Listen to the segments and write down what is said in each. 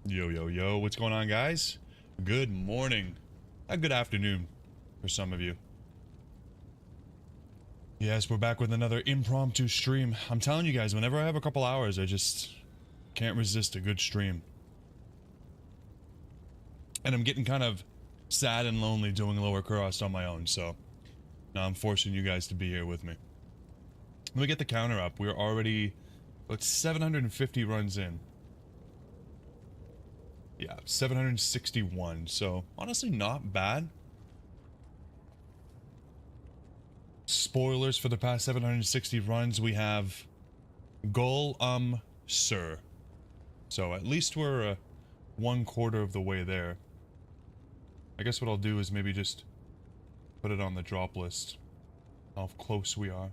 Yo, yo, yo, what's going on, guys? Good morning. Good afternoon for some of you. Yes, we're back with another impromptu stream. I'm telling you guys, whenever I have a couple hours, I just can't resist a good stream. And I'm getting kind of sad and lonely doing Lower Kurast on my own, so now I'm forcing you guys to be here with me. Let me get the counter up. We're already about 750 runs in. Yeah, 761, so honestly not bad. Spoilers for the past 760 runs, we have goal, sir. So at least we're 1/4 of the way there. I guess what I'll do is maybe just put it on the drop list, how close we are.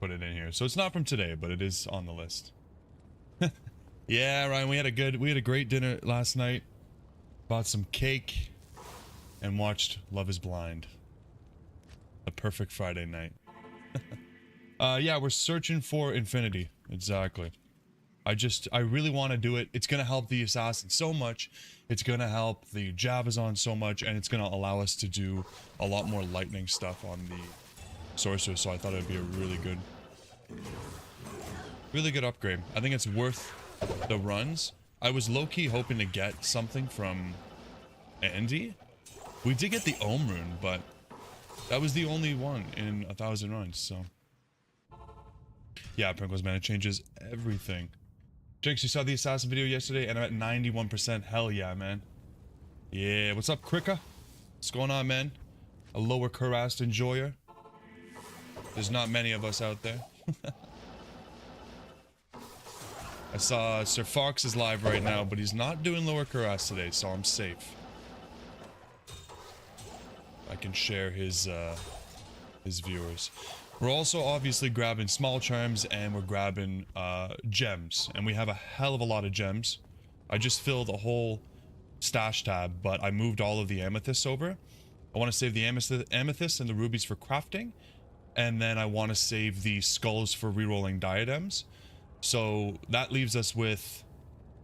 Put it in here. So it's not from today, but it is on the list. Yeah, Ryan, we had a great dinner last night. Bought some cake and watched Love is Blind. A perfect Friday night. Yeah, we're searching for infinity. Exactly. I really want to do it. It's going to help the assassin so much. It's going to help the Javazon so much, and it's going to allow us to do a lot more lightning stuff on the sorcerer, so I thought it'd be a really good upgrade. I think it's worth the runs. I was low-key hoping to get something from Andy. We did get the Ohm rune, but that was the only one in 1,000 runs, so. Yeah, Prinkles, man, it changes everything. Jinx, you saw the assassin video yesterday, and I'm at 91%. Hell yeah, man. Yeah, what's up, Krika? What's going on, man? A Lower Kurast enjoyer. There's not many of us out there. I saw Sir Fox is live right now, but he's not doing Lower Kurast today, so I'm safe. I can share his viewers. We're also obviously grabbing small charms, and we're grabbing gems, and we have a hell of a lot of gems. I just filled a whole stash tab, but I moved all of the amethysts over. I want to save the amethyst and the rubies for crafting, and then I want to save the skulls for rerolling diadems. So that leaves us with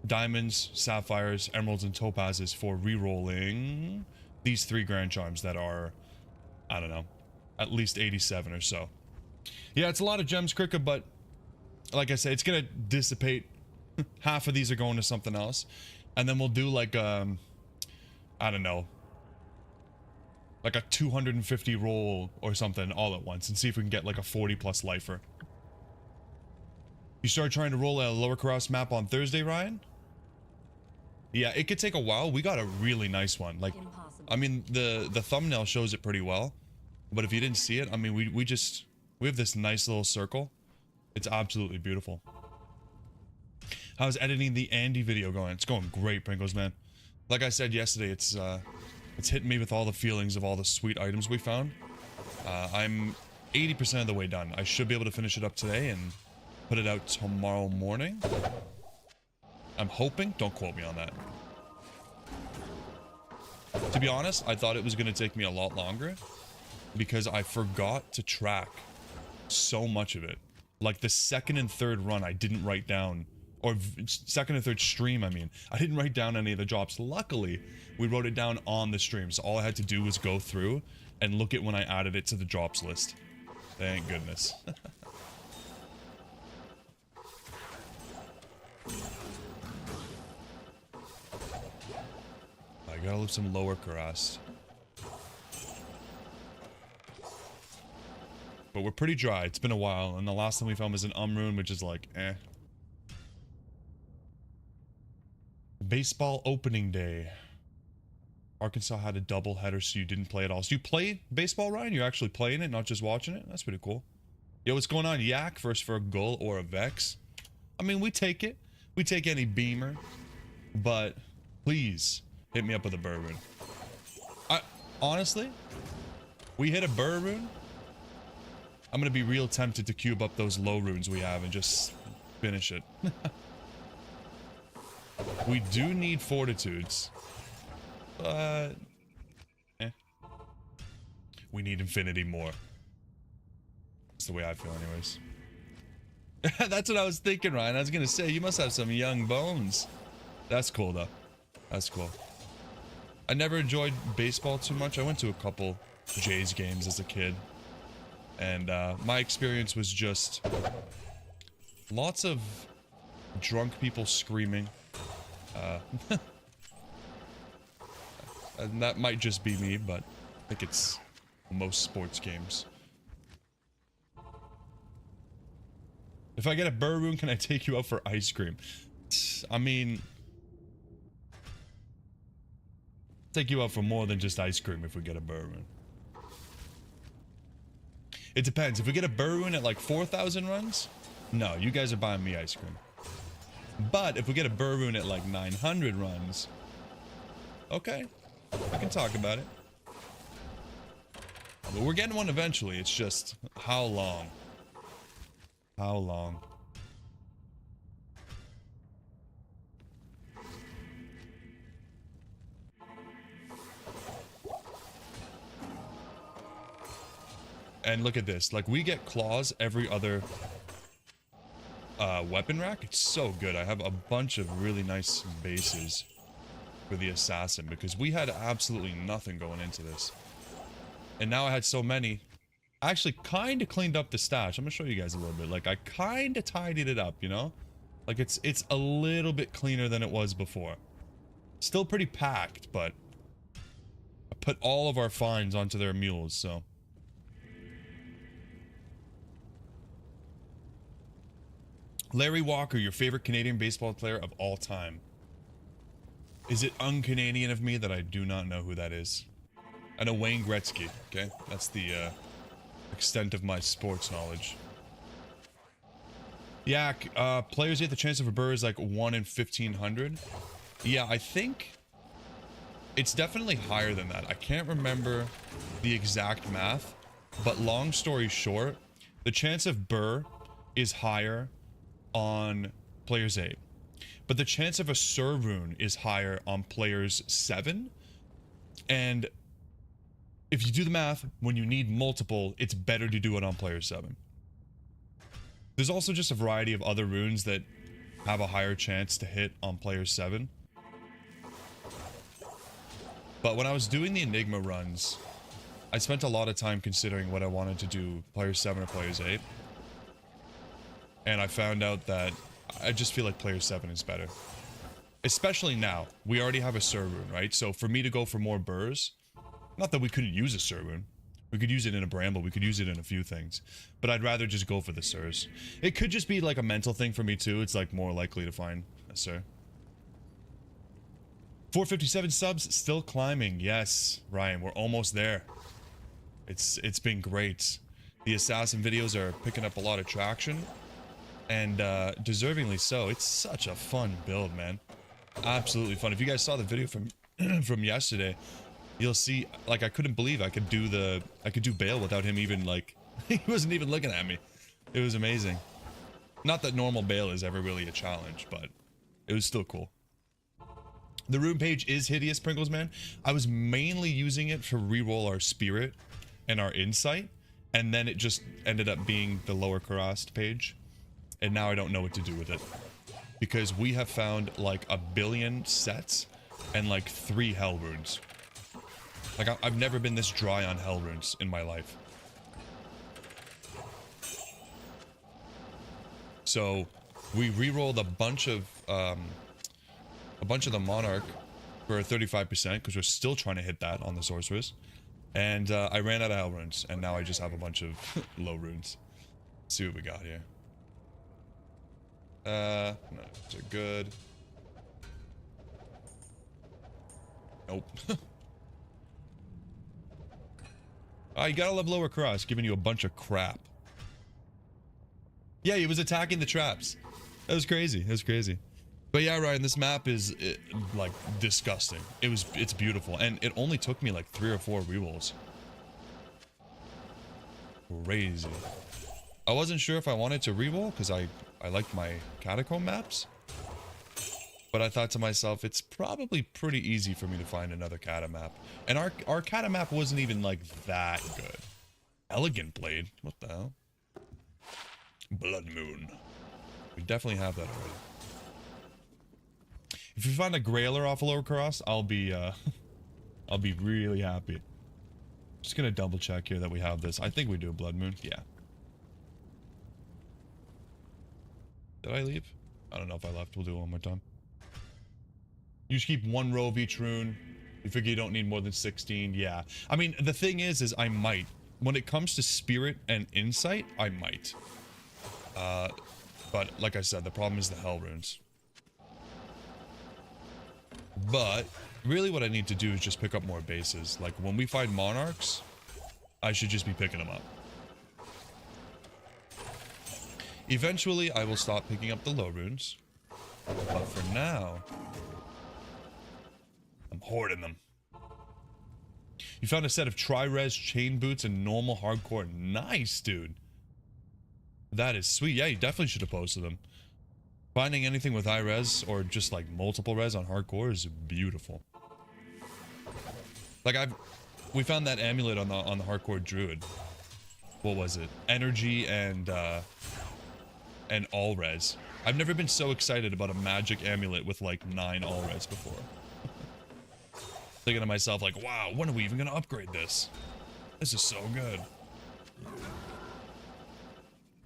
diamonds, sapphires, emeralds, and topazes for rerolling these 3 grand charms that are, I don't know, at least 87 or so. Yeah, it's a lot of gems, Krika, but like I said, it's gonna dissipate. Half of these are going to something else, and then we'll do like I don't know, like a 250 roll or something all at once, and see if we can get like a 40+ lifer. You started trying to roll a Lower Kurast map on Thursday, Ryan? Yeah, it could take a while. We got a really nice one. Like, I mean, the thumbnail shows it pretty well, but if you didn't see it, I mean, we have this nice little circle. It's absolutely beautiful. How's editing the Andy video going? It's going great, Pringles, man. Like I said yesterday, it's hitting me with all the feelings of all the sweet items we found. I'm 80% of the way done. I should be able to finish it up today and put it out tomorrow morning. I'm hoping. Don't quote me on that. To be honest, I thought it was going to take me a lot longer because I forgot to track so much of it. Like the second and third run, I didn't write down, or second and third stream, I mean, I didn't write down any of the drops. Luckily, we wrote it down on the stream, so all I had to do was go through and look at when I added it to the drops list. Thank goodness. I gotta live some Lower Kurast. But we're pretty dry. It's been a while, and the last time we found was an rune, which is like, eh. Baseball opening day. Arkansas had a double header, so you didn't play at all. So you play baseball, Ryan? You're actually playing it, not just watching it? That's pretty cool. Yo, what's going on? Yak first for a goal or a vex? I mean, we take it. We take any beamer. But please hit me up with a rune. Honestly, we hit a rune, I'm gonna be real tempted to cube up those low runes we have and just finish it. We do need fortitudes, but We need infinity more. That's the way I feel anyways. That's what I was thinking, Ryan. I was gonna say, you must have some young bones. That's cool though. That's cool. I never enjoyed baseball too much. I went to a couple Jays games as a kid. And my experience was just lots of drunk people screaming. And that might just be me, but I think it's most sports games. If I get a burr rune, can I take you out for ice cream? I mean, take you out for more than just ice cream if we get a burr rune. It depends. If we get a burr rune at like 4,000 runs, no, you guys are buying me ice cream. But if we get a burr rune at like 900 runs, okay, I can talk about it. But we're getting one eventually. It's just how long? How long? And look at this. Like, we get claws every other weapon rack. It's so good. I have a bunch of really nice bases for the assassin because we had absolutely nothing going into this. And now I had so many. I actually kind of cleaned up the stash. I'm gonna show you guys a little bit. Like, I kind of tidied it up, you know? Like, it's a little bit cleaner than it was before. Still pretty packed, but I put all of our finds onto their mules, so. Larry Walker, your favorite Canadian baseball player of all time. Is it un-Canadian of me that I do not know who that is? I know Wayne Gretzky, okay? That's the extent of my sports knowledge. Yeah, players get the chance of a burr is like 1 in 1,500. Yeah, I think it's definitely higher than that. I can't remember the exact math, but long story short, the chance of burr is higher on players 8. But the chance of a Sur rune is higher on players 7. And if you do the math, when you need multiple, it's better to do it on player 7. There's also just a variety of other runes that have a higher chance to hit on player 7. But when I was doing the Enigma runs, I spent a lot of time considering what I wanted to do, player 7 or players 8. And I found out that I just feel like player 7 is better. Especially now. We already have a Sur rune, right? So for me to go for more burrs, not that we couldn't use a Sur rune. We could use it in a bramble. We could use it in a few things. But I'd rather just go for the Surs. It could just be like a mental thing for me too. It's like more likely to find a Sur. 457 subs, still climbing. Yes, Ryan, we're almost there. It's been great. The assassin videos are picking up a lot of traction. And deservingly so. It's such a fun build, man. Absolutely fun. If you guys saw the video from from yesterday, you'll see, like, I couldn't believe I could do Bale without him even, like, he wasn't even looking at me. It was amazing. Not that normal Bale is ever really a challenge, but it was still cool. The rune page is hideous, Pringles man. I was mainly using it to reroll our spirit and our insight, and then it just ended up being the lower Kurast page. And now I don't know what to do with it. Because we have found like 1 billion sets and like 3 hell runes. Like, I've never been this dry on hell runes in my life. So we re-rolled a bunch of the Monarch for 35% because we're still trying to hit that on the Sorceress. And I ran out of hell runes, and now I just have a bunch of low runes. Let's see what we got here. No, they're good. Nope. Oh, you gotta love lower cross, giving you a bunch of crap. Yeah, he was attacking the traps. That was crazy. That was crazy. But yeah, Ryan, this map is like disgusting. It's beautiful, and it only took me like 3 or 4 rerolls. Crazy. I wasn't sure if I wanted to reroll because I liked my catacomb maps. But I thought to myself, it's probably pretty easy for me to find another kata map. And our kata map wasn't even like that good. Elegant blade. What the hell? Blood moon. We definitely have that already. If you find a grailer off of Lower Kurast, I'll be really happy. Just gonna double check here that we have this. I think we do a blood moon. Yeah. Did I leave? I don't know if I left. We'll do it one more time. You just keep one row of each rune. You figure you don't need more than 16. Yeah. I mean, the thing is I might. When it comes to spirit and insight, I might. But like I said, the problem is the hell runes. But really what I need to do is just pick up more bases. Like when we find monarchs, I should just be picking them up. Eventually, I will stop picking up the low runes. But for now, I'm hoarding them. You found a set of tri-res chain boots and normal hardcore. Nice, dude. That is sweet. Yeah, you definitely should have posted them. Finding anything with high res or just like multiple res on hardcore is beautiful. Like we found that amulet on the hardcore druid. What was it? Energy and all res. I've never been so excited about a magic amulet with like 9 all res before. Thinking to myself like, wow, when are we even gonna upgrade this? This is so good.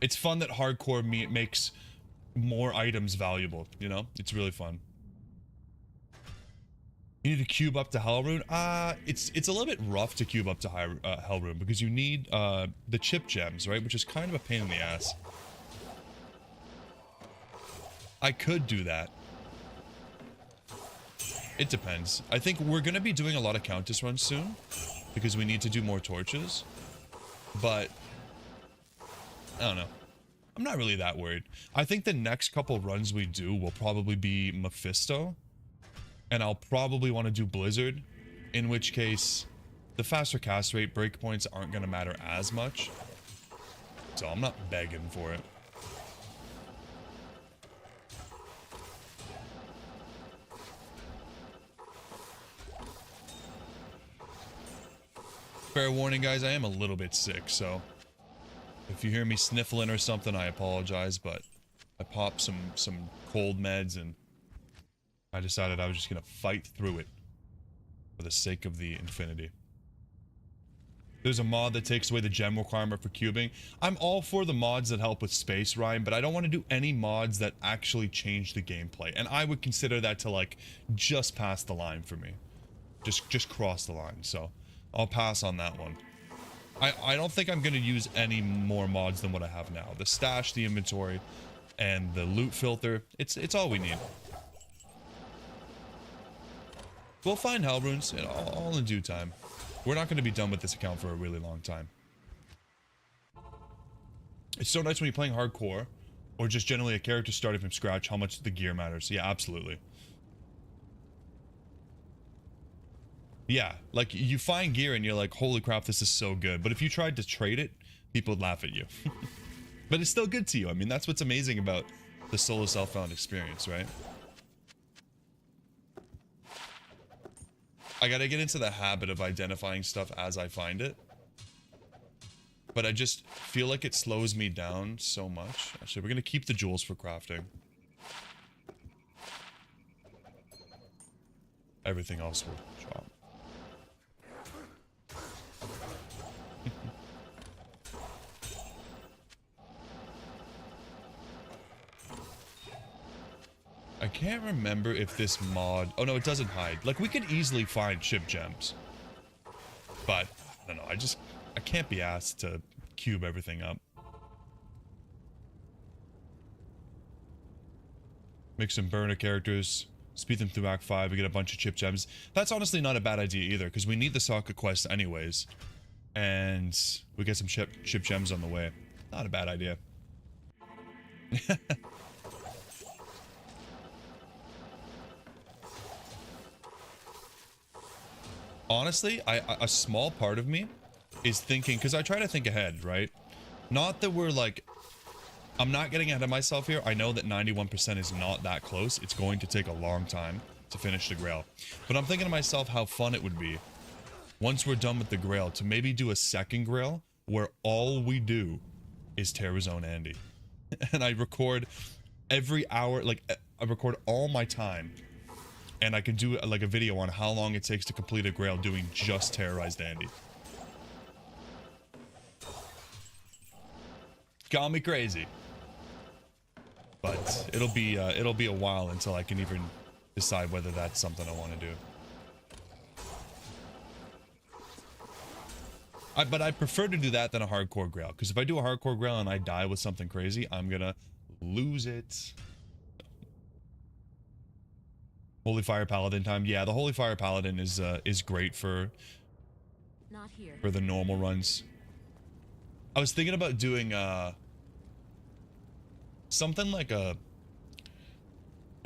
It's fun that hardcore makes more items valuable, you know? It's really fun. You need to cube up to Hellrune? It's a little bit rough to cube up to Hellrune because you need the chip gems, right? Which is kind of a pain in the ass. I could do that. It depends. I think we're going to be doing a lot of Countess runs soon because we need to do more torches. But I don't know. I'm not really that worried. I think the next couple runs we do will probably be Mephisto. And I'll probably want to do Blizzard. In which case, the faster cast rate breakpoints aren't going to matter as much. So I'm not begging for it. Fair warning, guys, I am a little bit sick, so if you hear me sniffling or something, I apologize, but I popped some cold meds and I decided I was just gonna fight through it for the sake of the infinity. There's a mod that takes away the gem requirement for cubing. I'm all for the mods that help with space rhyme, but I don't want to do any mods that actually change the gameplay, and I would consider that to like just pass the line for me. Just cross the line, so I'll pass on that one. I don't think I'm going to use any more mods than what I have now. The stash, the inventory, and the loot filter, it's all we need. We'll find hell runes, all in due time. We're not going to be done with this account for a really long time. It's so nice when you're playing hardcore, or just generally a character starting from scratch, how much the gear matters. Yeah, absolutely. Yeah, like you find gear and you're like, holy crap, this is so good. But if you tried to trade it, people would laugh at you. But it's still good to you. I mean, that's what's amazing about the solo self-found experience, right? I gotta get into the habit of identifying stuff as I find it. But I just feel like it slows me down so much. Actually, we're gonna keep the jewels for crafting. Everything else will drop. I can't remember if this mod... Oh, no, it doesn't hide. Like, we could easily find chip gems. But, I don't know, I can't be asked to cube everything up. Make some burner characters, speed them through Act 5, we get a bunch of chip gems. That's honestly not a bad idea either, because we need the Sokka quest anyways. And we get some chip gems on the way. Not a bad idea. Honestly, a small part of me is thinking, because I try to think ahead, right? Not that we're like I'm not getting ahead of myself here. I know that 91% is not that close. It's going to take a long time to finish the Grail. But I'm thinking to myself how fun it would be once we're done with the Grail to maybe do a second Grail where all we do is Terrazone Andy. And I record every hour, like I record all my time, and I can do like a video on how long it takes to complete a Grail doing just Terrorized Andy. Got me crazy. But it'll be a while until I can even decide whether that's something I want to do. But I prefer to do that than a hardcore Grail, because if I do a hardcore Grail and I die with something crazy, I'm gonna lose it. Holy Fire Paladin time. Yeah, the Holy Fire Paladin is great for the normal runs. I was thinking about doing something like a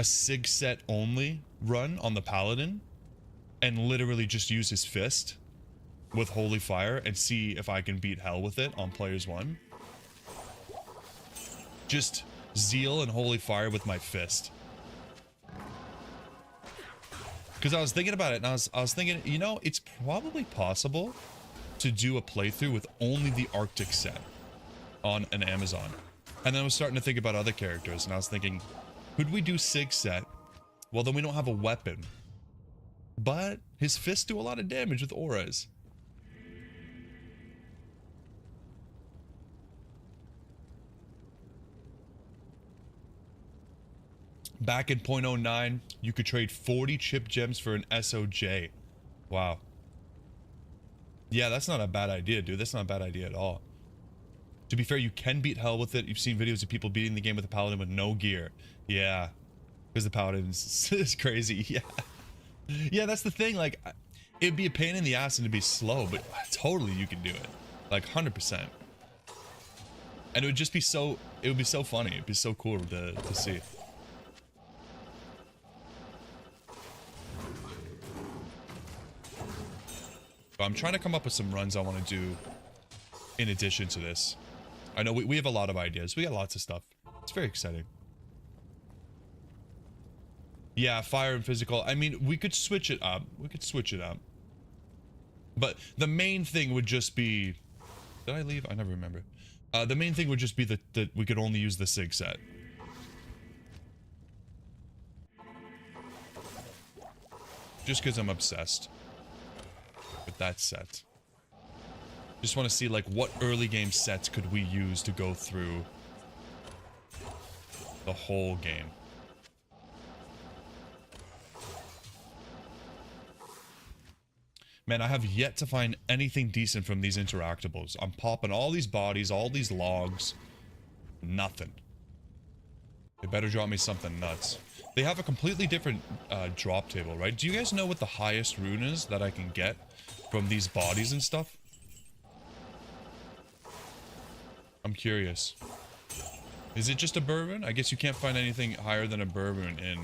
sig set only run on the Paladin and literally just use his fist with Holy Fire and see if I can beat hell with it on players 1. Just Zeal and Holy Fire with my fist. Because I was thinking about it, and I was thinking, you know, it's probably possible to do a playthrough with only the Arctic set on an Amazon. And then I was starting to think about other characters, and I was thinking, could we do Sig set? Well, then we don't have a weapon. But his fists do a lot of damage with auras. Back in 0.09, you could trade 40 chip gems for an SOJ. Wow. Yeah, that's not a bad idea, dude. That's not a bad idea at all. To be fair, you can beat hell with it. You've seen videos of people beating the game with a Paladin with no gear. Yeah. Because the Paladin is crazy. Yeah. Yeah, that's the thing. Like, it'd be a pain in the ass and it'd be slow, but totally you can do it. Like, 100%. And it would just be so... It would be so funny. It'd be so cool to see. But I'm trying to come up with some runs I want to do in addition to this. I know we have a lot of ideas. We got lots of stuff. It's very exciting. Yeah, fire and physical. I mean, we could switch it up. We could switch it up. But the main thing would just be... Did I leave? I never remember. The main thing would just be that we could only use the Sig set. Just because I'm obsessed with that set. Just want to see like what early game sets could we use to go through the whole game. Man, I have yet to find anything decent from these interactables. I'm popping all these bodies, all these logs. Nothing. They better drop me something nuts. They have a completely different drop table, right? Do you guys know what the highest rune is that I can get from these bodies and stuff? I'm curious. Is it just a bourbon? I guess you can't find anything higher than a bourbon in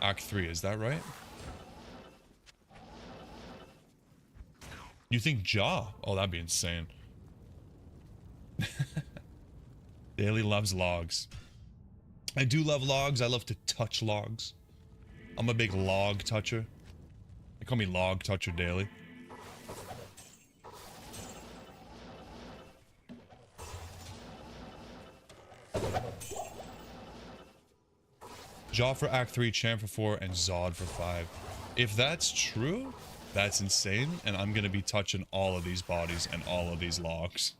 Act 3, is that right? You think Jaw? Oh, that'd be insane. Daily loves logs. I do love logs. I love to touch logs. I'm a big log toucher. They call me Log Toucher Daily. Jaw for Act 3, Champ for 4, and Zod for 5. If that's true, that's insane, and I'm gonna be touching all of these bodies and all of these logs.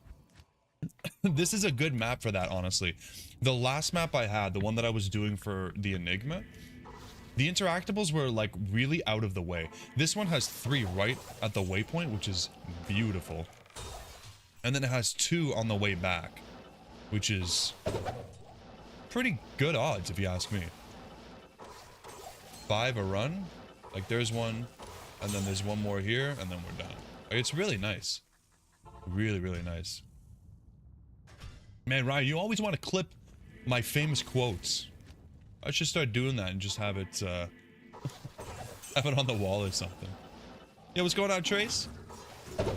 This is a good map for that, honestly. The last map I had, the one that I was doing for the Enigma, the interactables were like really out of the way. This one has 3 right at the waypoint, which is beautiful. And then it has 2 on the way back, which is pretty good odds if you ask me. 5 a run, like there's one, and then there's one more here, and then we're done. Like, it's really nice. Really, really nice. Man, Ryan, you always want to clip my famous quotes. I should start doing that and just have it, have it on the wall or something. Yeah, what's going on, Trace?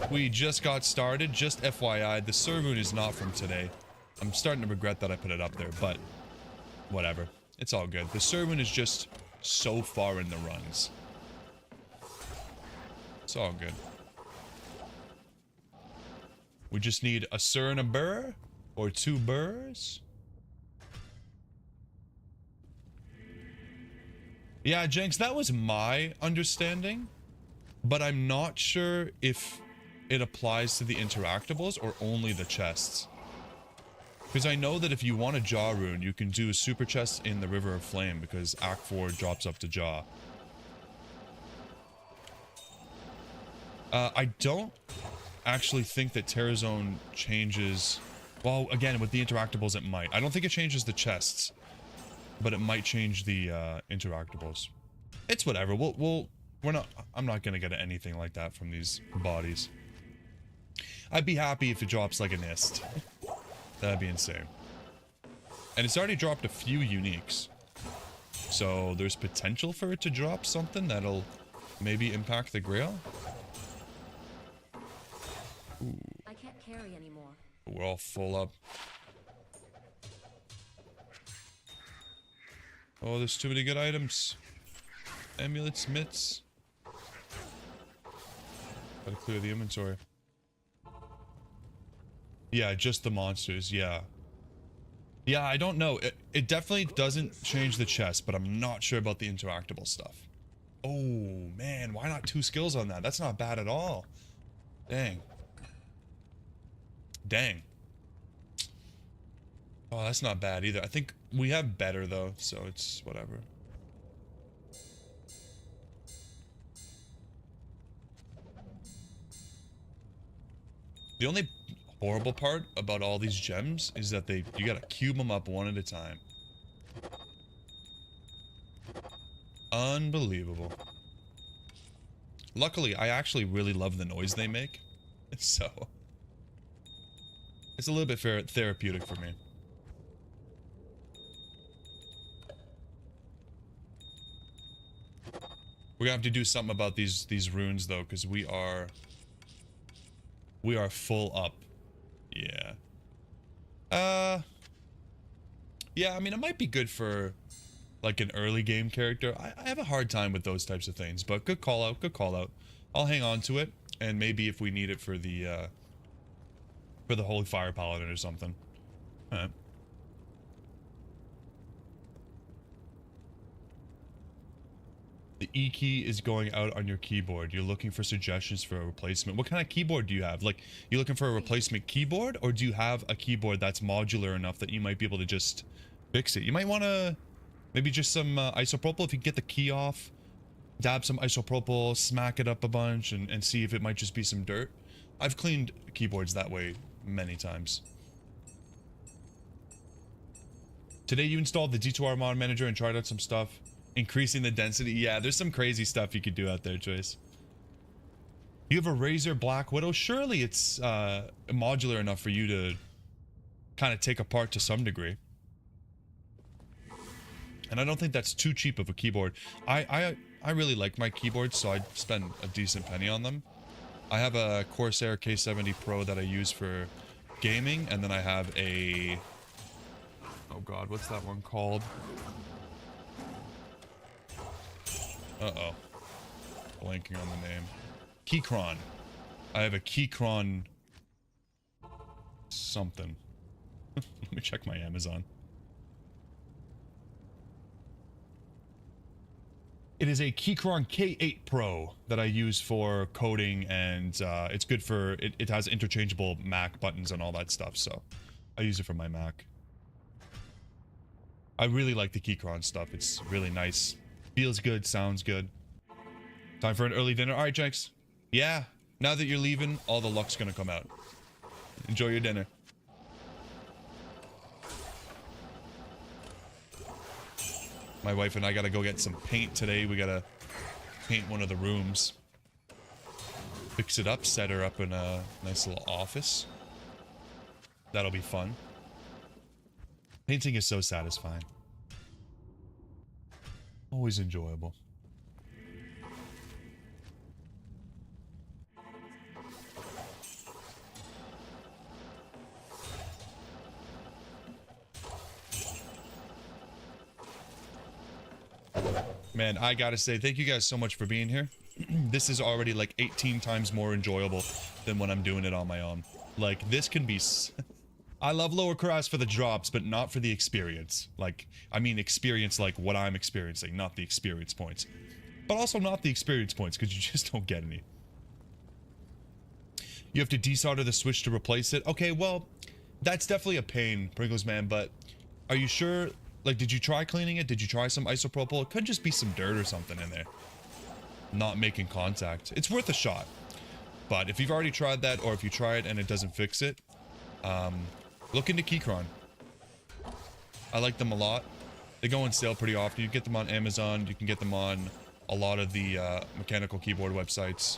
We just got started. Just FYI, the Servoon is not from today. I'm starting to regret that I put it up there, but whatever. It's all good. The servant is just so far in the runs. It's all good. We just need a sir and a burr, or 2 burrs. Yeah, Jenks, that was my understanding, but I'm not sure if it applies to the interactables or only the chests. Because I know that if you want a jaw rune, you can do a super chest in the River of Flame, because Act 4 drops up to jaw. I don't actually think that Terrazone changes... Well, again, with the interactables it might. I don't think it changes the chests, but it might change the interactables. It's whatever. I'm not gonna get anything like that from these bodies. I'd be happy if it drops like a nist. That'd be insane. And it's already dropped a few uniques. So there's potential for it to drop something that'll maybe impact the Grail. Ooh. I can't carry anymore. We're all full up. Oh, there's too many good items. Amulets, mitts. Gotta clear the inventory. Yeah, just the monsters, yeah. Yeah, I don't know. It definitely doesn't change the chest, but I'm not sure about the interactable stuff. Oh, man, why not 2 skills on that? That's not bad at all. Dang. Dang. Oh, that's not bad either. I think we have better, though, so it's whatever. The only horrible part about all these gems is that you gotta cube them up one at a time. Unbelievable. Luckily, I actually really love the noise they make, so it's a little bit therapeutic for me. We're gonna have to do something about these runes though, because we are full up. Yeah. Yeah, I mean, it might be good for like an early game character. I have a hard time with those types of things, but good call out, good call out. I'll hang on to it, and maybe if we need it for the Holy Fire Paladin or something. Alright. The E key is going out on your keyboard. You're looking for suggestions for a replacement. What kind of keyboard do you have? Like, you looking for a replacement keyboard, or do you have a keyboard that's modular enough that you might be able to just fix it? You might want to maybe just some isopropyl. If you get the key off, dab some isopropyl, smack it up a bunch, and see if it might just be some dirt. I've cleaned keyboards that way many times. Today you installed the D2r mod manager and tried out some stuff. Increasing the density. Yeah, there's some crazy stuff you could do out there, Joyce. You have a Razor Black Widow. Surely it's modular enough for you to kind of take apart to some degree. And I don't think that's too cheap of a keyboard. I really like my keyboards, so I spend a decent penny on them. I have a Corsair K70 Pro that I use for gaming, and then I have a... Oh god, what's that one called? Uh-oh. Blanking on the name. Keychron. I have a Keychron... something. Let me check my Amazon. It is a Keychron K8 Pro that I use for coding, and it's good for... It has interchangeable Mac buttons and all that stuff, so I use it for my Mac. I really like the Keychron stuff. It's really nice. Feels good, sounds good. Time for an early dinner. Alright, Jenks. Yeah, now that you're leaving, all the luck's gonna come out. Enjoy your dinner. My wife and I gotta go get some paint today. We gotta paint one of the rooms. Fix it up, set her up in a nice little office. That'll be fun. Painting is so satisfying. Always enjoyable. Man, I gotta say, thank you guys so much for being here. This is already like 18 times more enjoyable than when I'm doing it on my own. Like, this can be... I love lower Kurast for the drops, but not for the experience. Like, I mean experience like what I'm experiencing, not the experience points. But also not the experience points, because you just don't get any. You have to desolder the switch to replace it. Okay, well, that's definitely a pain, Pringles man, but are you sure? Like, did you try cleaning it? Did you try some isopropyl? It could just be some dirt or something in there. Not making contact. It's worth a shot. But if you've already tried that, or if you try it and it doesn't fix it, look into Keychron. I like them a lot. They go on sale pretty often. You get them on Amazon. You can get them on a lot of the mechanical keyboard websites.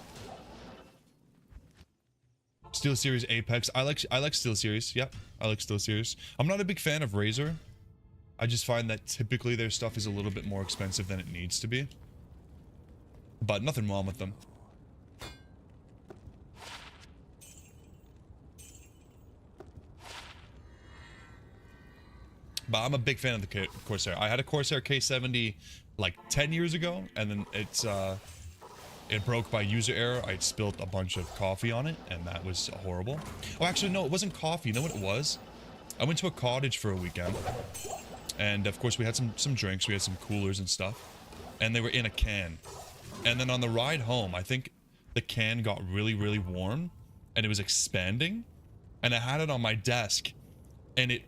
SteelSeries Apex. I like SteelSeries. Yep, I like SteelSeries. I'm not a big fan of Razer. I just find that typically their stuff is a little bit more expensive than it needs to be. But nothing wrong with them. But I'm a big fan of the Corsair. I had a Corsair K70 like 10 years ago, and then it broke by user error. I spilled a bunch of coffee on it, and that was horrible. Oh, actually, no, it wasn't coffee. You know what it was? I went to a cottage for a weekend, and of course we had some drinks. We had some coolers and stuff, and they were in a can. And then on the ride home, I think the can got really, really warm, and it was expanding, and I had it on my desk, and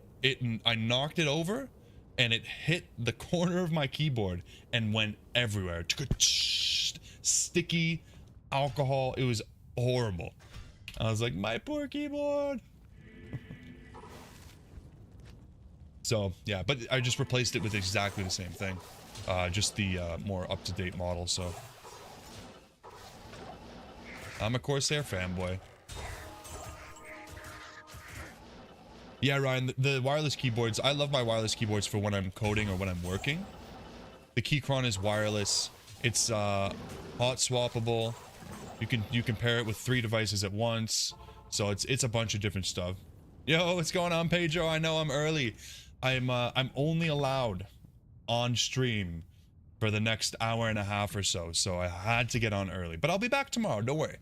I knocked it over, and it hit the corner of my keyboard and went everywhere. Sticky alcohol. It was horrible. I was like, my poor keyboard. So yeah, but I just replaced it with exactly the same thing, just the more up-to-date model. So I'm a Corsair fanboy. Yeah, Ryan, the wireless keyboards, I love my wireless keyboards for when I'm coding or when I'm working. The Keychron is wireless. It's hot swappable. You can pair it with 3 devices at once. So it's a bunch of different stuff. Yo, what's going on, Pedro? I know I'm early. I'm only allowed on stream for the next hour and a half or so. So I had to get on early. But I'll be back tomorrow, don't worry.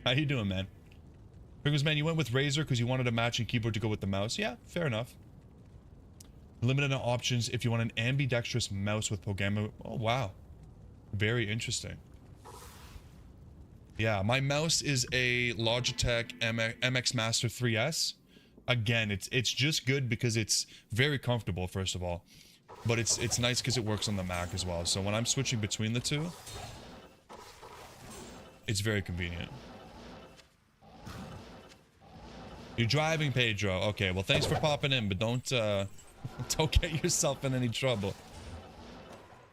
How you doing, man? Pringles man, you went with Razer because you wanted a matching keyboard to go with the mouse. Yeah, fair enough. Limited on options if you want an ambidextrous mouse with programmable. Oh, wow. Very interesting. Yeah, my mouse is a Logitech MX Master 3S. Again, it's just good because it's very comfortable, first of all. But it's nice because it works on the Mac as well. So when I'm switching between the two, it's very convenient. You're driving, Pedro. Okay, well, thanks for popping in, but don't get yourself in any trouble.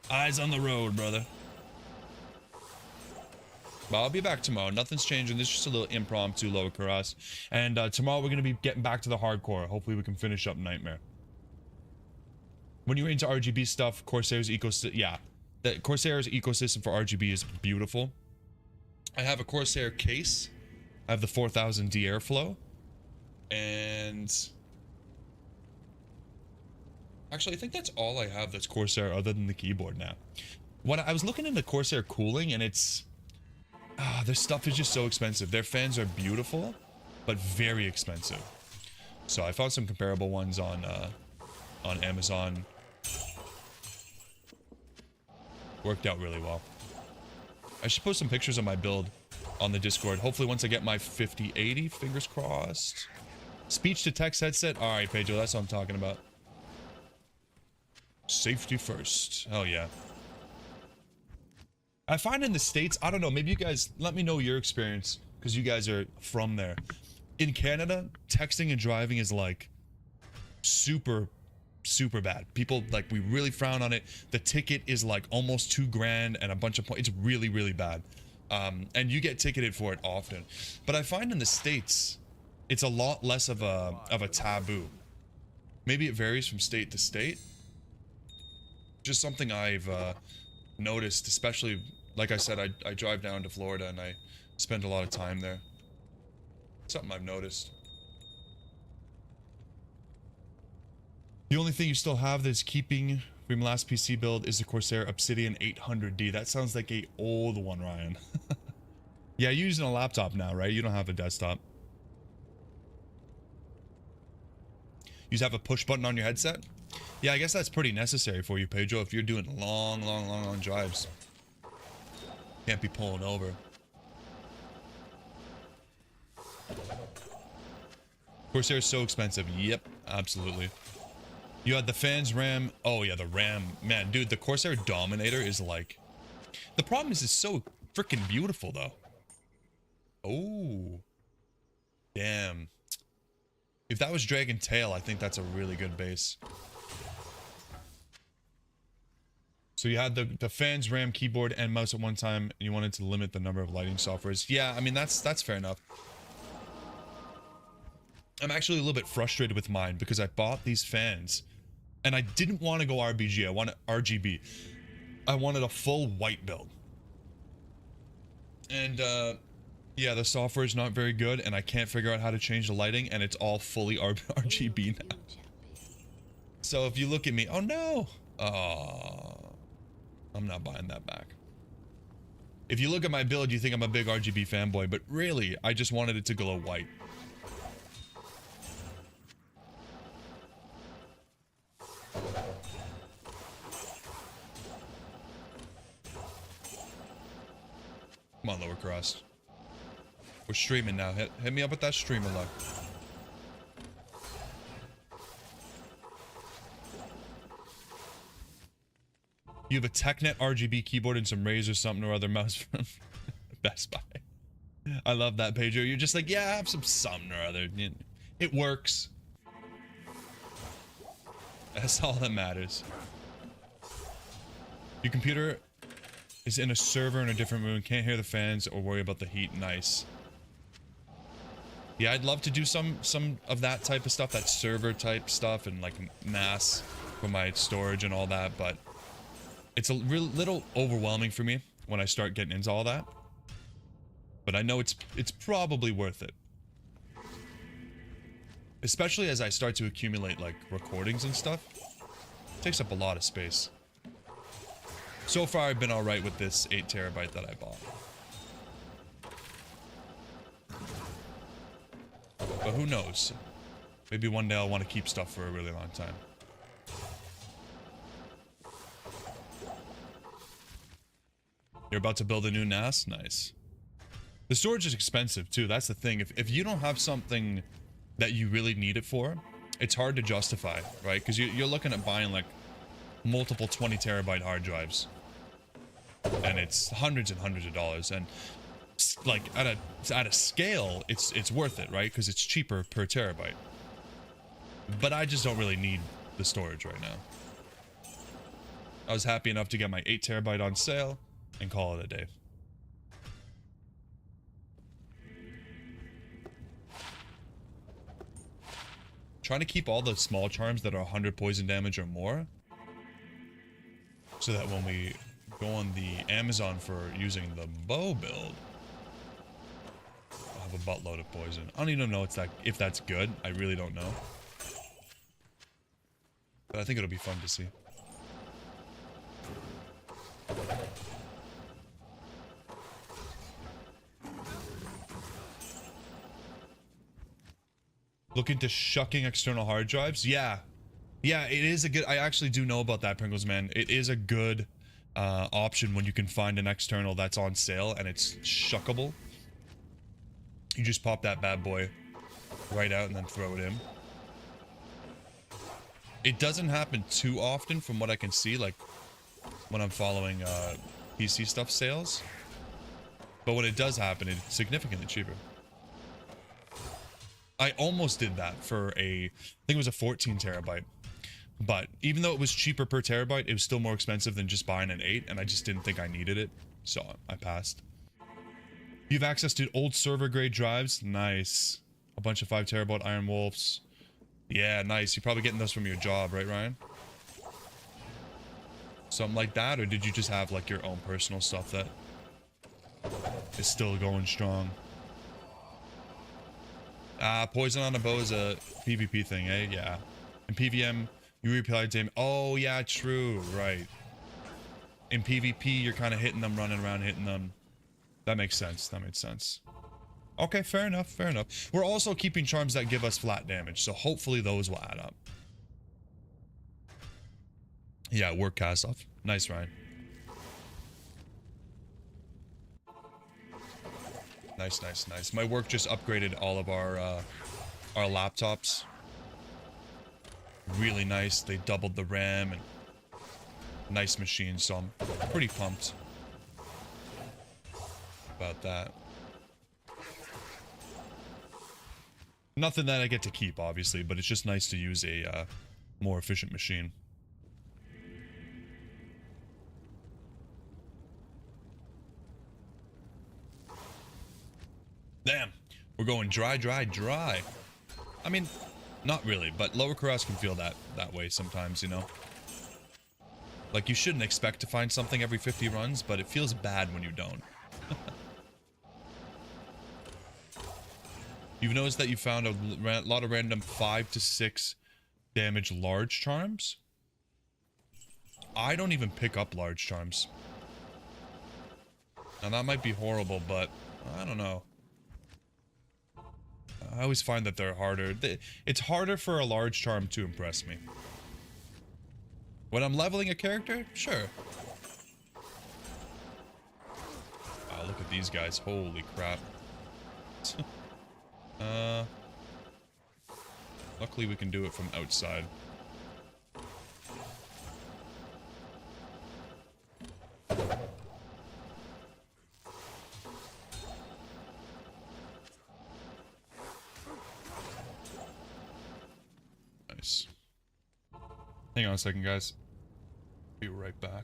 Eyes on the road, brother. Well, I'll be back tomorrow. Nothing's changing. This is just a little impromptu lower Kurast. And tomorrow we're going to be getting back to the hardcore. Hopefully we can finish up Nightmare. When you're into RGB stuff, Corsair's ecosystem... Yeah, the Corsair's ecosystem for RGB is beautiful. I have a Corsair case. I have the 4000D Airflow. And actually, I think that's all I have that's Corsair other than the keyboard now. When I was looking into Corsair cooling, and it's their stuff is just so expensive. Their fans are beautiful, but very expensive. So I found some comparable ones on Amazon. Worked out really well. I should post some pictures of my build on the Discord. Hopefully once I get my 5080, fingers crossed. Speech to text headset. All right, Pedro, that's what I'm talking about. Safety first. Hell yeah. I find in the States, I don't know, maybe you guys, let me know your experience, because you guys are from there. In Canada, texting and driving is like super bad. People, like, we really frown on it. The ticket is like almost $2,000 and a bunch of points. It's really bad. And you get ticketed for it often. But I find in the States, it's a lot less of a taboo. Maybe it varies from state to state. Just something I've noticed, especially, like I said, I drive down to Florida and I spend a lot of time there. Something I've noticed. The only thing you still have that's keeping My last PC build is the Corsair Obsidian 800D. That sounds like a old one, Ryan. Yeah, you're using a laptop now, right? You don't have a desktop. You just have a push button on your headset? Yeah, I guess that's pretty necessary for you, Pedro, if you're doing long drives. Can't be pulling over. Corsair is so expensive. Yep, absolutely. You had the fans RAM. Oh yeah, the RAM. Man, dude, the Corsair Dominator is like... The problem is it's so freaking beautiful, though. Oh. Damn. If that was Dragon Tail, I think that's a really good base. So you had the fans, RAM, keyboard, and mouse at one time, and you wanted to limit the number of lighting softwares. Yeah, I mean, that's fair enough. I'm actually a little bit frustrated with mine because I bought these fans, and I didn't want to go RBG. I wanted RGB. I wanted a full white build. And, yeah, the software is not very good, and I can't figure out how to change the lighting, and it's all fully RGB now. So if you look at me, oh no! I'm not buying that back. If you look at my build, you think I'm a big RGB fanboy, but really, I just wanted it to glow white. Come on, Lower Kurast. We're streaming now. Hit me up with that streamer luck. You have a TechNet RGB keyboard and some Razer something or other mouse from Best Buy. I love that, Pedro. You're just like, yeah, I have some something or other. It works. That's all that matters. Your computer is in a server in a different room. Can't hear the fans or worry about the heat. Nice. Yeah, I'd love to do some of that type of stuff, that server type stuff, and like NAS for my storage and all that, but it's a little overwhelming for me when I start getting into all that. But I know it's probably worth it. Especially as I start to accumulate like recordings and stuff. It takes up a lot of space. So far I've been alright with this 8 terabyte that I bought. But who knows? Maybe one day I'll want to keep stuff for a really long time. You're about to build a new NAS? Nice. The storage is expensive too, that's the thing. If you don't have something that you really need it for, it's hard to justify, right? Because you're looking at buying like multiple 20 terabyte hard drives. And it's hundreds and hundreds of dollars. And like at a scale, it's worth it, right? Because it's cheaper per terabyte. But I just don't really need the storage right now. I was happy enough to get my 8 terabyte on sale and call it a day. Trying to keep all the small charms that are 100 poison damage or more, so that when we go on the Amazon for using the bow build, I'll have a buttload of poison. I don't even know if that's good. I really don't know. But I think it'll be fun to see. Look into shucking external hard drives. Yeah, it is a good. I actually do know about that, Pringles man. It is a good option when you can find an external that's on sale and it's shuckable. You just pop that bad boy right out and then throw it in. It doesn't happen too often from what I can see, like when I'm following PC stuff sales. But when it does happen, it's significantly cheaper. I almost did that for I think it was a 14 terabyte. But even though it was cheaper per terabyte, it was still more expensive than just buying an 8, and I just didn't think I needed it, so I passed. You have access to old server grade drives? Nice. A bunch of 5 terabyte Iron Wolves. Yeah, nice. You're probably getting those from your job, right, Ryan? Something like that, or did you just have like your own personal stuff that is still going strong? Poison on a bow is a PvP thing, eh? Yeah. In PVM, You reply to him. Oh, yeah, true. Right. In PvP, you're kind of hitting them, running around, hitting them. That makes sense. That makes sense. Okay, fair enough. Fair enough. We're also keeping charms that give us flat damage, so hopefully those will add up. Yeah, work cast off. Nice, Ryan. Nice, nice, nice. My work just upgraded all of our laptops. Really nice. They doubled the RAM and nice machine, so I'm pretty pumped about that. Nothing that I get to keep, obviously, but it's just nice to use a more efficient machine. Damn, we're going dry, dry, dry. I mean, not really, but lower Kurast can feel that way sometimes, you know? Like, you shouldn't expect to find something every 50 runs, but it feels bad when you don't. You've noticed that you found a lot of random 5 to 6 damage large charms? I don't even pick up large charms. Now, that might be horrible, but I don't know. I always find that they're harder. It's harder for a large charm to impress me. When I'm leveling a character, sure. Wow, look at these guys. Holy crap. Luckily we can do it from outside. Nice. Hang on a second, guys. Be right back.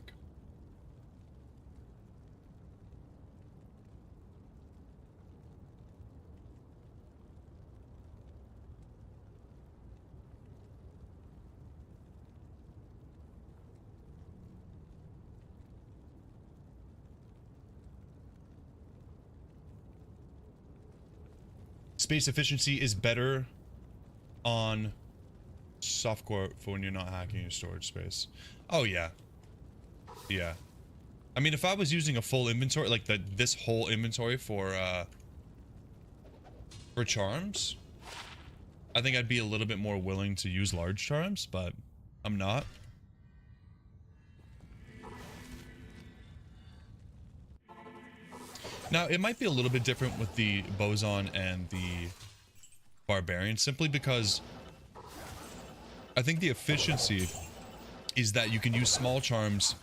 Space efficiency is better on softcore for when you're not hacking your storage space. Oh yeah. Yeah. I mean, if I was using a full inventory, like this whole inventory for charms, I think I'd be a little bit more willing to use large charms, but I'm not. Now, it might be a little bit different with the Boson and the Barbarian, simply because I think the efficiency is that you can use small charms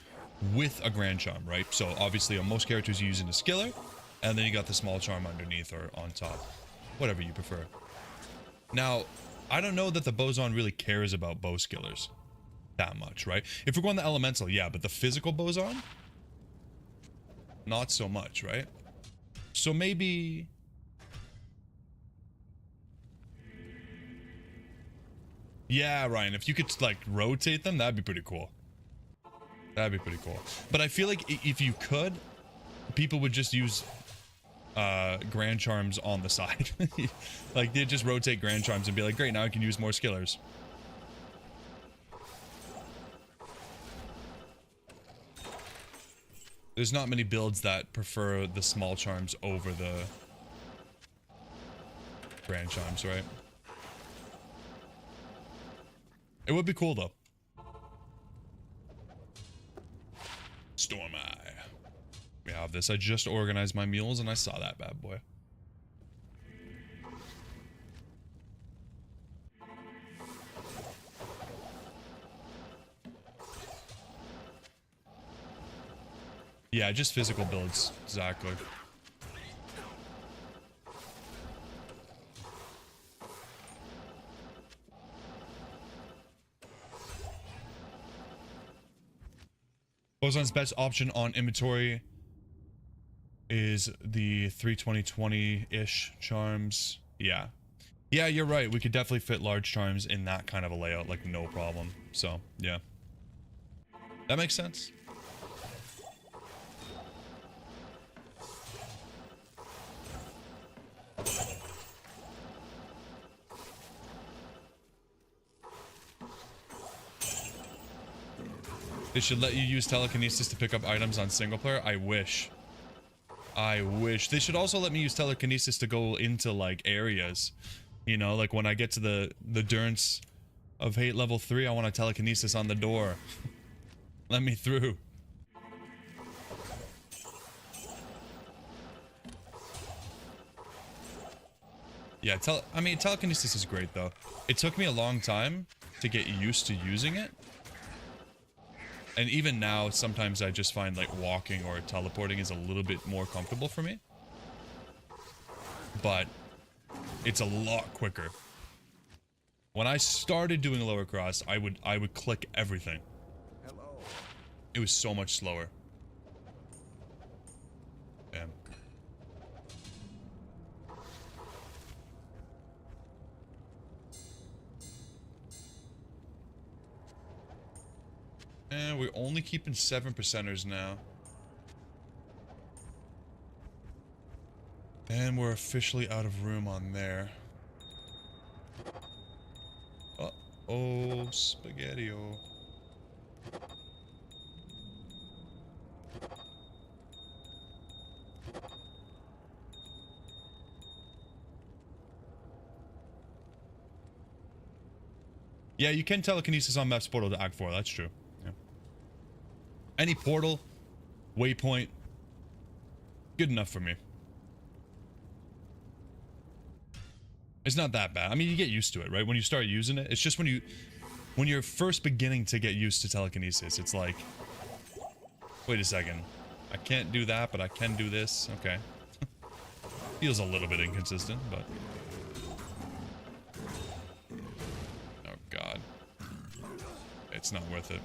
with a grand charm, right? So obviously on most characters you're using a skiller, and then you got the small charm underneath or on top, whatever you prefer. Now, I don't know that the Boson really cares about bow skillers that much, right? If we're going the elemental, yeah, but the physical Boson, not so much, right? So maybe... Yeah, Ryan, if you could, like, rotate them, that'd be pretty cool. That'd be pretty cool. But I feel like if you could, people would just use grand charms on the side. Like, they'd just rotate grand charms and be like, great, now I can use more skillers. There's not many builds that prefer the small charms over the grand charms, right? It would be cool, though. Storm Eye. We have this. I just organized my mules and I saw that bad boy. Yeah, just physical builds. Exactly. Boson's best option on inventory is the 320-20-ish charms. Yeah. Yeah, you're right. We could definitely fit large charms in that kind of a layout, like, no problem. So, yeah. That makes sense. They should let you use telekinesis to pick up items on single player. I wish. I wish. They should also let me use telekinesis to go into, like, areas. You know, like when I get to the Durance of Hate level 3, I want a telekinesis on the door. Let me through. Yeah, I mean, telekinesis is great, though. It took me a long time to get used to using it. And even now, sometimes I just find, like, walking or teleporting is a little bit more comfortable for me. But it's a lot quicker. When I started doing lower cross, I would click everything. Hello. It was so much slower. Damn. And we're only keeping 7%ers now. And we're officially out of room on there. Uh-oh, spaghetti-o. Yeah, you can telekinesis on Maps Portal to Act 4, that's true. Yeah. Any portal, waypoint, good enough for me. It's not that bad. I mean, you get used to it, right? When you start using it, it's just when you're first beginning to get used to telekinesis, it's like, wait a second, I can't do that, but I can do this. Okay. Feels a little bit inconsistent, but... Oh, God. It's not worth it.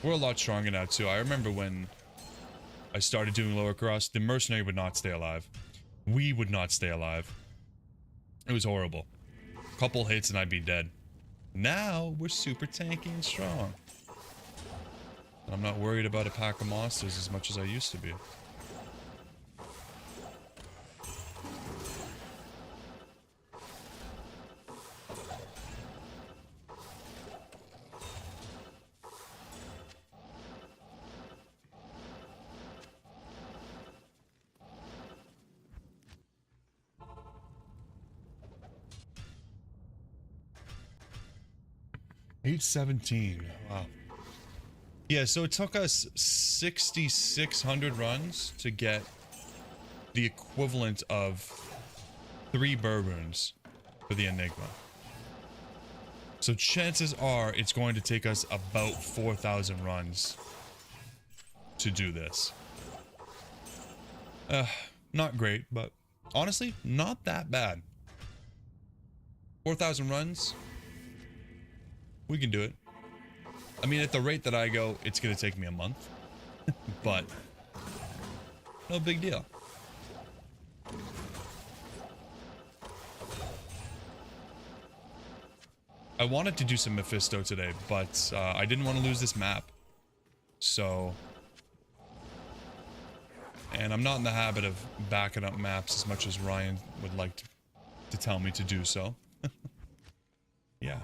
We're a lot stronger now, too. I remember when I started doing lower cross, the mercenary would not stay alive. We would not stay alive. It was horrible. Couple hits and I'd be dead. Now, we're super tanky and strong. I'm not worried about a pack of monsters as much as I used to be. $817. Wow. Yeah, so it took us 6,600 runs to get the equivalent of 3 runes for the Enigma. So chances are it's going to take us about 4,000 runs to do this. Not great, but honestly, not that bad. 4,000 runs. We can do it. I mean, at the rate that I go, it's going to take me a month. But no big deal. I wanted to do some Mephisto today, but I didn't want to lose this map. So... And I'm not in the habit of backing up maps as much as Ryan would like to tell me to do so. Yeah.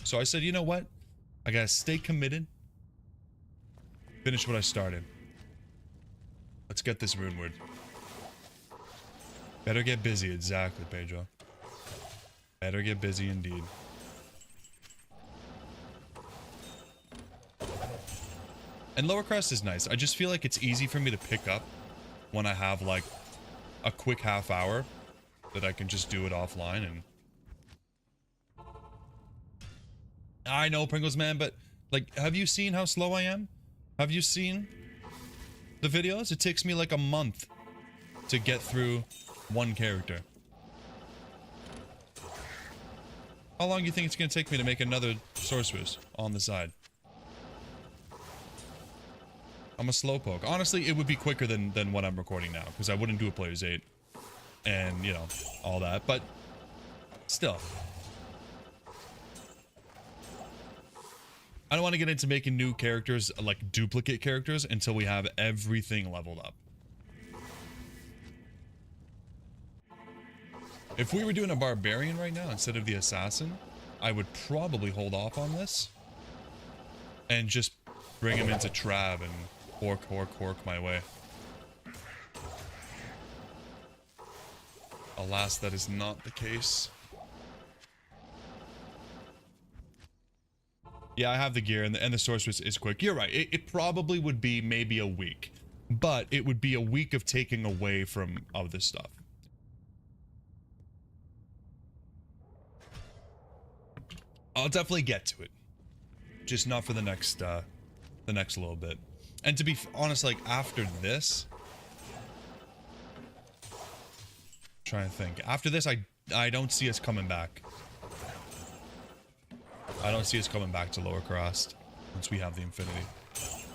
So I said, you know what? I gotta stay committed. Finish what I started. Let's get this rune word. Better get busy, exactly, Pedro. Better get busy indeed. And Lower Crest is nice. I just feel like it's easy for me to pick up when I have like a quick half hour that I can just do it offline. And I know, Pringles man, but like, have you seen how slow I am? Have you seen the videos? It takes me like a month to get through one character. How long do you think it's going to take me to make another sorceress on the side? I'm a slowpoke. Honestly, it would be quicker than what I'm recording now, because I wouldn't do a Player's 8 and, you know, all that, but still. I don't want to get into making new characters, like duplicate characters, until we have everything leveled up. If we were doing a barbarian right now instead of the assassin, I would probably hold off on this and just bring him into Trab and hork my way. Alas, that is not the case. Yeah, I have the gear, and the sorceress is quick. You're right. It probably would be maybe a week, but it would be a week of taking away from other stuff. I'll definitely get to it, just not for the next little bit. And to be honest, like after this, trying to think. After this, I don't see us coming back. I don't see us coming back to Lower Kurast once we have the Infinity.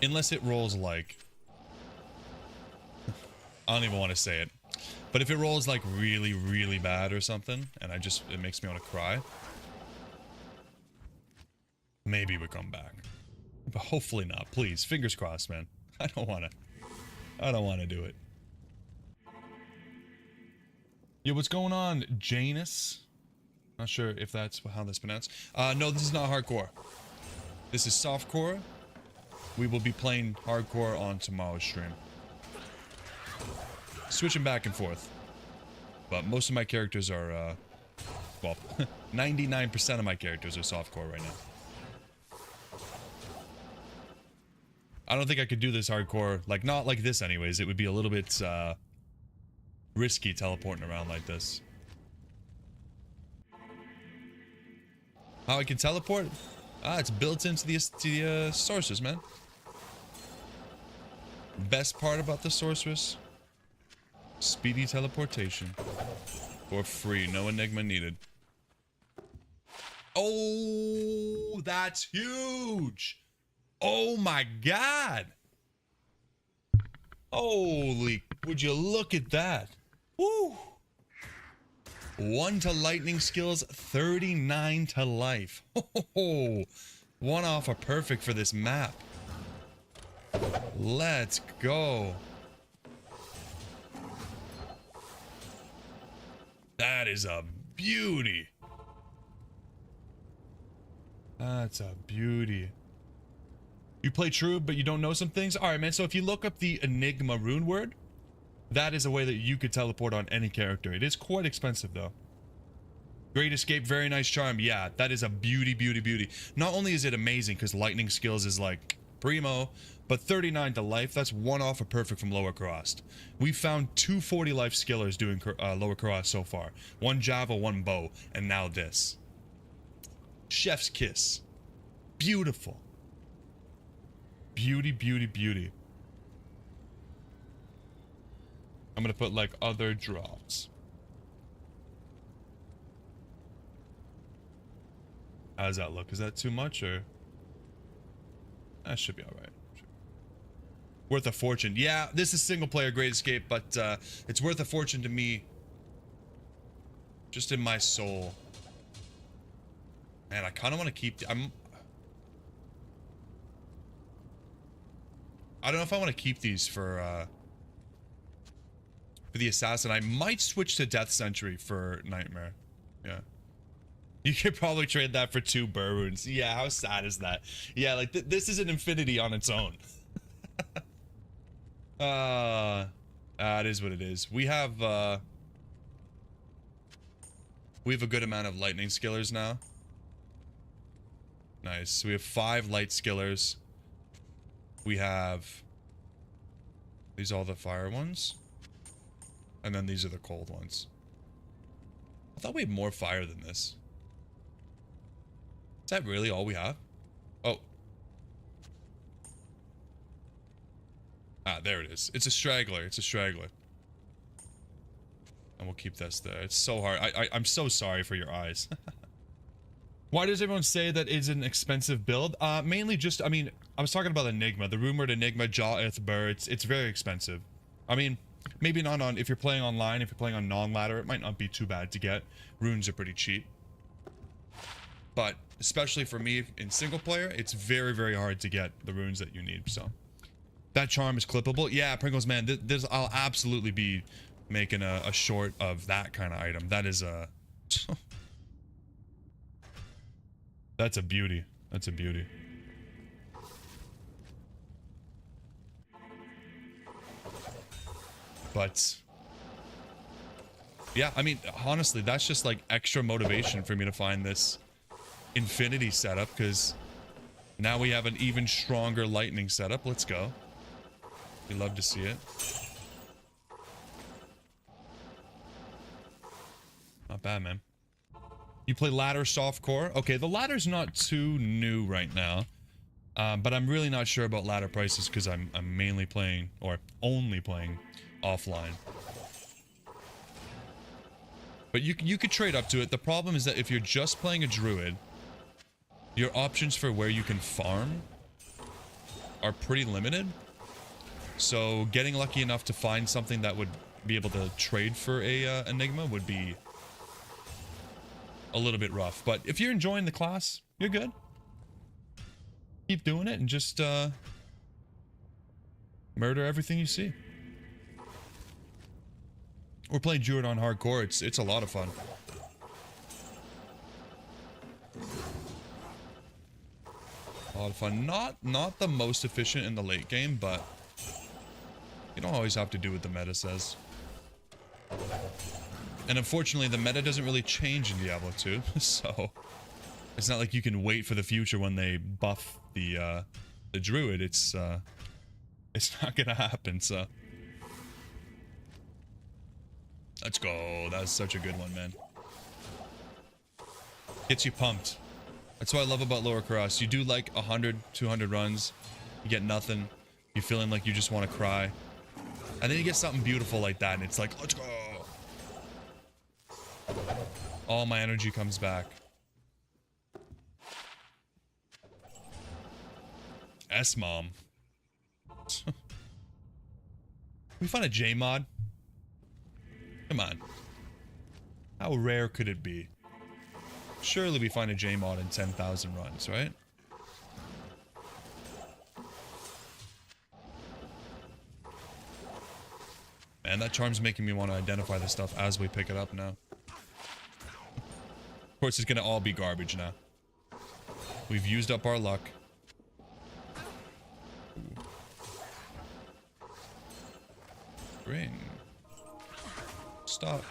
Unless it rolls like... I don't even want to say it. But if it rolls like really, really bad or something, and it makes me want to cry, maybe we come back. But hopefully not. Please, fingers crossed, man. I don't want to do it. Yo, what's going on, Janus? Not sure if that's how that's pronounced. No, this is not hardcore. This is softcore. We will be playing hardcore on tomorrow's stream. Switching back and forth. But most of my characters are, well, 99% of my characters are softcore right now. I don't think I could do this hardcore, like, not like this anyways. It would be a little bit, risky teleporting around like this. How I can teleport? It's built into the sorceress, man. Best part about the sorceress: speedy teleportation. For free, no enigma needed. Oh, that's huge! Oh my god! Holy, would you look at that? Woo! 1 to lightning skills, 39 to life. Oh, 1 off a perfect for this map. Let's go. That is a beauty. That's a beauty. You play True, but you don't know some things? Alright, man, so if you look up the Enigma rune word, that is a way that you could teleport on any character. It is quite expensive, though. Great escape, very nice charm. Yeah, that is a beauty, beauty, beauty. Not only is it amazing, because lightning skills is like primo, but 39 to life, that's 1 off a perfect from Lower Kurast. We found 2 40 life skillers doing Lower Kurast so far. 1 Java, 1 bow, and now this. Chef's kiss. Beautiful. Beauty, beauty, beauty. I'm gonna put like other drops. How does that look? Is that too much, or that should be all right? Worth a fortune. Yeah, this is single player Great Escape, but it's worth a fortune to me. Just in my soul. Man, I kind of want to keep. I don't know if I want to keep these for the assassin. I might switch to Death Century for Nightmare. Yeah. You could probably trade that for 2 burr runes. Yeah, how sad is that? Yeah, like this is an infinity on its own. It is what it is. We have a good amount of lightning skillers now. Nice. So we have 5 light skillers. We have these are all the fire ones. And then these are the cold ones. I thought we had more fire than this. Is that really all we have? Oh. There it is. It's a straggler. It's a straggler. And we'll keep this there. It's so hard. I'm so sorry for your eyes. Why does everyone say that it's an expensive build? Mainly just, I mean, I was talking about Enigma. The rumored Enigma, Ja'ith Burr, it's very expensive. I mean, maybe not on, if you're playing online, if you're playing on non-ladder, it might not be too bad to get. Runes are pretty cheap. But, especially for me, in single player, it's very, very hard to get the runes that you need, so. That charm is clippable. Yeah, Pringles, man, this I'll absolutely be making a short of that kind of item. That is a... That's a beauty. That's a beauty. But yeah, I mean, honestly, that's just like extra motivation for me to find this infinity setup, because now we have an even stronger lightning setup. Let's go. We love to see it. Not bad, man. You play ladder softcore? Okay, the ladder's not too new right now. But I'm really not sure about ladder prices because I'm mainly playing, or only playing, offline. But you could trade up to it. The problem is that if you're just playing a druid, your options for where you can farm are pretty limited. So getting lucky enough to find something that would be able to trade for a enigma would be a little bit rough. But if you're enjoying the class, you're good. Keep doing it and just murder everything you see. We're playing druid on hardcore. It's a lot of fun. A lot of fun. Not the most efficient in the late game, but you don't always have to do what the meta says. And unfortunately, the meta doesn't really change in Diablo 2, so it's not like you can wait for the future when they buff the druid. It's not gonna happen. So let's go. That's such a good one, man. Gets you pumped. That's what I love about lower Kurast. You do like 100, 200 runs, you get nothing. You feeling like you just want to cry, and then you get something beautiful like that, and it's like, let's go. All my energy comes back. S-Mom. We find a J mod? Come on. How rare could it be? Surely we find a J mod in 10,000 runs, right? Man, that charm's making me want to identify this stuff as we pick it up now. Of course, it's gonna all be garbage now. We've used up our luck. Ring. Stop.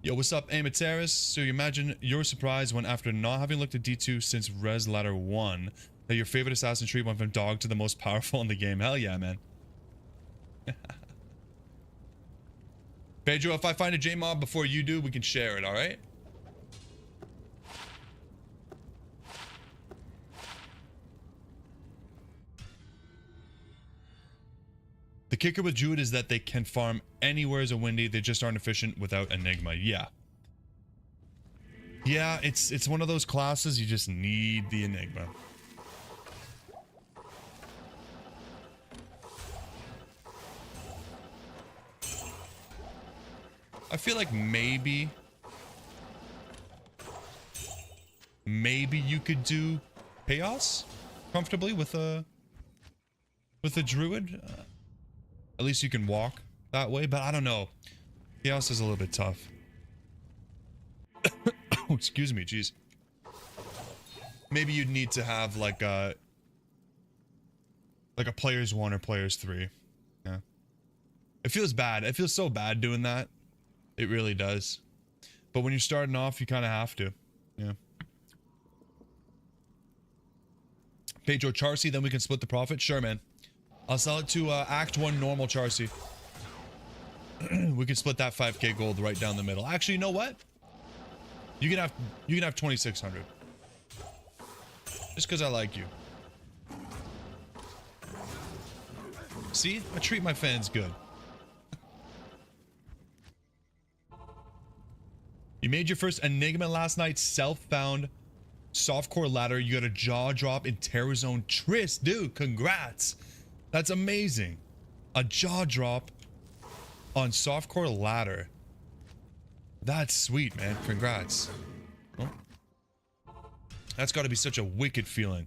Yo, what's up, Amateris? So you imagine your surprise when, after not having looked at D2 since Res Ladder 1, that your favorite assassin tree went from dog to the most powerful in the game. Hell yeah, man. Pedro, if I find a J-Mob before you do, we can share it, alright? The kicker with Druid is that they can farm anywhere as a Windy, they just aren't efficient without Enigma. Yeah. Yeah, it's one of those classes you just need the Enigma. I feel like maybe you could do Chaos comfortably with a Druid. At least you can walk that way, but I don't know. Chaos is a little bit tough. Oh, excuse me, jeez. Maybe you'd need to have like a players 1 or players 3. Yeah. It feels bad. It feels so bad doing that. It really does. But when you're starting off, you kind of have to. Yeah. Pedro Charcy, then we can split the profit. Sure, man. I'll sell it to Act 1 normal Charcy. We can split that 5k gold right down the middle. Actually, you know what? You can have 2600. Just because I like you. See? I treat my fans good. You made your first Enigma last night, self-found softcore ladder. You got a jaw drop in Terror Zone Tris. Dude, congrats. That's amazing. A jaw drop on softcore ladder. That's sweet, man. Congrats. Oh. That's got to be such a wicked feeling.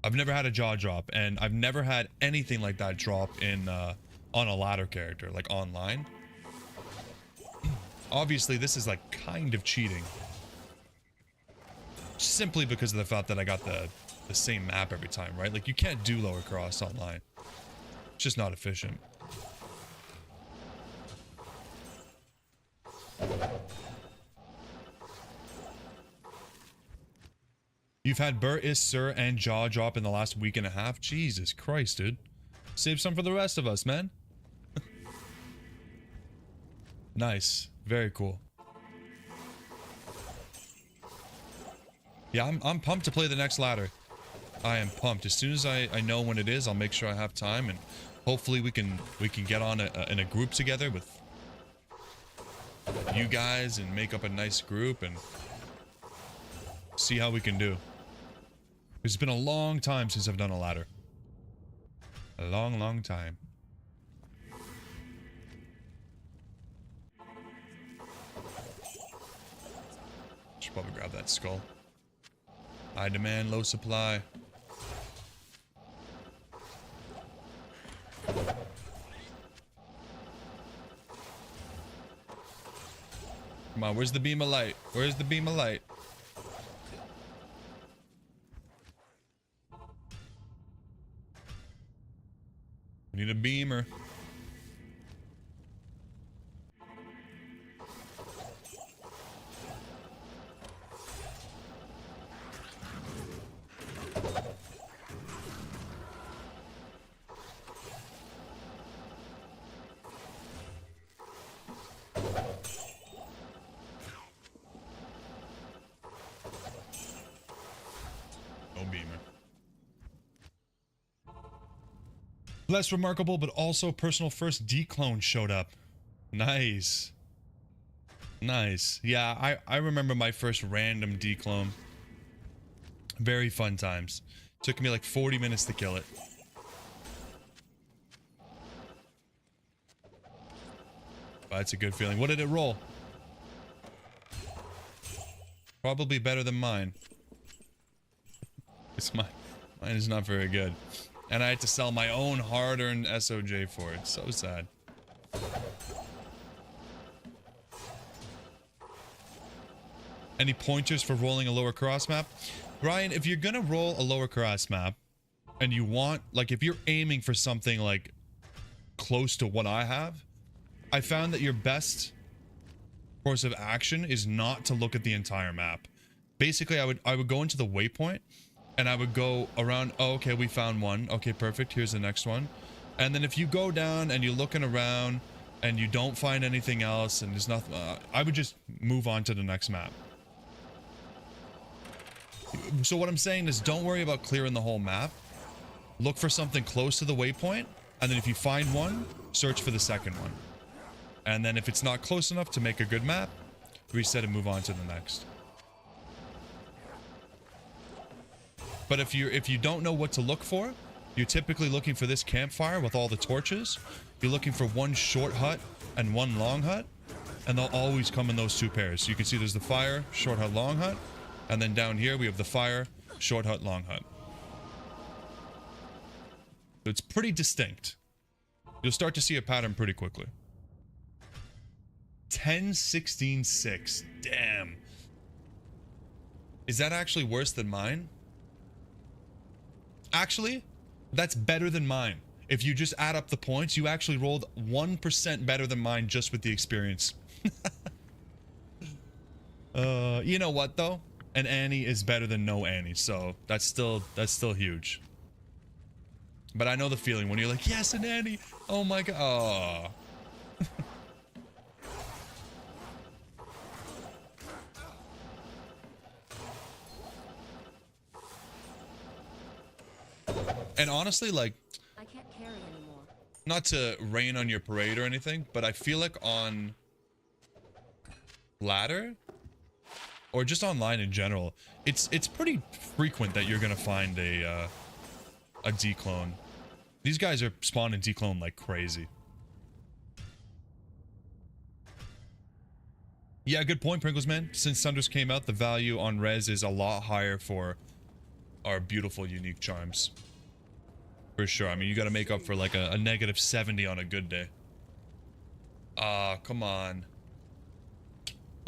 I've never had a jaw drop, and I've never had anything like that drop in on a ladder character, like online. Obviously, this is like kind of cheating. Simply because of the fact that I got the same map every time, right? Like, you can't do lower cross online. It's just not efficient. You've had Bur, Is, Sir, and Jaw drop in the last week and a half? Jesus Christ, dude. Save some for the rest of us, man. Nice. Very cool. Yeah, I'm pumped to play the next ladder. I am pumped. As soon as I know when it is, I'll make sure I have time, and hopefully we can get on in a group together with you guys and make up a nice group and see how we can do. It's been a long time since I've done a ladder. A long, long time. Should probably grab that skull. High demand, low supply. Come on, where's the beam of light? Where's the beam of light? We need a beamer. Less remarkable, but also personal first D-clone showed up. Nice. Nice. Yeah, I remember my first random D-clone. Very fun times. Took me like 40 minutes to kill it. That's a good feeling. What did it roll? Probably better than mine. It's mine is not very good. And I had to sell my own hard-earned SOJ for it. So sad. Any pointers for rolling a lower cross map? Brian, if you're gonna roll a lower cross map, and you want, like, if you're aiming for something, like, close to what I have, I found that your best course of action is not to look at the entire map. Basically, I would go into the waypoint, and I would go around. Oh, okay, we found one. Okay, perfect. Here's the next one. And then if you go down and you're looking around and you don't find anything else and there's nothing, I would just move on to the next map. So what I'm saying is, don't worry about clearing the whole map. Look for something close to the waypoint, and then if you find one, search for the second one. And then if it's not close enough to make a good map, reset and move on to the next. But if you don't know what to look for, you're typically looking for this campfire with all the torches. You're looking for one short hut and one long hut, and they'll always come in those two pairs. So you can see there's the fire, short hut, long hut, and then down here we have the fire, short hut, long hut. So it's pretty distinct. You'll start to see a pattern pretty quickly. 10, 16, 6. Damn. Is that actually worse than mine? Actually, that's better than mine. If you just add up the points, you actually rolled 1% better than mine just with the experience. You know what though? An Annie is better than no Annie, so that's still huge. But I know the feeling when you're like, yes, an Annie. Oh my god. Oh. And honestly, like, I can't carry anymore. Not to rain on your parade or anything, but I feel like on ladder or just online in general, it's pretty frequent that you're gonna find a D-clone. These guys are spawning D-clone like crazy. Yeah, good point, Pringles man. Since Sunders came out, the value on res is a lot higher for our beautiful unique charms. For sure. I mean, you gotta make up for like a -70 on a good day. Ah, come on.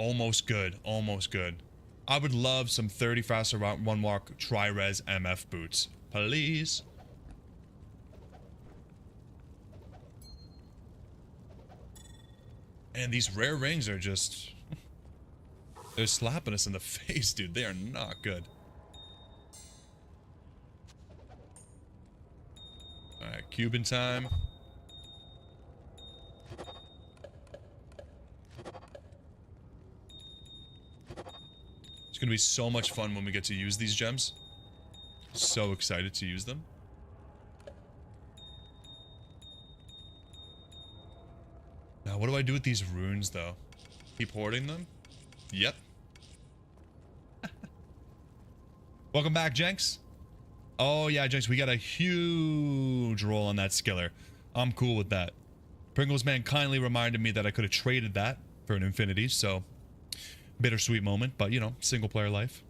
Almost good. Almost good. I would love some 30 faster one walk tri-res MF boots. Please. And these rare rings are just... they're slapping us in the face, dude. They are not good. Alright, Cuban time. It's gonna be so much fun when we get to use these gems. So excited to use them. Now, what do I do with these runes, though? Keep hoarding them? Yep. Welcome back, Jenks. Oh, yeah, Jenks, we got a huge roll on that skiller. I'm cool with that. Pringles Man kindly reminded me that I could have traded that for an infinity, so... bittersweet moment, but, you know, single-player life.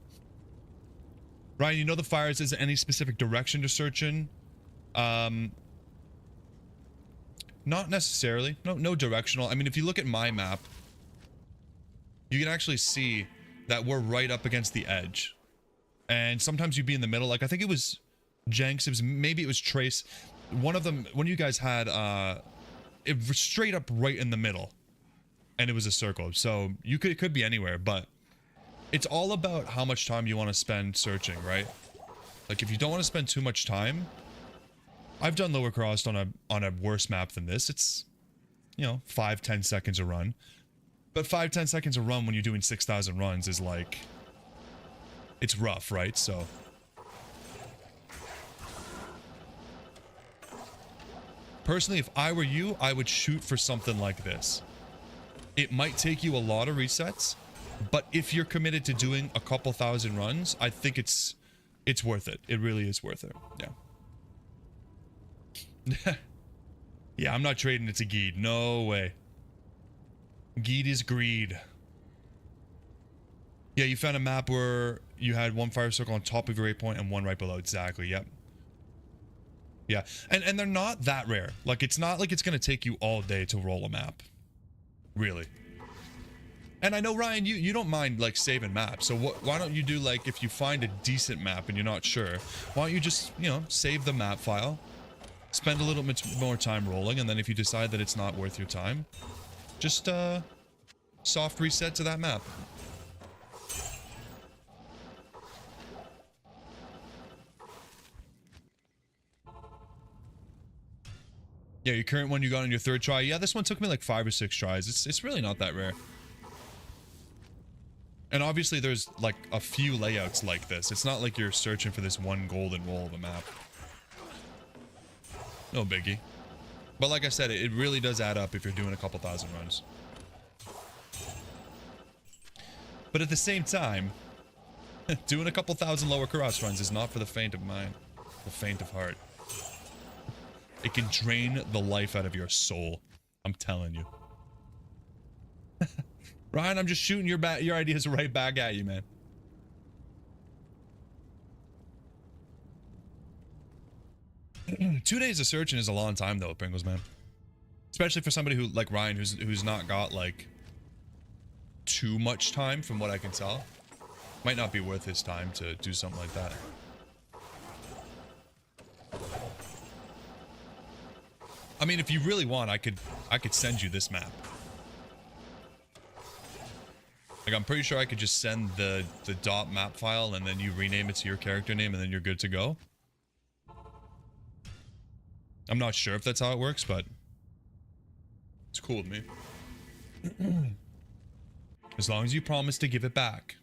Ryan, you know the fires isn't any specific direction to search in? Not necessarily. No directional. I mean, if you look at my map, you can actually see that we're right up against the edge. And sometimes you'd be in the middle. Like, I think it was Jenks. Maybe it was Trace. One of them, one of you guys had, it was straight up right in the middle. And it was a circle. So it could be anywhere, but it's all about how much time you want to spend searching, right? Like, if you don't want to spend too much time, I've done Lower Kurast on a worse map than this. It's, you know, 5-10 seconds a run. But 5-10 seconds a run when you're doing 6,000 runs is like, it's rough, right? So personally, if I were you, I would shoot for something like this. It might take you a lot of resets, but if you're committed to doing a couple thousand runs, I think it's worth it. It really is worth it. Yeah. Yeah, I'm not trading it to Geed. No way. Geed is greed. Yeah, you found a map where you had one fire circle on top of your 8 point and one right below. Exactly, yep. Yeah, and they're not that rare. Like, it's not like it's going to take you all day to roll a map. Really. And I know, Ryan, you don't mind, like, saving maps. So why don't you do, like, if you find a decent map and you're not sure, why don't you just, you know, save the map file, spend a little bit more time rolling, and then if you decide that it's not worth your time, just, soft reset to that map. Yeah, your current one you got on your 3rd try. Yeah, this one took me like 5 or 6 tries. It's really not that rare. And obviously there's like a few layouts like this. It's not like you're searching for this one golden roll of a map. No biggie. But like I said, it really does add up if you're doing a couple thousand runs. But at the same time, doing a couple thousand Lower Kurast runs is not for the faint of mind. The faint of heart. It can drain the life out of your soul. I'm telling you. Ryan, I'm just shooting your ideas right back at you, man. Two days of searching is a long time, though, Pringles, man. Especially for somebody who, like Ryan, who's not got, like, too much time, from what I can tell. Might not be worth his time to do something like that. I mean, if you really want, I could send you this map. Like, I'm pretty sure I could just send the dot map file and then you rename it to your character name and then you're good to go. I'm not sure if that's how it works, but it's cool with me. As long as you promise to give it back.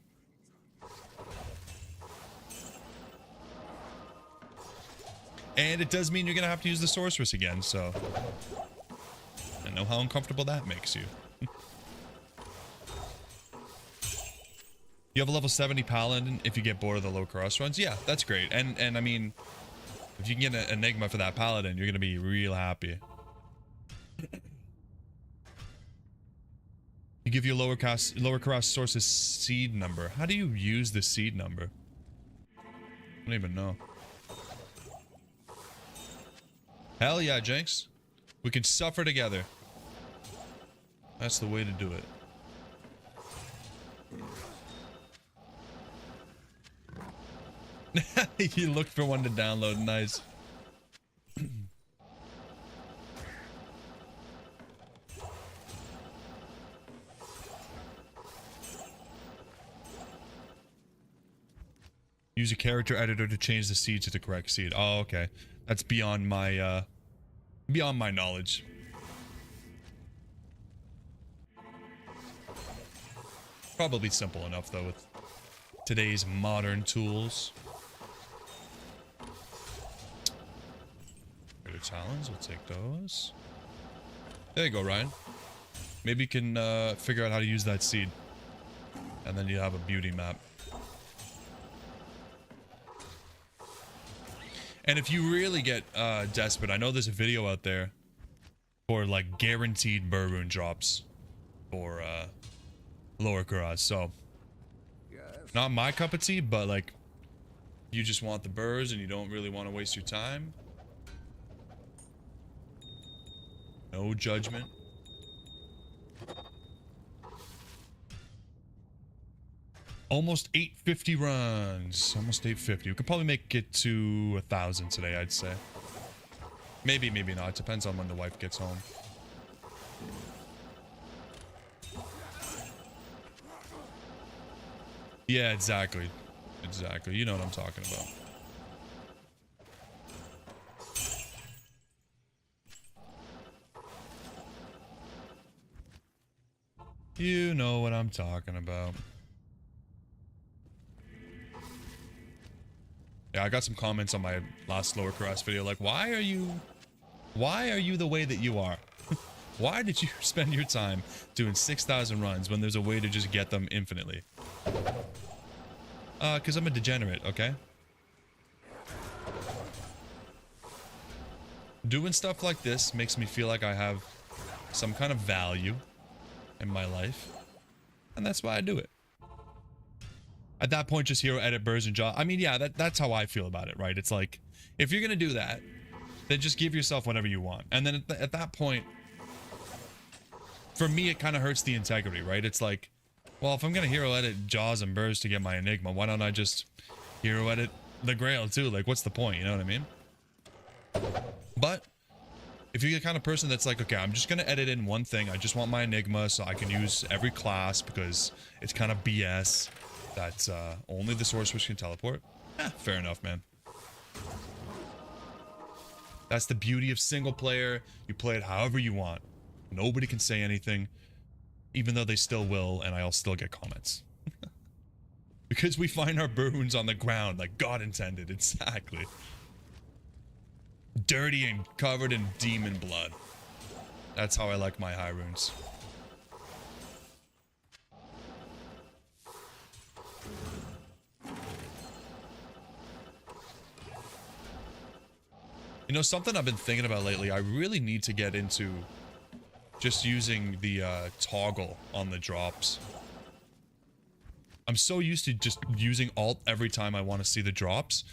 And it does mean you're gonna have to use the sorceress again, so I know how uncomfortable that makes you. You have a level 70 paladin if you get bored of the low cross runs. Yeah, that's great. And I mean, if you can get an enigma for that paladin, you're gonna be real happy. You give your lower cross source's seed number. How do you use the seed number? I don't even know. Hell yeah, Jenks. We can suffer together. That's the way to do it. You looked for one to download. Nice. Use a character editor to change the seed to the correct seed. Oh, okay. That's beyond my knowledge. Probably simple enough though with today's modern tools. Greater talons, we'll take those. There you go, Ryan. Maybe you can figure out how to use that seed. And then you have a beauty map. And if you really get desperate, I know there's a video out there for like guaranteed burr rune drops for lower Kurast. So not my cup of tea, but like you just want the burrs and you don't really want to waste your time. No judgment. Almost 850 runs. Almost 850. We could probably make it to 1,000 today, I'd say. Maybe, maybe not. Depends on when the wife gets home. Yeah, exactly. Exactly. You know what I'm talking about. You know what I'm talking about. Yeah, I got some comments on my last lower Kurast video like, why are you the way that you are? Why did you spend your time doing 6,000 runs when there's a way to just get them infinitely? Because I'm a degenerate, okay? Doing stuff like this makes me feel like I have some kind of value in my life. And that's why I do it. At that point, just hero edit burrs and jaw. I mean, yeah, that's how I feel about it, right? It's like, if you're going to do that, then just give yourself whatever you want. And then at that point, for me, it kind of hurts the integrity, right? It's like, well, if I'm going to hero edit jaws and burrs to get my enigma, why don't I just hero edit the grail too? Like, what's the point? You know what I mean? But if you're the kind of person that's like, okay, I'm just going to edit in one thing. I just want my enigma so I can use every class because it's kind of BS. That's only the sorceress can teleport. Fair enough, man. That's the beauty of single player. You play it however you want. Nobody can say anything, even though they still will, and I'll still get comments. Because we find our runes on the ground like God intended. Exactly. Dirty and covered in demon blood. That's how I like my high runes. You know, something I've been thinking about lately, I really need to get into just using the toggle on the drops. I'm so used to just using alt every time I want to see the drops.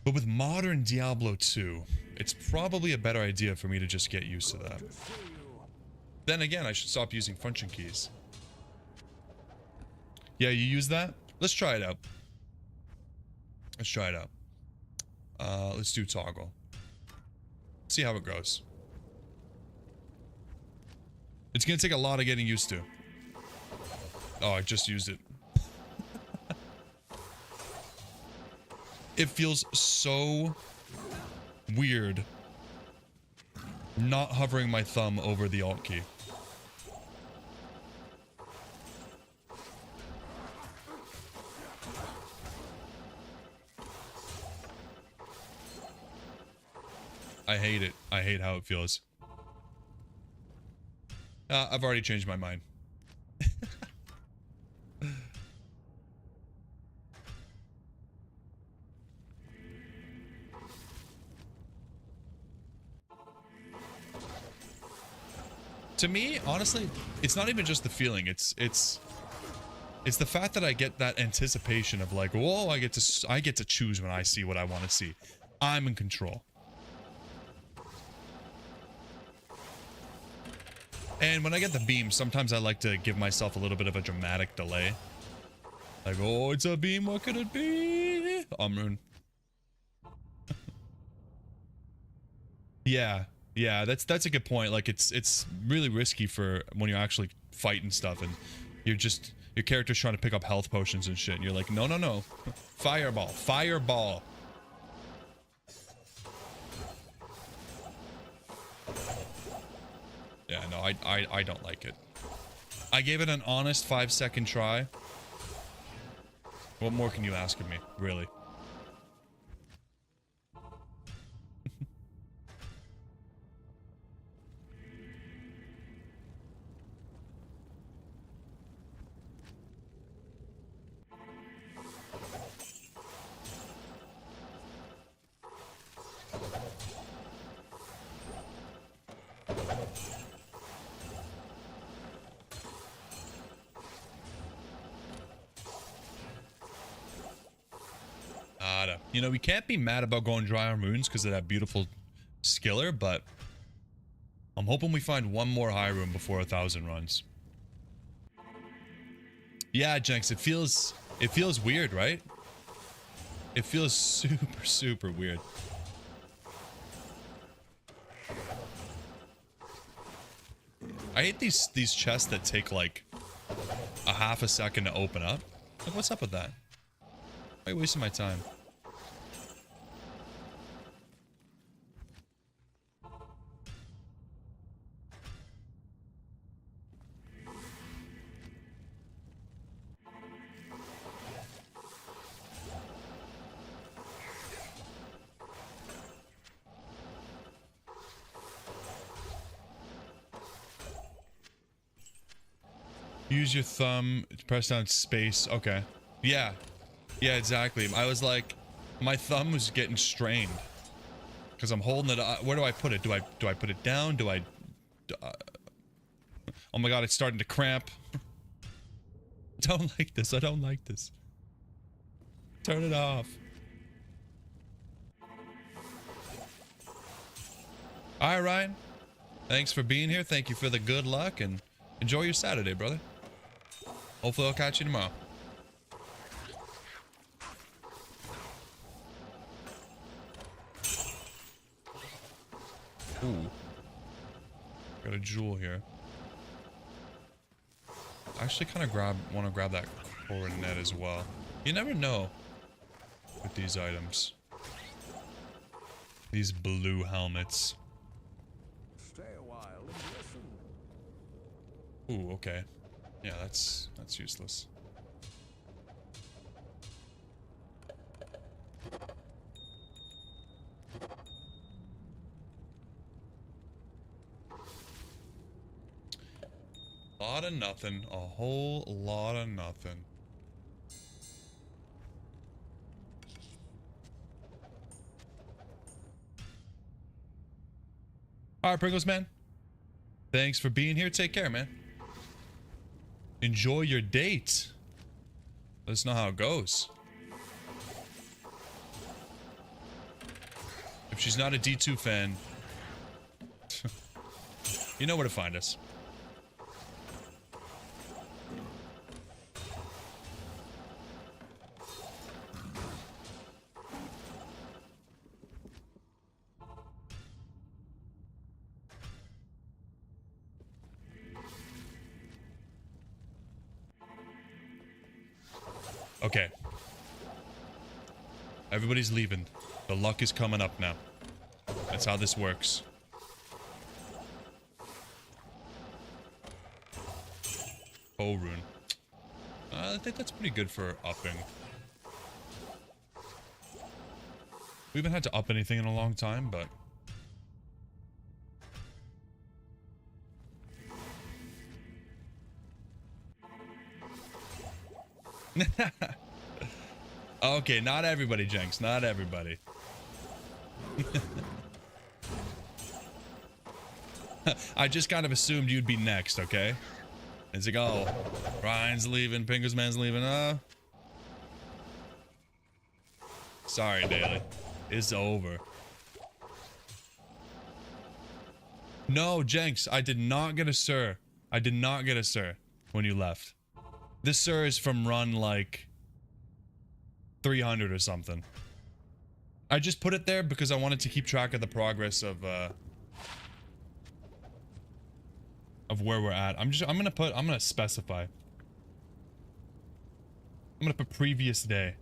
But with modern Diablo 2, it's probably a better idea for me to just get used to that. Then again, I should stop using function keys. Yeah, you use that? Let's try it out. Let's try it out. Let's do toggle. See how it goes. It's gonna take a lot of getting used to. Oh, I just used it. It feels so weird not hovering my thumb over the alt key. I hate it. I hate how it feels. I've already changed my mind. To me, honestly, it's not even just the feeling. It's the fact that I get that anticipation of like, whoa, I get to choose when I see what I want to see. I'm in control. And when I get the beam, sometimes I like to give myself a little bit of a dramatic delay. Like, oh, it's a beam, what could it be? Rune. Yeah, yeah, that's a good point. Like, it's really risky for when you're actually fighting stuff and you're just, your character's trying to pick up health potions and shit, and you're like, no, no, no. Fireball, fireball. Yeah, no, I don't like it. I gave it an honest 5-second try. What more can you ask of me, really? You know, we can't be mad about going dry on runes because of that beautiful skiller, but I'm hoping we find one more high rune before 1,000 runs. Yeah, Jenks, it feels weird, right? It feels super, super weird. I hate these chests that take like a half a second to open up. Like, what's up with that? Why are you wasting my time? Use your thumb to press down space. Okay. Yeah. Yeah, exactly. I was like, my thumb was getting strained because I'm holding it. Where do I put it? Do I put it down? Do I? Oh my god, it's starting to cramp. Don't like this. I don't like this. Turn it off. All right, Ryan. Thanks for being here. Thank you for the good luck and enjoy your Saturday, brother. Hopefully I'll catch you tomorrow. Ooh. Got a jewel here. I actually kind of want to grab that coronet as well. You never know with these items. These blue helmets. Stay a while and listen. Ooh, okay. Yeah, that's useless. Lot of nothing. A whole lot of nothing. Alright, Pringles man. Thanks for being here. Take care, man. Enjoy your date. Let us know how it goes. If she's not a D2 fan, you know where to find us. Okay. Everybody's leaving. The luck is coming up now. That's how this works. Oh, rune. I think that's pretty good for upping. We haven't had to up anything in a long time, but... Okay, not everybody, Jenks. Not everybody. I just kind of assumed you'd be next, okay? It's like, oh, Ryan's leaving, Pingers man's leaving. Sorry, Daily. It's over. No, Jenks, I did not get a sir. I did not get a sir when you left. This sir is from run like 300 or something. I just put it there because I wanted to keep track of the progress of where we're at. I'm gonna specify. I'm gonna put previous day.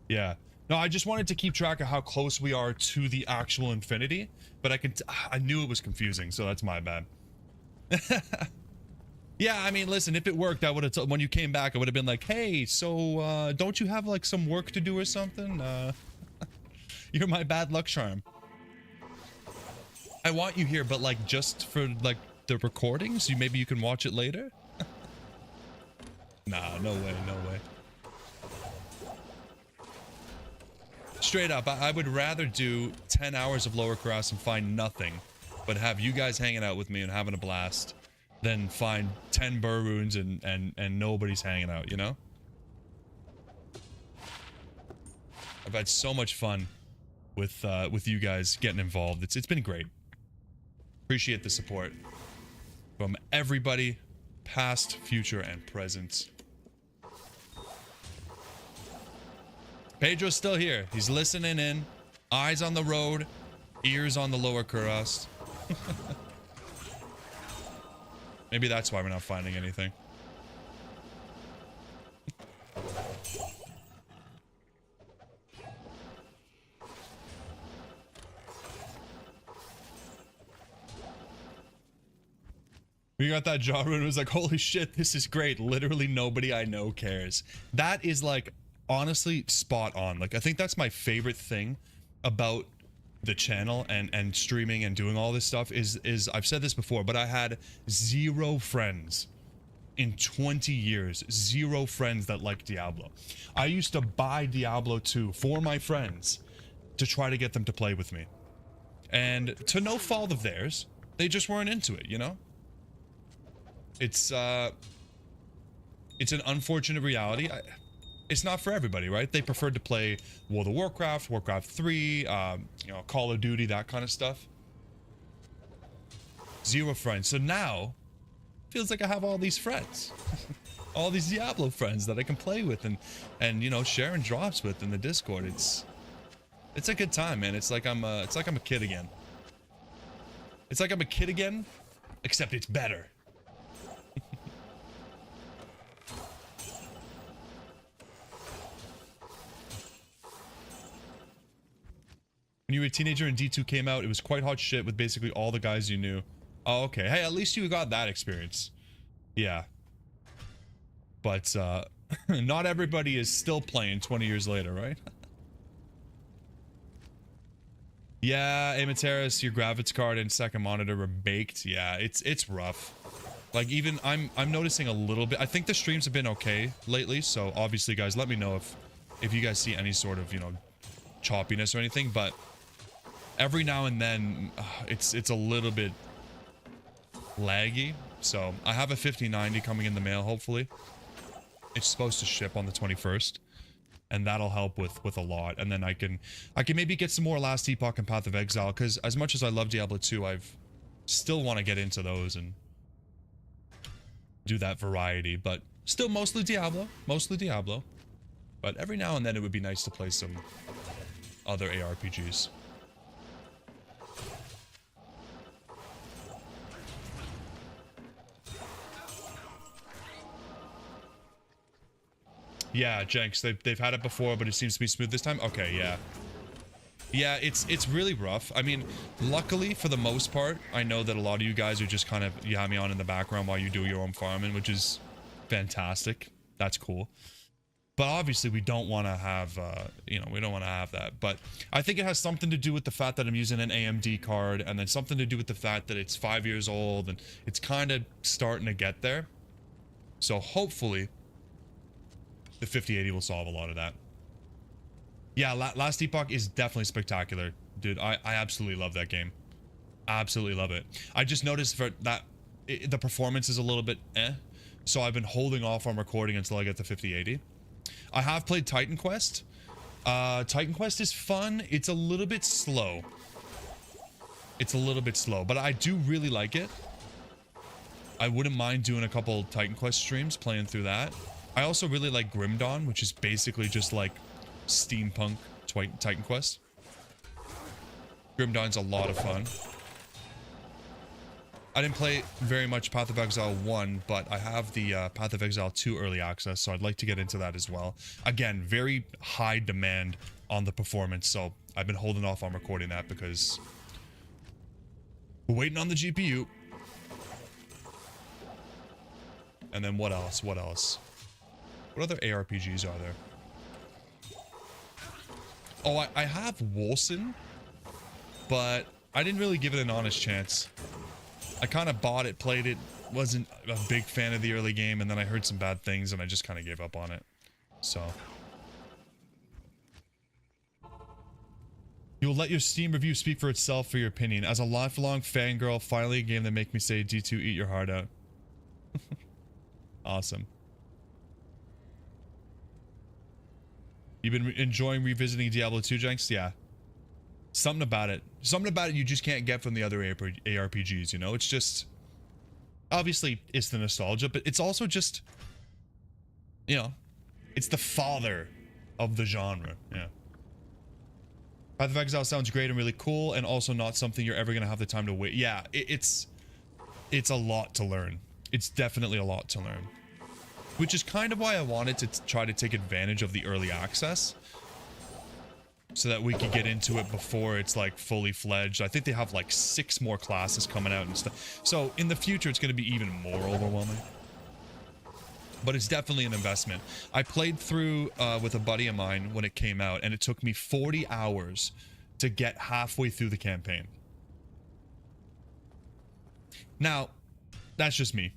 Yeah. No, I just wanted to keep track of how close we are to the actual infinity, but I knew it was confusing, so that's my bad. Yeah, I mean, listen, if it worked, I would have, when you came back, I would have been like, hey, so, don't you have, like, some work to do or something? You're my bad luck charm. I want you here, but, like, just for, like, the recordings, maybe you can watch it later? Nah, no way, no way. Straight up, I would rather do 10 hours of Lower Kurast and find nothing, but have you guys hanging out with me and having a blast, than find 10 burr runes and nobody's hanging out, you know? I've had so much fun with you guys getting involved. It's been great. Appreciate the support from everybody, past, future, and present. Pedro's still here. He's listening in. Eyes on the road. Ears on the Lower Kurast. Maybe that's why we're not finding anything. We got that jaw rune. It was like, holy shit, this is great. Literally nobody I know cares. That is like, honestly, spot on. Like, I think that's my favorite thing about the channel and streaming and doing all this stuff is I've said this before, but I had 0 friends in 20 years. 0 friends that like Diablo. I used to buy Diablo 2 for my friends to try to get them to play with me. And to no fault of theirs, they just weren't into it, you know? It's an unfortunate reality. It's not for everybody, right? They preferred to play World of Warcraft, Warcraft 3, you know, Call of Duty, that kind of stuff. 0 friends. So now, feels like I have all these friends. All these Diablo friends that I can play with and you know, sharing drops with in the Discord. It's a good time, man. It's like I'm a kid again. It's like I'm a kid again, except it's better. When you were a teenager and D2 came out, it was quite hot shit with basically all the guys you knew. Oh, okay. Hey, at least you got that experience. Yeah. But, not everybody is still playing 20 years later, right? Yeah, Amateris, your graphics card and second monitor were baked. Yeah, it's rough. Like, even, I'm noticing a little bit. I think the streams have been okay lately, so obviously, guys, let me know if you guys see any sort of, you know, choppiness or anything, but every now and then, it's a little bit laggy. So I have a 5090 coming in the mail, hopefully. It's supposed to ship on the 21st, and that'll help with a lot. And then I can maybe get some more Last Epoch and Path of Exile, because as much as I love Diablo 2, I've still want to get into those and do that variety. But still mostly Diablo. But every now and then it would be nice to play some other ARPGs. Yeah, Jenks, they've had it before, but it seems to be smooth this time. Okay, yeah. Yeah, it's really rough. I mean, luckily, for the most part, I know that a lot of you guys are just kind of, you have me on in the background while you do your own farming, which is fantastic. That's cool. But obviously, we don't want to have, you know, we don't want to have that. But I think it has something to do with the fact that I'm using an AMD card, and then something to do with the fact that it's 5 years old, and it's kind of starting to get there. So hopefully, the 5080 will solve a lot of that. Yeah, Last Epoch is definitely spectacular. Dude, I absolutely love that game. Absolutely love it. I just noticed for that, the performance is a little bit so I've been holding off on recording until I get the 5080. I have played Titan Quest. Titan Quest is fun. It's a little bit slow. it's a little bit slow, but I do really like it. I wouldn't mind doing a couple Titan Quest streams, playing through that. I also really like Grim Dawn, which is basically just like steampunk Titan Quest. Grim Dawn's a lot of fun. I didn't play very much Path of Exile 1, but I have the Path of Exile 2 early access, so I'd like to get into that as well. Again, very high demand on the performance, so I've been holding off on recording that because we're waiting on the GPU. And then what else? What else? What other ARPGs are there? Oh, I have Wolcen, but I didn't really give it an honest chance. I kind of bought it, played it, wasn't a big fan of the early game, and then I heard some bad things, and I just kind of gave up on it. So. You'll let your Steam review speak for itself for your opinion. As a lifelong fangirl, finally a game that make me say, D2, eat your heart out. Awesome. You've been enjoying revisiting Diablo 2, Jenks? Yeah. Something about it. Something about it you just can't get from the other ARPGs, you know? It's just... Obviously, it's the nostalgia, but it's also just... You know, it's the father of the genre. Yeah. Path of Exile sounds great and really cool, and also not something you're ever going to have the time to wait. Yeah, it's a lot to learn. It's definitely a lot to learn. Which is kind of why I wanted to try to take advantage of the early access. So that we could get into it before it's like fully fledged. I think they have like 6 more classes coming out and stuff. So in the future, it's going to be even more overwhelming. But it's definitely an investment. I played through with a buddy of mine when it came out, and it took me 40 hours to get halfway through the campaign. Now, that's just me.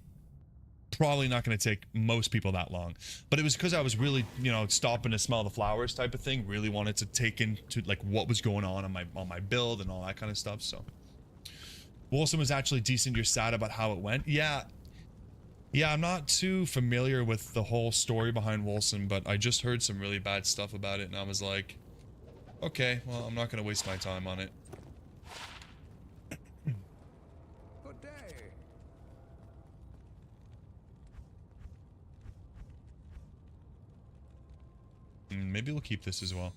Probably not going to take most people that long, but it was because I was really, you know, stopping to smell the flowers type of thing. Really wanted to take into like what was going on my build and all that kind of stuff. So Wolcen was actually decent. You're sad about how it went. Yeah, I'm not too familiar with the whole story behind Wolcen, but I just heard some really bad stuff about it, and I was like, okay, well, I'm not going to waste my time on it. Good day. Maybe we'll keep this as well.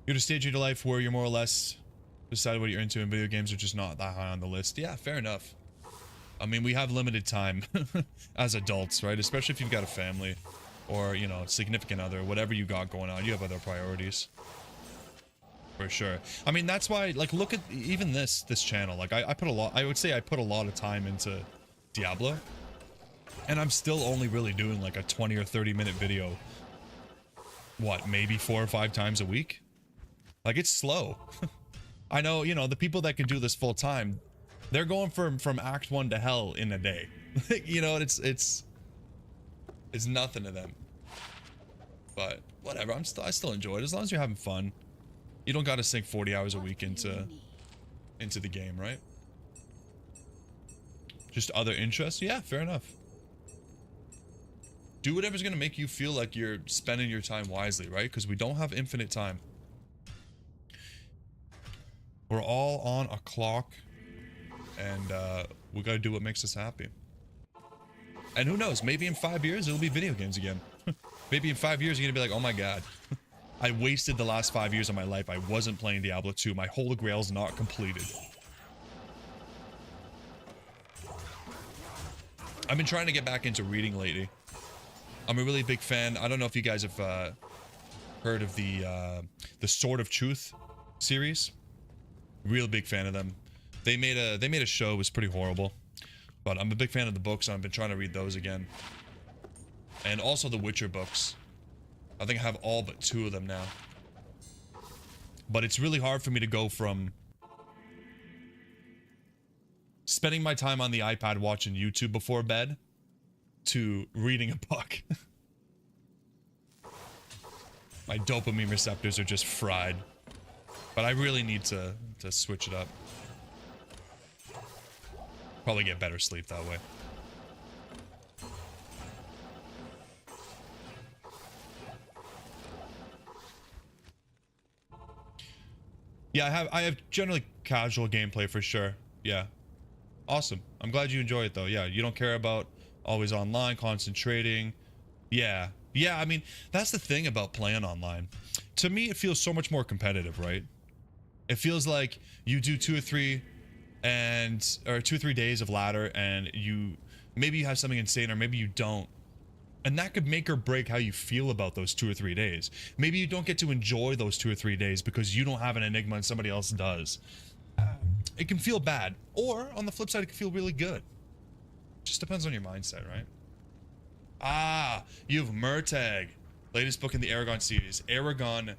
You're at a stage of your life where you're more or less decided what you're into, and video games are just not that high on the list. Yeah, fair enough. I mean, we have limited time as adults, right? Especially if you've got a family or, you know, a significant other, whatever you got going on, you have other priorities. For sure. I mean, that's why, like, look at even this channel. Like, I put a lot, I would say I put a lot of time into Diablo. And I'm still only really doing like a 20 or 30 minute video. What, maybe 4 or 5 times a week? Like, it's slow. I know, you know, the people that can do this full time, they're going from Act 1 to hell in a day. You know, it's nothing to them. But whatever, I still enjoy it as long as you're having fun. You don't got to sink 40 hours a week into the game, right? Just other interests? Yeah, fair enough. Do whatever's going to make you feel like you're spending your time wisely, right? Because we don't have infinite time. We're all on a clock, and we got to do what makes us happy. And who knows, maybe in 5 years, it'll be video games again. Maybe in 5 years, you're going to be like, oh my god. I wasted the last 5 years of my life. I wasn't playing Diablo 2. My Holy Grail's not completed. I've been trying to get back into reading lately. I'm a really big fan. I don't know if you guys have heard of the Sword of Truth series. Real big fan of them. They made a show. It was pretty horrible, but I'm a big fan of the books, and I've been trying to read those again. And also the Witcher books. I think I have all but 2 of them now. But it's really hard for me to go from spending my time on the iPad watching YouTube before bed to reading a book. My dopamine receptors are just fried. But I really need to switch it up. Probably get better sleep that way. Yeah, I have generally casual gameplay for sure. Yeah. Awesome. I'm glad you enjoy it though. Yeah, you don't care about always online, concentrating. Yeah. Yeah, I mean, that's the thing about playing online. To me, it feels so much more competitive, right? It feels like you do 2 or 3 or 2 or 3 days of ladder and maybe you have something insane or maybe you don't. And that could make or break how you feel about those 2 or 3 days. Maybe you don't get to enjoy those 2 or 3 days because you don't have an enigma and somebody else does. It can feel bad. Or, on the flip side, it can feel really good. Just depends on your mindset, right? Ah, you have Murtag. Latest book in the Aragon series. Aragon,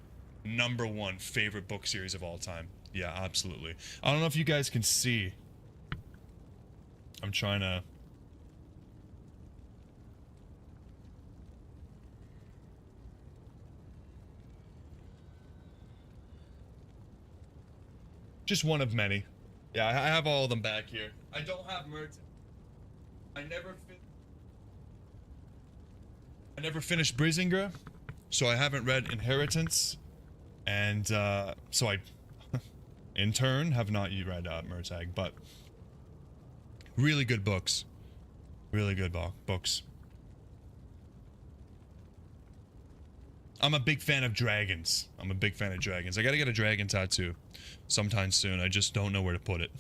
#1 favorite book series of all time. Yeah, absolutely. I don't know if you guys can see. I'm trying to... Just one of many. Yeah, I have all of them back here. I don't have Murtag. I never finished Brisingra, so I haven't read Inheritance, and so I, in turn, have not read Murtag, but really good books. Really good books. I'm a big fan of dragons. I gotta get a dragon tattoo sometime soon. I just don't know where to put it.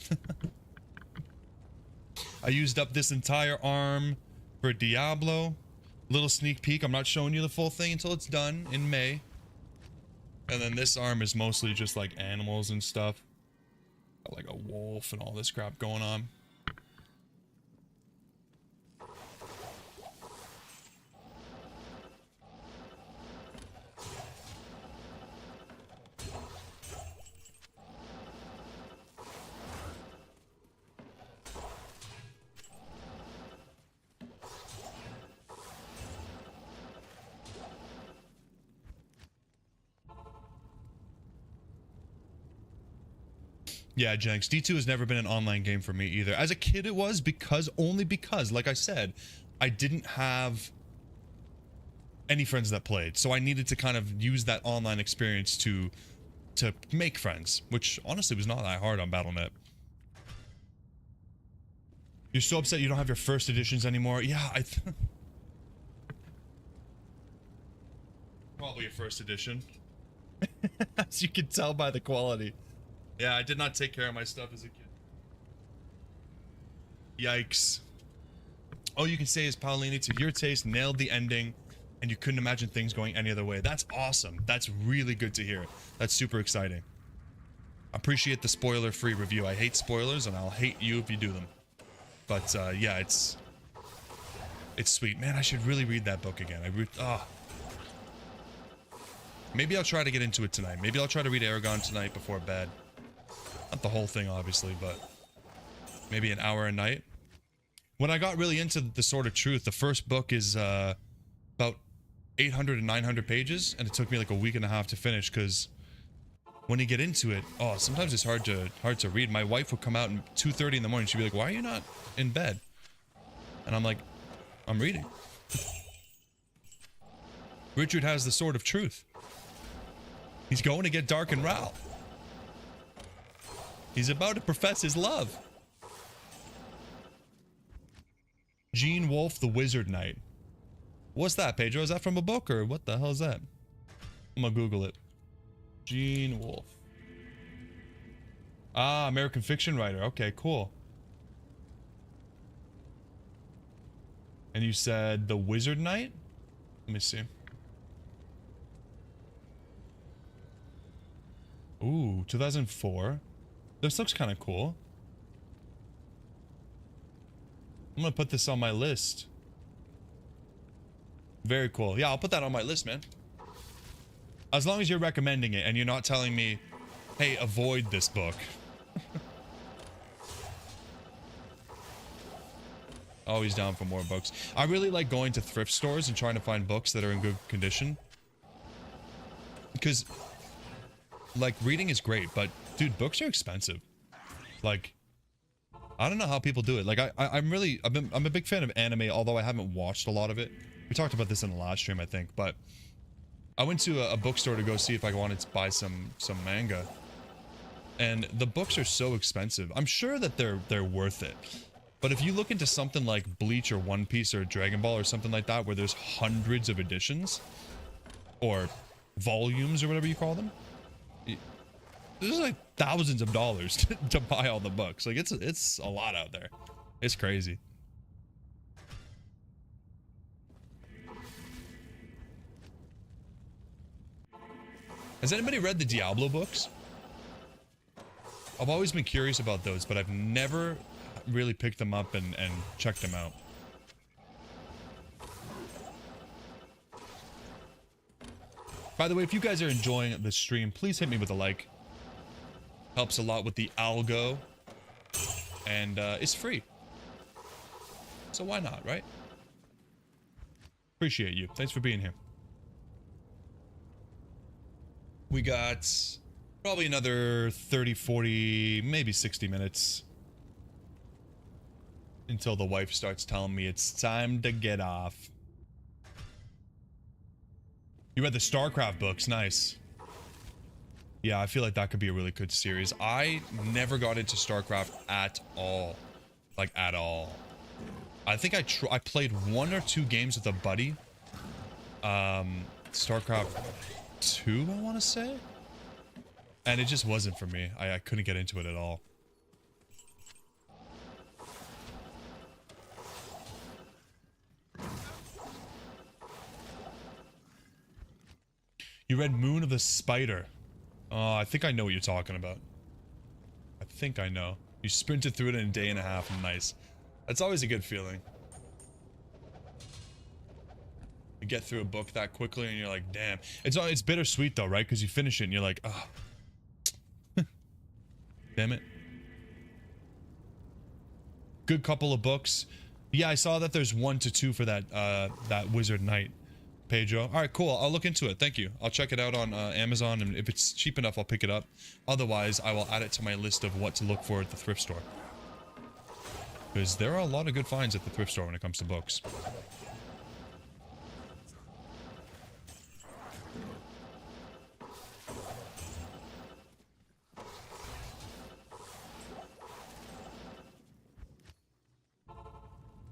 I used up this entire arm for Diablo. Little sneak peek. I'm not showing you the full thing until it's done in May. And then this arm is mostly just like animals and stuff. Got like a wolf and all this crap going on. Yeah, Jenks. D2 has never been an online game for me either. As a kid it was only because, like I said, I didn't have any friends that played. So I needed to kind of use that online experience to make friends, which honestly was not that hard on Battle.net. You're so upset you don't have your first editions anymore? Yeah, probably a first edition. As you can tell by the quality. Yeah, I did not take care of my stuff as a kid. Yikes. All you can say is Paolini, to your taste, nailed the ending, and you couldn't imagine things going any other way. That's awesome. That's really good to hear. That's super exciting. Appreciate the spoiler-free review. I hate spoilers, and I'll hate you if you do them. But, yeah, it's sweet. Man, I should really read that book again. Maybe I'll try to get into it tonight. Maybe I'll try to read Aragon tonight before bed. Not the whole thing, obviously, but maybe an hour a night. When I got really into the Sword of Truth, the first book is about 800 and 900 pages, and it took me like a week and a half to finish because when you get into it, sometimes it's hard to read. My wife would come out at 2:30 in the morning. She'd be like, "Why are you not in bed?" And I'm like, "I'm reading." Richard has the Sword of Truth. He's going to get Dark and Ral. He's about to profess his love. Gene Wolfe, the Wizard Knight. What's that, Pedro? Is that from a book or what the hell is that? I'm gonna Google it. Gene Wolfe. Ah, American fiction writer. Okay, cool. And you said The Wizard Knight? Let me see. Ooh, 2004. This looks kind of cool. I'm gonna put this on my list. Very cool. Yeah, I'll put that on my list, man. As long as you're recommending it and you're not telling me, hey, avoid this book. Always down for more books. I really like going to thrift stores and trying to find books that are in good condition. Because, like, reading is great, but, dude, books are expensive. Like, I don't know how people do it. Like, I'm a big fan of anime, although I haven't watched a lot of it. We talked about this in the last stream, I think, but I went to a bookstore to go see if I wanted to buy some manga. And the books are so expensive. I'm sure that they're worth it. But if you look into something like Bleach or One Piece or Dragon Ball or something like that, where there's hundreds of editions or volumes or whatever you call them, there's like thousands of dollars to buy all the books. Like it's a lot out there. It's crazy. Has anybody read the Diablo books? I've always been curious about those, but I've never really picked them up and checked them out. By the way, if you guys are enjoying the stream, please hit me with a like. Helps a lot with the algo. And it's free. So why not, right? Appreciate you. Thanks for being here. We got probably another 30, 40, maybe 60 minutes until the wife starts telling me it's time to get off. You read the StarCraft books. Nice. Yeah, I feel like that could be a really good series. I never got into StarCraft at all. Like, at all. I think I played 1 or 2 games with a buddy. StarCraft 2, I want to say? And it just wasn't for me. I couldn't get into it at all. You read Moon of the Spider. Oh, I think I know what you're talking about. I think I know. You sprinted through it in a day and a half. Nice. That's always a good feeling. You get through a book that quickly and you're like, damn. It's bittersweet though, right? Because you finish it and you're like, oh. Damn it. Good couple of books. Yeah, I saw that there's 1 to 2 for that that Wizard Knight, Pedro. All right, cool. I'll look into it. Thank you. I'll check it out on Amazon, and if it's cheap enough, I'll pick it up. Otherwise, I will add it to my list of what to look for at the thrift store. Because there are a lot of good finds at the thrift store when it comes to books.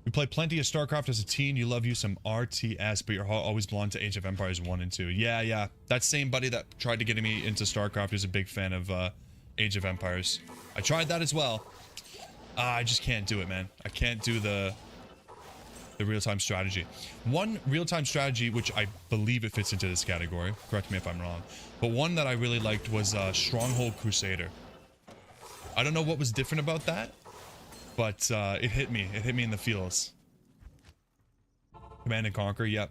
You play plenty of StarCraft as a teen. You love you some RTS, but you're always belonged to Age of Empires 1 and 2. Yeah. That same buddy that tried to get me into StarCraft is a big fan of Age of Empires. I tried that as well. I just can't do it, man. I can't do the real-time strategy. One real-time strategy, which I believe it fits into this category. Correct me if I'm wrong. But one that I really liked was Stronghold Crusader. I don't know what was different about that. But it hit me. It hit me in the feels. Command and Conquer, yep.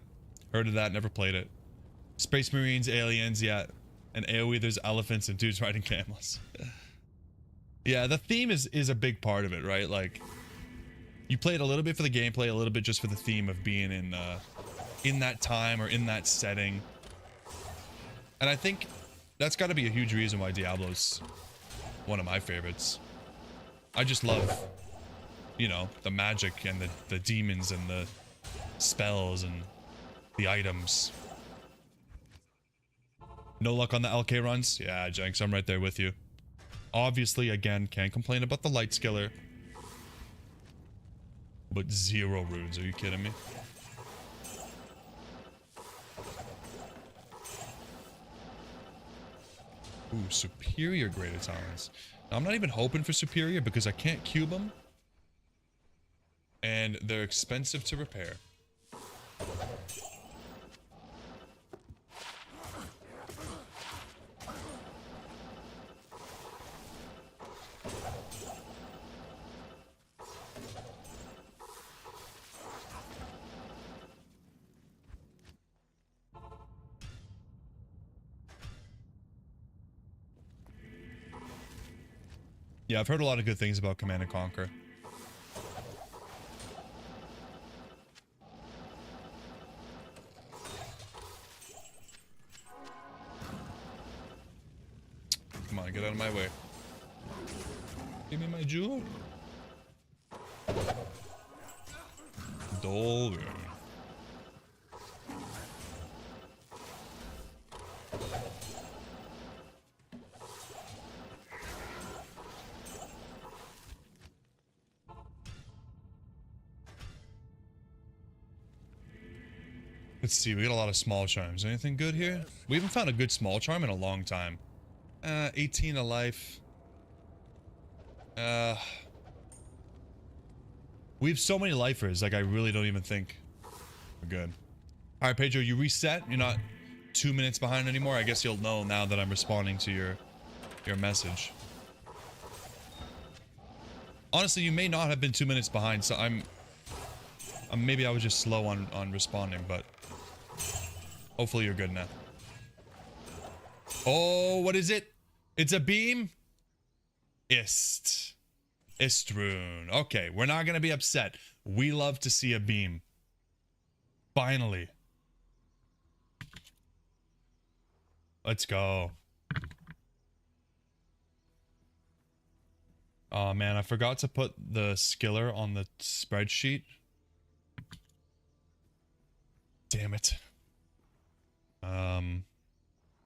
Heard of that, never played it. Space Marines, aliens, yeah. And AoE, there's elephants and dudes riding camels. Yeah, the theme is a big part of it, right? Like, you play it a little bit for the gameplay, a little bit just for the theme of being in that time or in that setting. And I think that's got to be a huge reason why Diablo's one of my favorites. I just love, you know, the magic and the demons and the spells and the items. No luck on the LK runs? Yeah, Jenks, I'm right there with you. Obviously, again, can't complain about the light skiller. But 0 runes, are you kidding me? Ooh, superior Greater Talents. Now, I'm not even hoping for superior because I can't cube them. And they're expensive to repair. Yeah, I've heard a lot of good things about Command & Conquer. Come on, get out of my way. Give me my jewel. Dollar. Let's see, we got a lot of small charms. Anything good here? We haven't found a good small charm in a long time. 18 a life. We have so many lifers, like I really don't even think we're good. Alright, Pedro, you reset? You're not 2 minutes behind anymore? I guess you'll know now that I'm responding to your message. Honestly, you may not have been 2 minutes behind, so maybe I was just slow on responding, but hopefully you're good now. Oh, what is it? It's a beam? Ist rune. Okay, we're not gonna be upset. We love to see a beam. Finally. Let's go. Oh man, I forgot to put the skiller on the spreadsheet. Damn it.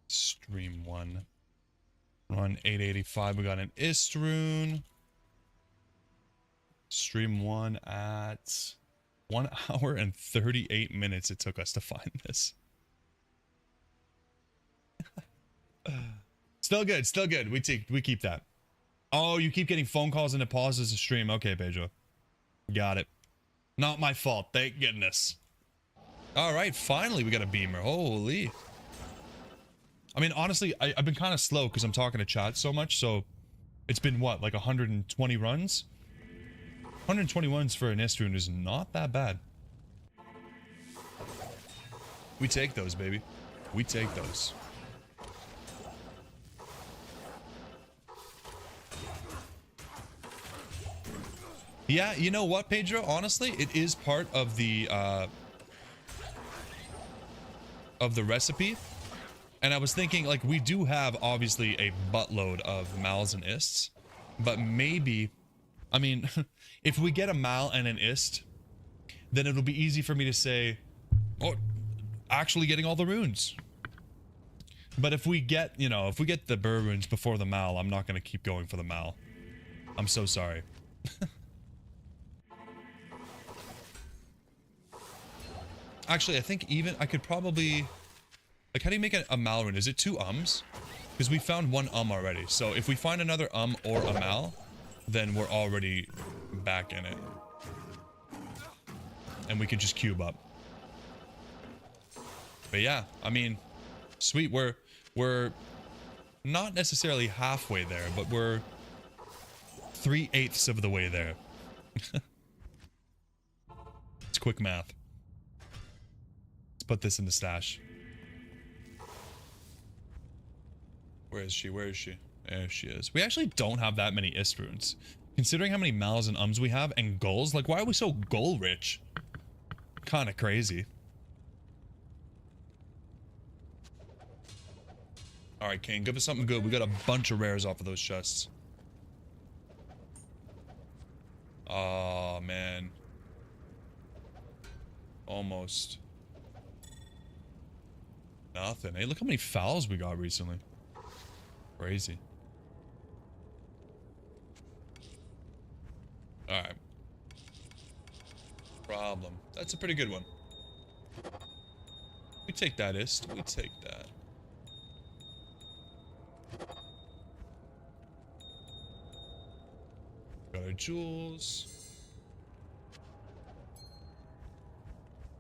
Stream 1. Run 885. We got an Ist rune. Stream 1 at 1 hour and 38 minutes it took us to find this. Still good, still good. We keep that. Oh, you keep getting phone calls and it pauses the stream. Okay, Pedro. Got it. Not my fault, thank goodness. Alright, finally we got a beamer. Holy. I mean, honestly, I've been kind of slow because I'm talking to chat so much, so it's been what, like 120 runs? 120 runs for an Ist rune is not that bad. We take those, baby. We take those. Yeah, you know what, Pedro? Honestly, it is part of the recipe. And I was thinking, like, we do have, obviously, a buttload of Mals and Ists. But maybe... I mean, if we get a Mal and an Ist, then it'll be easy for me to say, oh, actually getting all the runes. But if we get, you know, if we get the Burr runes before the Mal, I'm not going to keep going for the Mal. I'm so sorry. Actually, I think even, I could probably... Like, how do you make a Mal rune? Is it 2 ums? Because we found 1 already. So if we find another or a Mal, then we're already back in it. And we can just cube up. But yeah, I mean, sweet. We're not necessarily halfway there, but we're 3/8 of the way there. It's quick math. Let's put this in the stash. Where is she? Where is she? There she is. We actually don't have that many Ist runes. Considering how many Mals and ums we have, and gulls, like, why are we so goal rich? Kinda crazy. Alright, Kane, give us something good. We got a bunch of rares off of those chests. Oh, man. Almost. Nothing. Hey, look how many fouls we got recently. Crazy. Alright. Problem. That's a pretty good one. We take that, Ist. We take that. Got our jewels.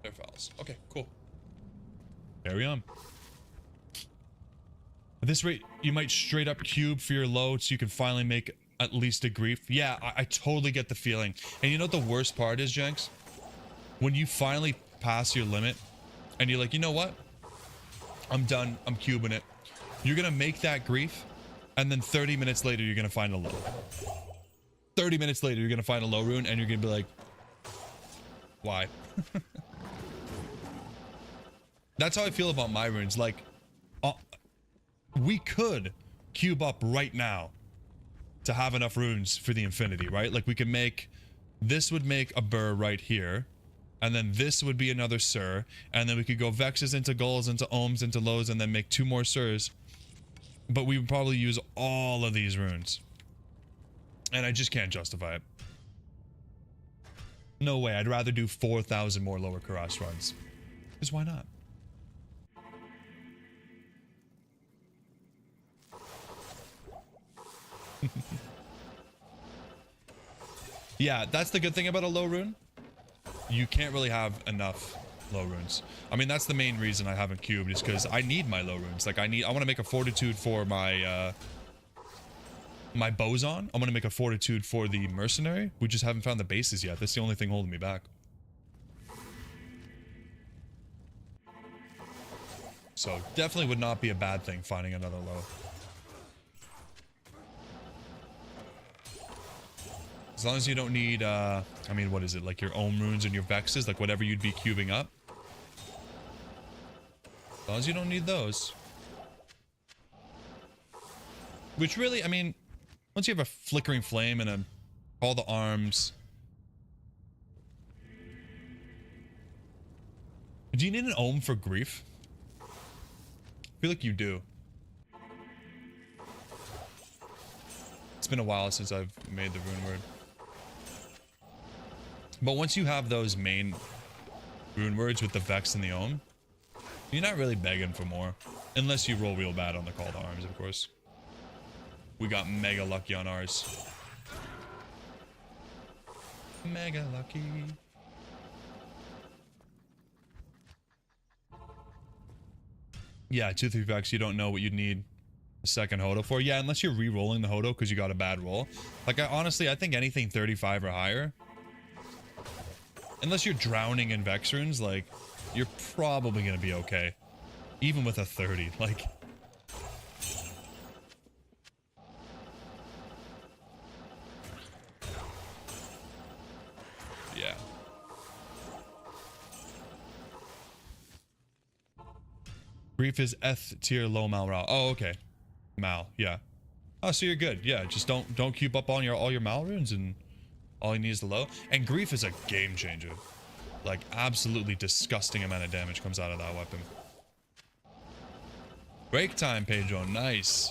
Their files. Okay, cool. Carry on. At this rate, you might straight up cube for your load so you can finally make at least a grief. Yeah, I totally get the feeling. And you know what the worst part is, Jenks? When you finally pass your limit and you're like, you know what? I'm done. I'm cubing it. You're going to make that grief, and then 30 minutes later, you're going to find a low. 30 minutes later, you're going to find a low rune, and you're going to be like, why? That's how I feel about my runes. Like, we could cube up right now to have enough runes for the infinity, right? Like, we could make, this would make a burr right here, and then this would be another sir, and then we could go vexes into gulls, into ohms, into lows, and then make 2 more sirs. But we would probably use all of these runes. And I just can't justify it. No way, I'd rather do 4,000 more lower Kurast runs. Because why not? Yeah, that's the good thing about a low rune. You can't really have enough low runes. I mean, that's the main reason I haven't cubed, is because I need my low runes. Like I want to make a fortitude for my my boson. I'm gonna make a fortitude for the mercenary. We just haven't found the bases yet. That's the only thing holding me back. So definitely would not be a bad thing finding another low. As long as you don't need, I mean, what is it? Like your own runes and your vexes, like whatever you'd be cubing up. As long as you don't need those. Which really, I mean, once you have a flickering flame and all the arms. Do you need an ohm for grief? I feel like you do. It's been a while since I've made the rune word. But once you have those main rune words with the Vex and the Ohm, you're not really begging for more. Unless you roll real bad on the Call to Arms, of course. We got mega lucky on ours. Mega lucky. Yeah, 2-3 Vex, you don't know what you'd need a second Hodo for. Yeah, unless you're re-rolling the Hodo because you got a bad roll. Like, honestly, I think anything 35 or higher, unless you're drowning in Vex runes, like, you're probably going to be okay. Even with a 30, like... Yeah. Grief is Eth tier low Mal Rao. Oh, okay. Mal, yeah. Oh, so you're good. Yeah, just don't keep up on all your Mal runes, and all you need is the low. And Grief is a game changer. Like, absolutely disgusting amount of damage comes out of that weapon. Break time, Pedro. Nice.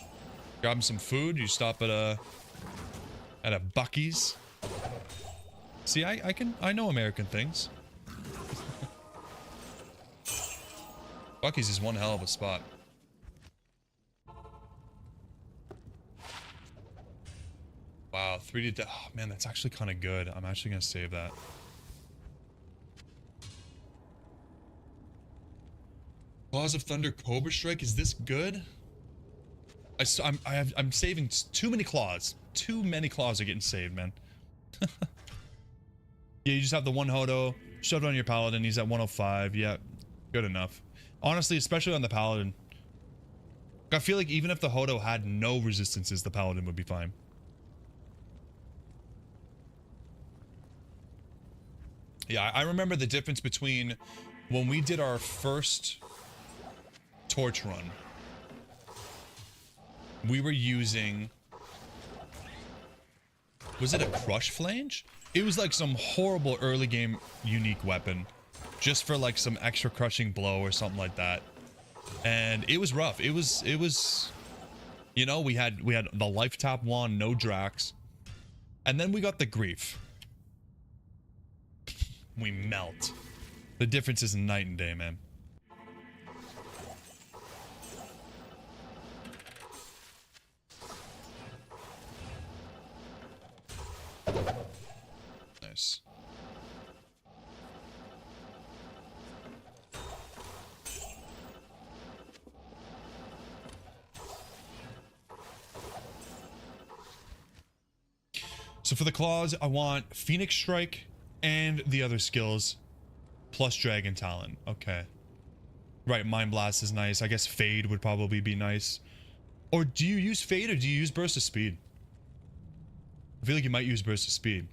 Grab some food. You stop at a Buc-ee's. See, I know American things. Buc-ee's is one hell of a spot. Wow, 3D. Oh man, that's actually kind of good. I'm actually gonna save that. Claws of Thunder Cobra Strike. Is this good? I'm saving too many claws. Too many claws are getting saved, man. Yeah, you just have the one Hodo, shove it on your Paladin, he's at 105. Yeah, good enough. Honestly, especially on the Paladin. I feel like even if the Hodo had no resistances, the Paladin would be fine. Yeah, I remember the difference between when we did our first torch run. We were using... Was it a Crush Flange? It was like some horrible early game unique weapon. Just for like some extra crushing blow or something like that. And it was rough. It was you know, we had the life tap wand, no Drax. And then we got the Grief. We melt. The difference is night and day, man. Nice. So for the claws, I want Phoenix Strike and the other skills plus Dragon Talon. Okay. Right, Mind Blast is nice. I guess Fade would probably be nice. Or do you use Fade or do you use Burst of Speed? I feel like you might use Burst of Speed.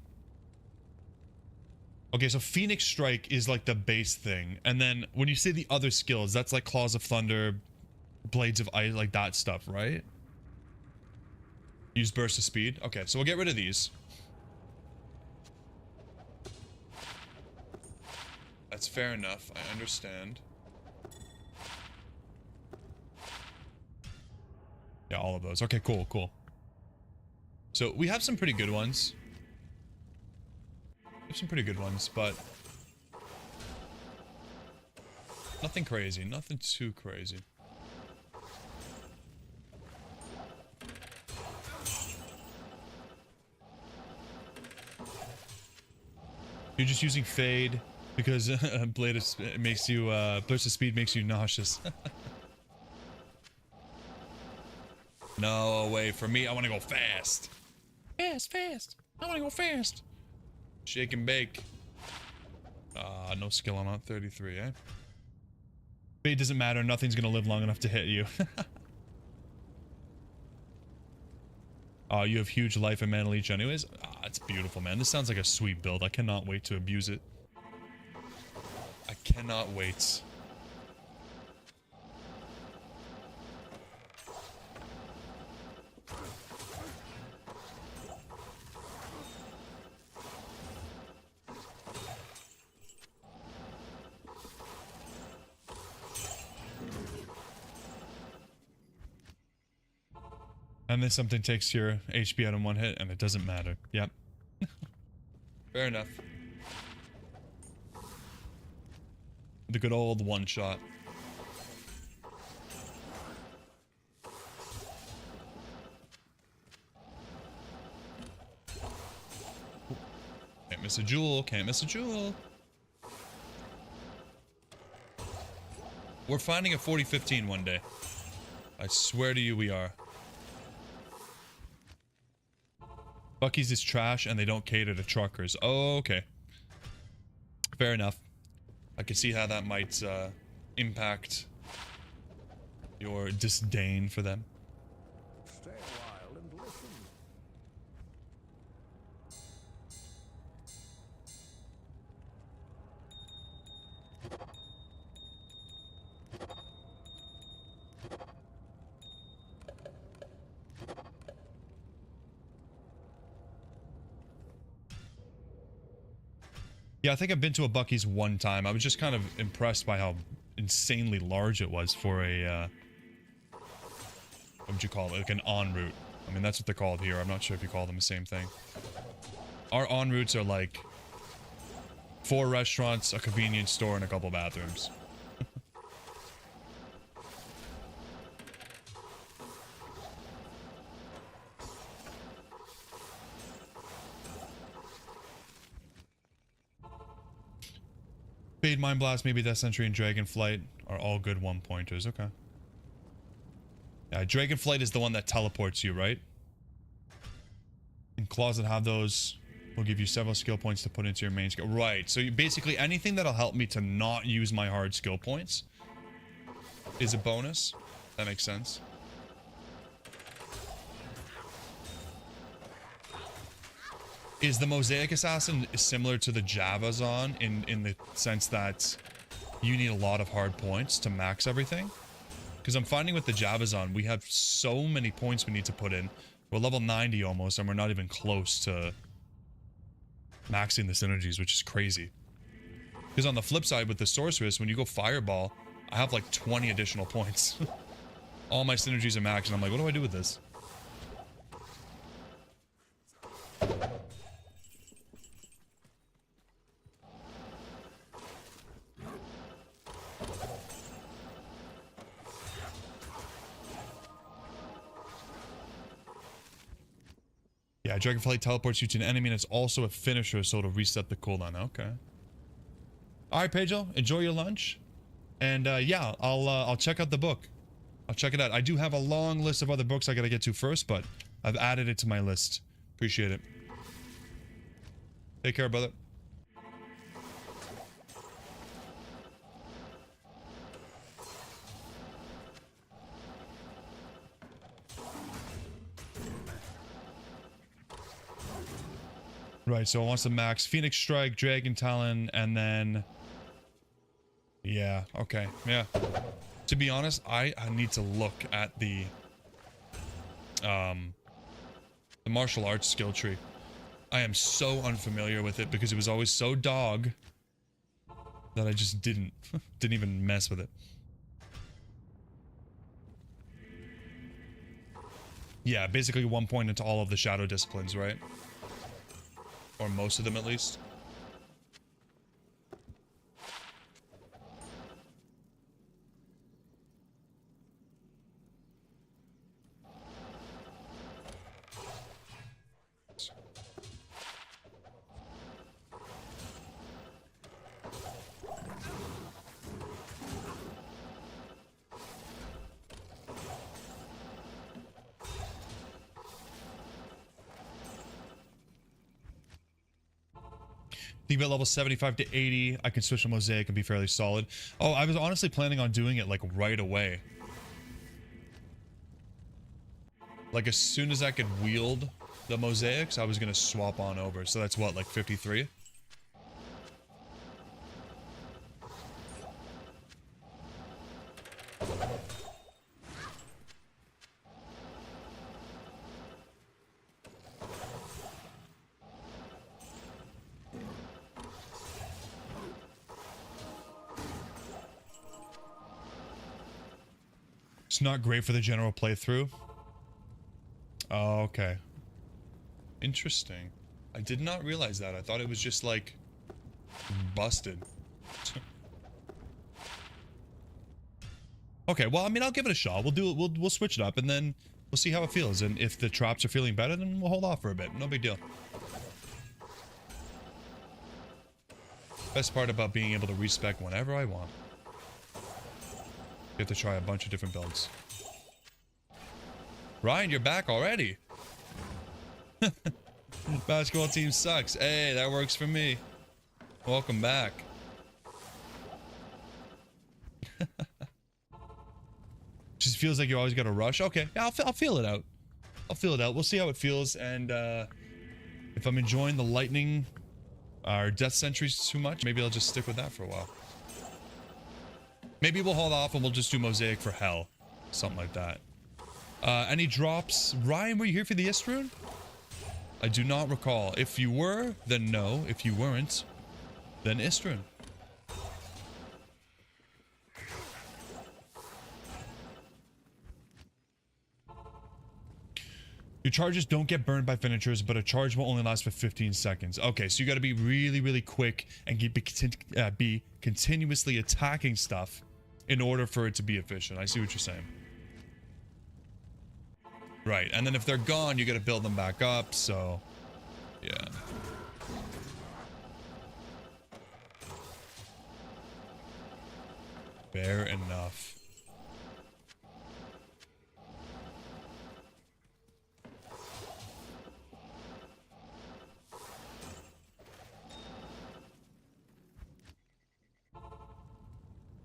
Okay, so Phoenix Strike is like the base thing. And then when you say the other skills, that's like Claws of Thunder, Blades of Ice, like that stuff, right? Use Burst of Speed. Okay, so we'll get rid of these. That's fair enough. I understand. Yeah, all of those. Okay, cool, cool. So we have some pretty good ones. We have some pretty good ones, but Nothing crazy. Nothing too crazy. You're just using Fade because Blade of, makes you, Burst of Speed makes you nauseous. No way. For me, I want to go fast. Fast. I want to go fast. Shake and bake. No skill on 33, eh? Fade doesn't matter. Nothing's going to live long enough to hit you. Oh, you have huge life and mana leech anyways? Ah, it's beautiful, man. This sounds like a sweet build. I cannot wait to abuse it. I cannot wait. And then something takes your HP out in one hit, and it doesn't matter. Yep. Fair enough. The good old one shot. Can't miss a jewel. Can't miss a jewel. We're finding a 40-15 one day. I swear to you we are. Bucky's is trash and they don't cater to truckers. Oh, okay. Fair enough. I can see how that might impact your disdain for them. Stay a while and listen. Yeah, I think I've been to a Bucky's one time. I was just kind of impressed by how insanely large it was for a, what would you call it? Like an en route. I mean, that's what they're called here. I'm not sure if you call them the same thing. Our en routes are like 4 restaurants, a convenience store, and a couple bathrooms. Fade, Mind Blast, maybe Death Sentry, and Dragonflight are all good one-pointers. Okay. Yeah, Dragonflight is the one that teleports you, right? And claws that have those will give you several skill points to put into your main skill. Right, so you basically anything that'll help me to not use my hard skill points is a bonus. That makes sense. Is the Mosaic Assassin similar to the Javazon in the sense that you need a lot of hard points to max everything? Because I'm finding with the Javazon, we have so many points we need to put in. We're level 90 almost, and we're not even close to maxing the synergies, which is crazy. Because on the flip side, with the Sorceress, when you go Fireball, I have like 20 additional points. All my synergies are maxed, and I'm like, what do I do with this? Yeah, Dragonflight teleports you to an enemy, and it's also a finisher, so it'll reset the cooldown. Okay. All right, Pedro, enjoy your lunch, and yeah, I'll check out the book. I'll check it out. I do have a long list of other books I gotta get to first, but I've added it to my list. Appreciate it. Take care, brother. Right, so it wants to max Phoenix Strike, Dragon Talon, and then... Yeah, okay, yeah. To be honest, I need to look at the martial arts skill tree. I am so unfamiliar with it because it was always so dog that I just didn't even mess with it. Yeah, basically 1 point into all of the shadow disciplines, right? Or most of them, at least. Think about level 75 to 80. I can switch to Mosaic and be fairly solid. Oh, I was honestly planning on doing it like right away. Like as soon as I could wield the Mosaics, I was going to swap on over. So that's what, like 53? It's not great for the general playthrough. Oh, okay. Interesting. I did not realize that. I thought it was just like busted. Okay, well, I mean, I'll give it a shot. We'll do it. We'll switch it up, and then we'll see how it feels. And if the traps are feeling better, then we'll hold off for a bit. No big deal. Best part about being able to respec whenever I want. Get to try a bunch of different builds. Ryan, you're back already. Basketball team sucks. Hey, that works for me. Welcome back. Just feels like you always got to rush. Okay, yeah, I'll feel it out. I'll feel it out. We'll see how it feels, and if I'm enjoying the lightning or death sentries too much, maybe I'll just stick with that for a while. Maybe we'll hold off and we'll just do Mosaic for hell. Something like that. Any drops? Ryan, were you here for the Istrun? I do not recall. If you were, then no. If you weren't, then Istrun. Your charges don't get burned by finishers, but a charge will only last for 15 seconds. Okay, so you got to be really, really quick and be continuously attacking stuff in order for it to be efficient. I see what you're saying. Right, and then if they're gone, you got to build them back up, so yeah. Fair enough.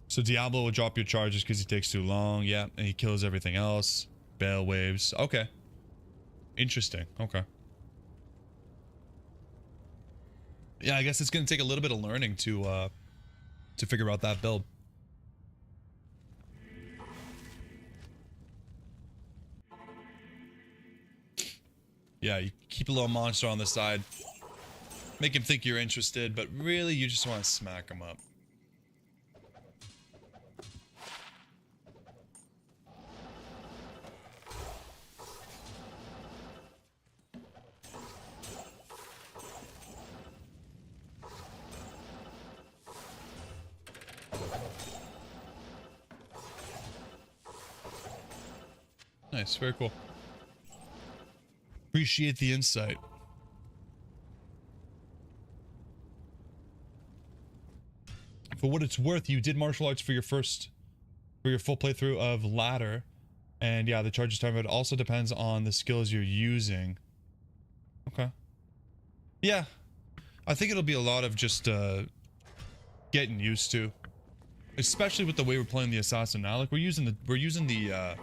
So Diablo will drop your charges because he takes too long. Yeah, and he kills everything else. Bale waves. Okay. Interesting. Okay. Yeah, I guess it's going to take a little bit of learning to figure out that build. Yeah, you keep a little monster on the side. Make him think you're interested, but really you just want to smack him up. Nice, very cool. Appreciate the insight. For what it's worth, you did martial arts for your full playthrough of ladder, and yeah, the charges time, but it also depends on the skills you're using. Okay. Yeah, I think it'll be a lot of just getting used to, especially with the way we're playing the assassin now. Like we're using the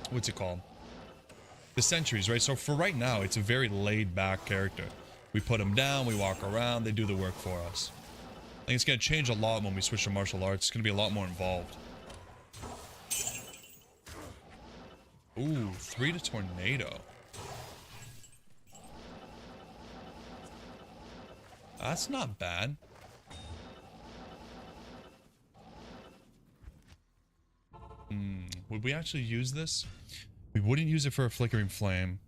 what's it called? The sentries, right? So for right now, it's a very laid-back character. We put them down, we walk around, they do the work for us. I think it's going to change a lot when we switch to martial arts. It's going to be a lot more involved. Ooh, 3 to tornado. That's not bad. Would we actually use this? We wouldn't use it for a flickering flame.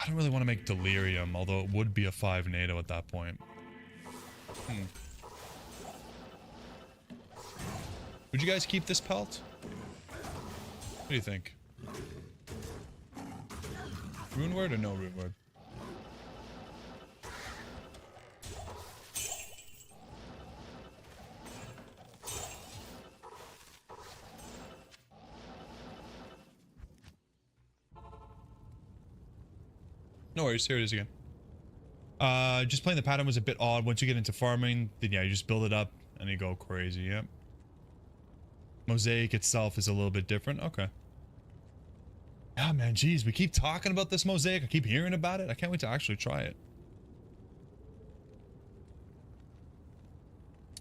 I don't really want to make delirium, although it would be a 5 NATO at that point. Would you guys keep this pelt? What do you think? Rune word or no rune word? No worries, here it is again. Just playing the pattern was a bit odd. Once you get into farming, then yeah, you just build it up and you go crazy. Yep. Mosaic itself is a little bit different. Okay. Yeah, man, geez, we keep talking about this Mosaic. I keep hearing about it. I can't wait to actually try it.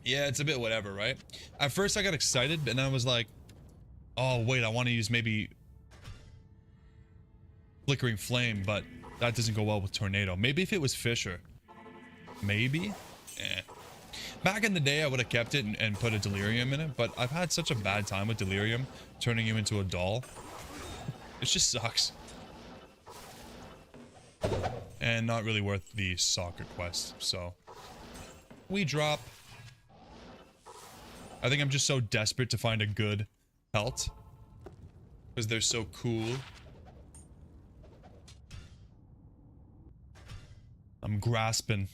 Yeah, it's a bit whatever, right? At first I got excited, and I was like, oh, wait, I want to use maybe Flickering Flame, but that doesn't go well with Tornado. Maybe if it was Fisher. Maybe? Eh. Back in the day, I would have kept it and put a Delirium in it, but I've had such a bad time with Delirium, turning you into a doll. It just sucks. And not really worth the soccer quest, so. We drop. I think I'm just so desperate to find a good pelt. Because they're so cool. I'm grasping.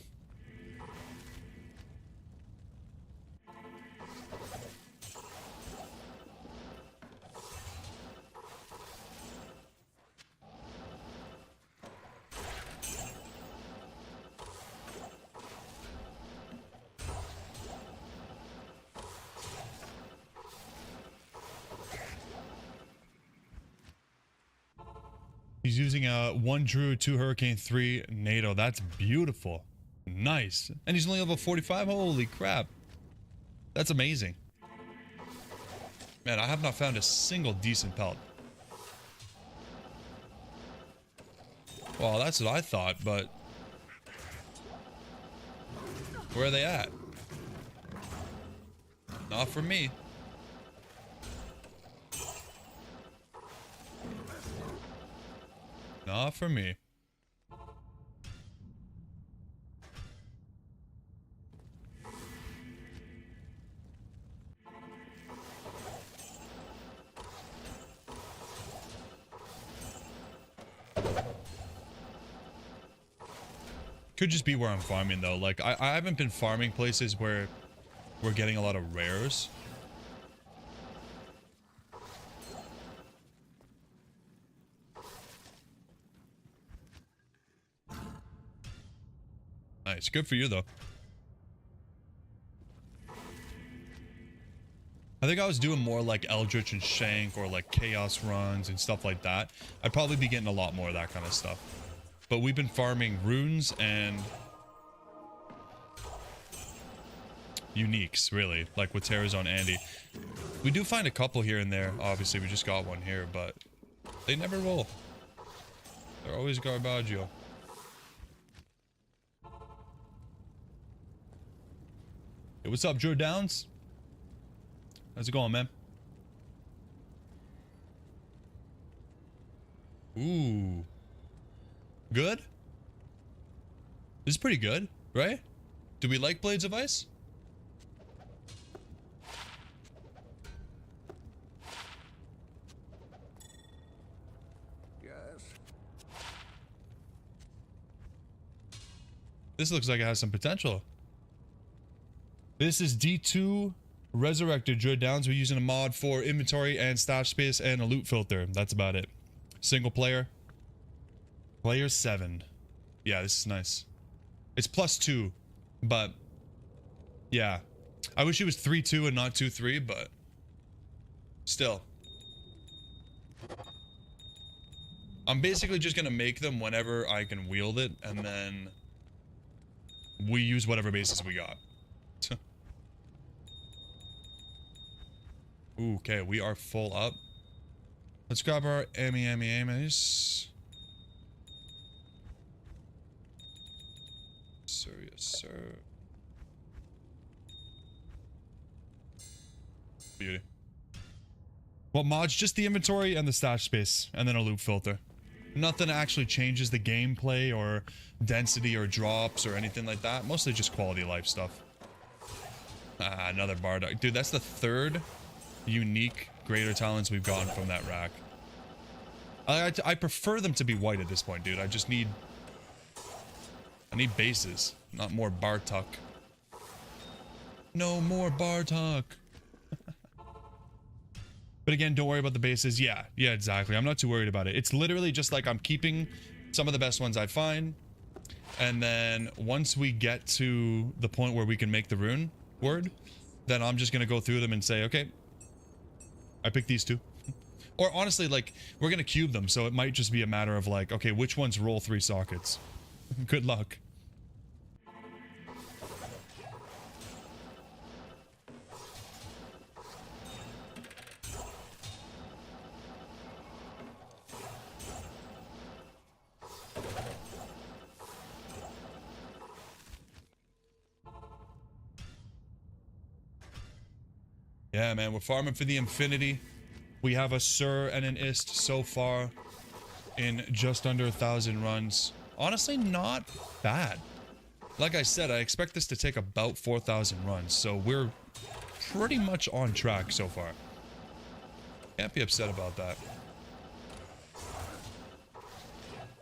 He's using a 1 Druid, 2 Hurricane, 3 NATO. That's beautiful. Nice. And he's only level 45? Holy crap. That's amazing. Man, I have not found a single decent pelt. Well, that's what I thought, but... where are they at? Not for me. Not for me. Could just be where I'm farming though. Like I haven't been farming places where we're getting a lot of rares. Nice. Good for you, though. I think I was doing more like Eldritch and Shank or like Chaos runs and stuff like that. I'd probably be getting a lot more of that kind of stuff. But we've been farming runes and uniques, really. Like with Terrazone Andy. We do find a couple here and there. Obviously, we just got one here, but they never roll. They're always Garbaggio. Hey, what's up, Drew Downs? How's it going, man? Ooh. Good? This is pretty good, right? Do we like Blades of Ice? Yes. This looks like it has some potential. This is D2 Resurrected Druid Downs. We're using a mod for inventory and stash space and a loot filter. That's about it. Single player. Player 7. Yeah, this is nice. It's +2, but yeah. I wish it was 3-2 and not 2-3, but still. I'm basically just gonna make them whenever I can wield it, and then we use whatever bases we got. Ooh, okay, we are full up. Let's grab our Amies. Sir, yes, sir. Beauty. Well, mods, just the inventory and the stash space, and then a loot filter. Nothing actually changes the gameplay or density or drops or anything like that. Mostly just quality of life stuff. Ah, another Bardock. Dude, that's the third unique greater talents we've gotten from that rack. I prefer them to be white at this point, dude. I need bases, not more Bartok. No more Bartok. But again, don't worry about the bases. Yeah, exactly. I'm not too worried about it. It's literally just like I'm keeping some of the best ones I find, And then once we get to the point where we can make the rune word, then I'm just going to go through them and say, okay, I picked these two. Or honestly, like, we're going to cube them. So it might just be a matter of like, okay, which ones roll 3 sockets? Good luck. Yeah, man, we're farming for the infinity. We have a Sir and an Ist so far in just under 1,000 runs. Honestly, not bad. Like I said, I expect this to take about 4,000 runs, so we're pretty much on track so far. Can't be upset about that.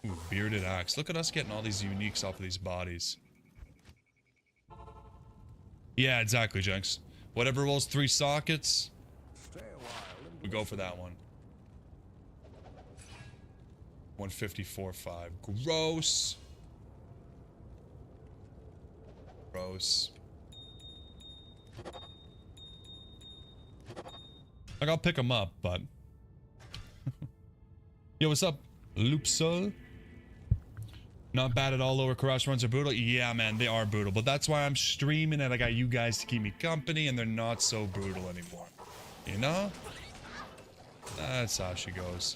Ooh, bearded axe. Look at us getting all these uniques off of these bodies. Yeah, exactly, Jenks. Whatever rolls 3 sockets, we go for that one. 154.5. Gross. Gross. Like, I'll pick them up, but... Yo, what's up, Loopsol? Not bad at all. Lower Kurast runs are brutal. Yeah, man, they are brutal. But that's why I'm streaming and I got you guys to keep me company, and they're not so brutal anymore. You know? That's how she goes.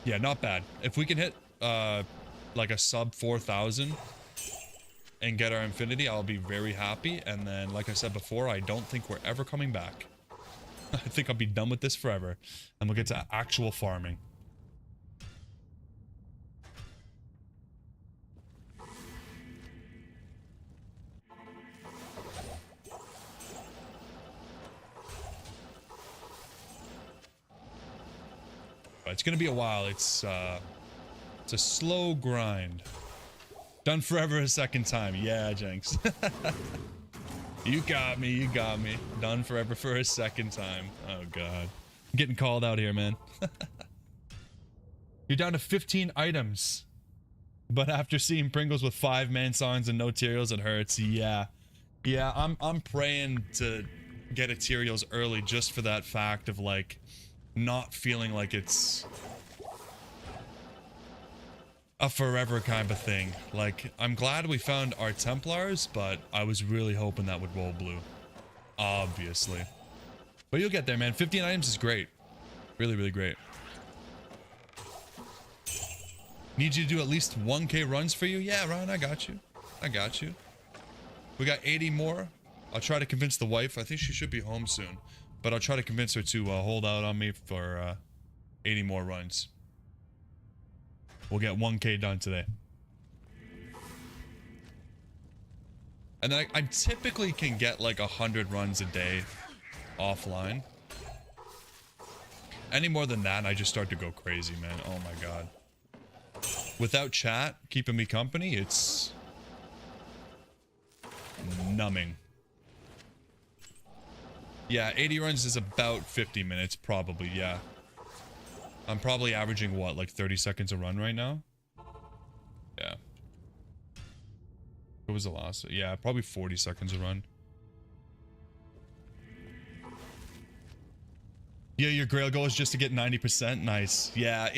Yeah, not bad. If we can hit, like a sub 4,000 and get our infinity, I'll be very happy. And then, like I said before, I don't think we're ever coming back. I think I'll be done with this forever. And we'll get to actual farming. It's gonna be a while. It's a slow grind. Done forever a second time. Yeah, Jenks. You got me. You got me. Done forever for a second time. Oh god, I'm getting called out here, man. You're down to 15 items, but after seeing Pringles with 5 man songs and no Tyrios, it hurts. Yeah, yeah. I'm praying to get a Tyrios early just for that fact of like not feeling like it's a forever kind of thing. Like, I'm glad we found our Templars, but I was really hoping that would roll blue. Obviously. But you'll get there, man. 15 items is great. Really, really great. Need you to do at least 1k runs for you? Yeah, Ryan, I got you. I got you. We got 80 more. I'll try to convince the wife. I think she should be home soon. But I'll try to convince her to hold out on me for 80 more runs. We'll get 1k done today. And then I typically can get like 100 runs a day offline. Any more than that, I just start to go crazy, man. Oh my god. Without chat keeping me company, it's numbing. Yeah, 80 runs is about 50 minutes, probably, yeah. I'm probably averaging, what, like 30 seconds a run right now? Yeah. What was the last? Yeah, probably 40 seconds a run. Yeah, your Grail goal is just to get 90%? Nice. Yeah,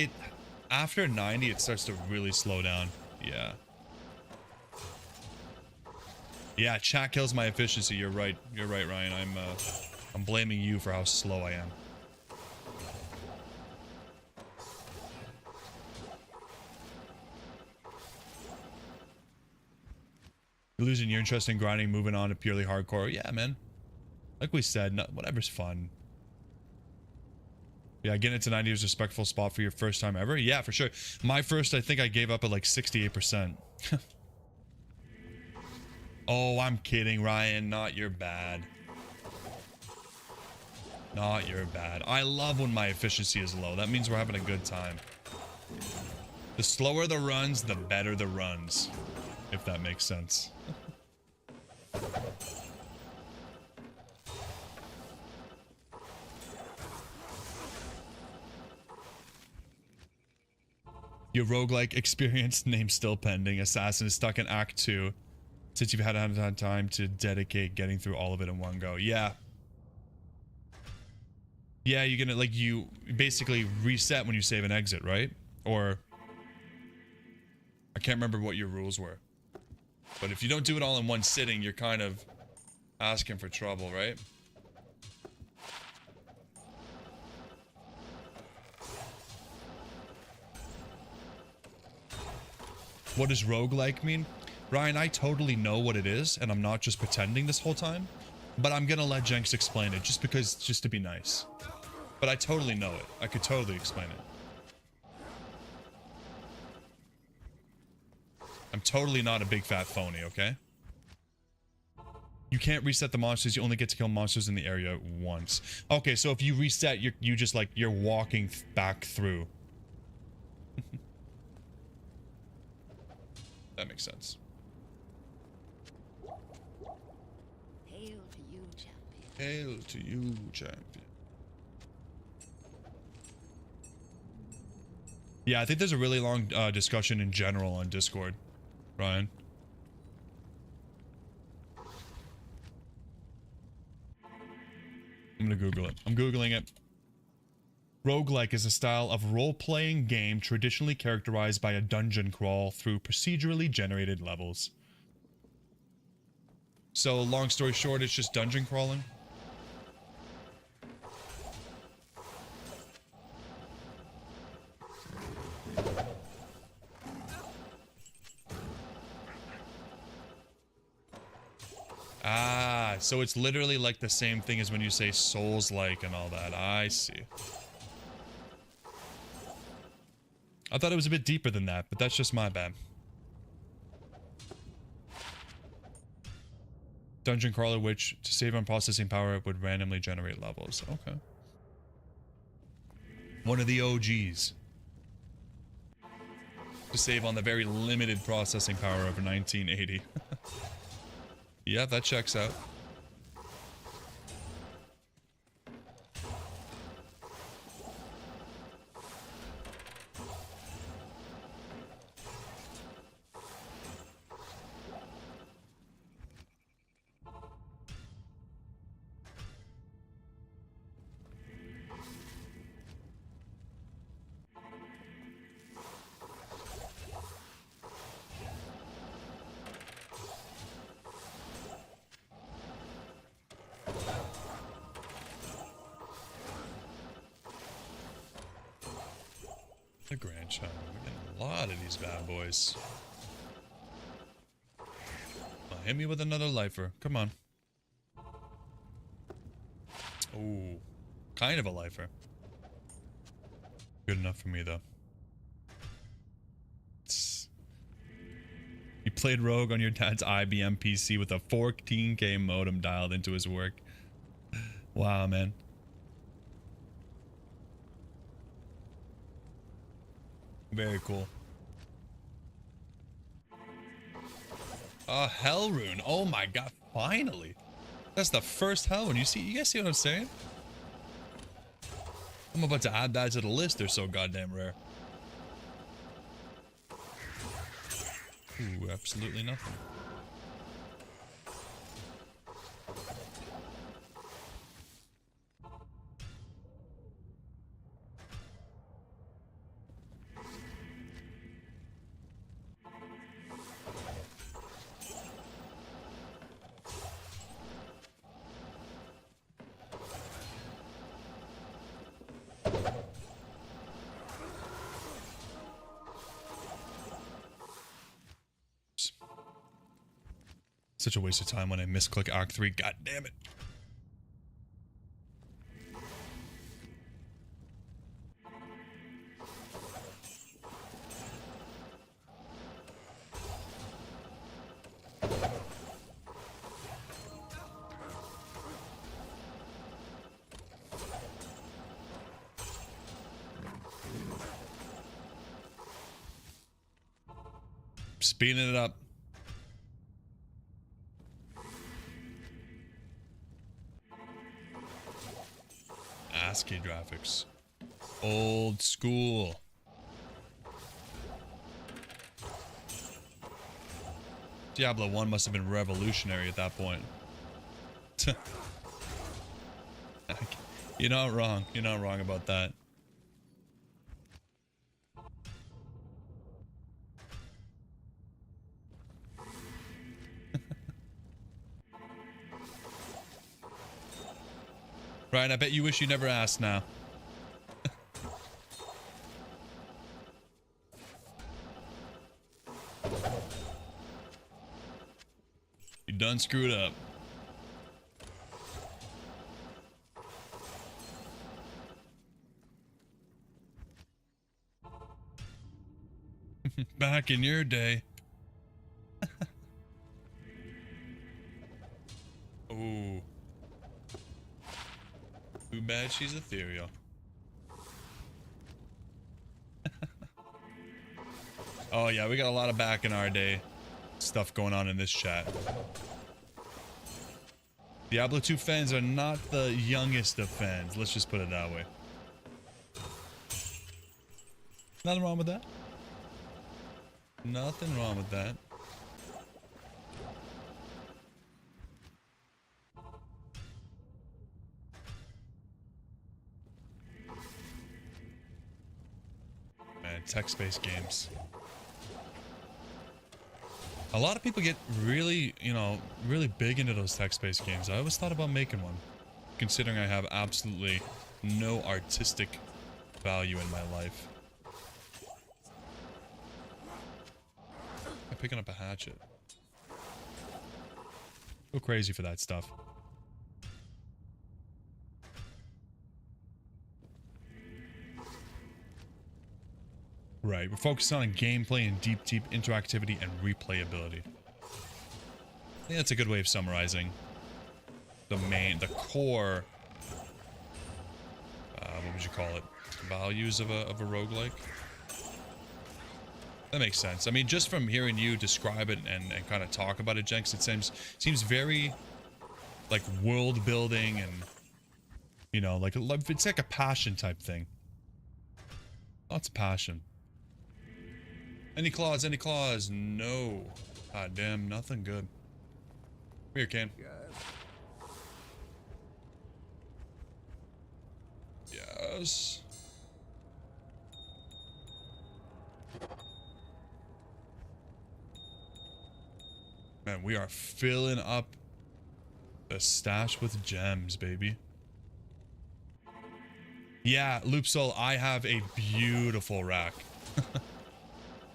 after 90, it starts to really slow down. Yeah. Yeah, chat kills my efficiency. You're right. You're right, Ryan. I'm blaming you for how slow I am. You're losing your interest in grinding, moving on to purely hardcore. Yeah, man. Like we said, whatever's fun. Yeah, getting it to 90 is a respectful spot for your first time ever. Yeah, for sure. My first, I think I gave up at like 68%. Oh, I'm kidding, Ryan. Not your bad. Not your bad. I love when my efficiency is low. That means we're having a good time. The slower the runs, the better the runs. If that makes sense. Your roguelike experience, name still pending. Assassin is stuck in Act 2 since you've had time to dedicate getting through all of it in one go. Yeah. Yeah, you're gonna, like, you basically reset when you save and exit, right? Or I can't remember what your rules were. But if you don't do it all in one sitting, you're kind of asking for trouble, right? What does roguelike mean? Ryan, I totally know what it is, and I'm not just pretending this whole time. But I'm gonna let Jenks explain it, just to be nice. But I totally know it. I could totally explain it. I'm totally not a big fat phony, okay? You can't reset the monsters. You only get to kill monsters in the area once. Okay, so if you reset, you just like, you're walking back through. That makes sense. Hail to you, champion. Hail to you, champion. Yeah, I think there's a really long discussion in general on Discord, Ryan. I'm gonna Google it. I'm Googling it. Roguelike is a style of role-playing game traditionally characterized by a dungeon crawl through procedurally generated levels. So, long story short, it's just dungeon crawling. Ah, so it's literally like the same thing as when you say Souls-like and all that. I see. I thought it was a bit deeper than that, but that's just my bad. Dungeon crawler, which to save on processing power would randomly generate levels. Okay. One of the OGs. To save on the very limited processing power of 1980. Yeah, that checks out. The Grand Chime. We're getting a lot of these bad boys. Well, hit me with another lifer. Come on. Ooh. Kind of a lifer. Good enough for me, though. You played Rogue on your dad's IBM PC with a 14K modem dialed into his work. Wow, man. Very cool. Hell rune. Oh my god, finally. That's the first hell rune. You guys see what I'm saying? I'm about to add that to the list. They're so goddamn rare. Ooh, absolutely nothing. Such a waste of time when I misclick Act 3. God damn it. Speeding it up. ASCII graphics. Old school. Diablo 1 must have been revolutionary at that point. You're not wrong. You're not wrong about that. Right, I bet you wish you never asked now. You done screwed up. Back in your day. Ooh. Too bad she's ethereal. Oh yeah, we got a lot of back in our day stuff going on in this chat. Diablo 2 fans are not the youngest of fans. Let's just put it that way. Nothing wrong with that. Nothing wrong with that. Man, text-based games. A lot of people get really, you know, really big into those text-based games. I always thought about making one, considering I have absolutely no artistic value in my life. I'm picking up a hatchet. Go crazy for that stuff. Right, we're focusing on gameplay and deep interactivity and replayability. I think that's a good way of summarizing the core, what would you call it? Values of a roguelike? That makes sense. I mean, just from hearing you describe it and kind of talk about it, Jenks, it seems very, like, world building and, you know, like, it's like a passion type thing. Lots of passion. Any claws? Any claws? No. God damn, nothing good. Here, Kane. Yes. Man, we are filling up the stash with gems, baby. Yeah, Loop Soul, I have a beautiful rack.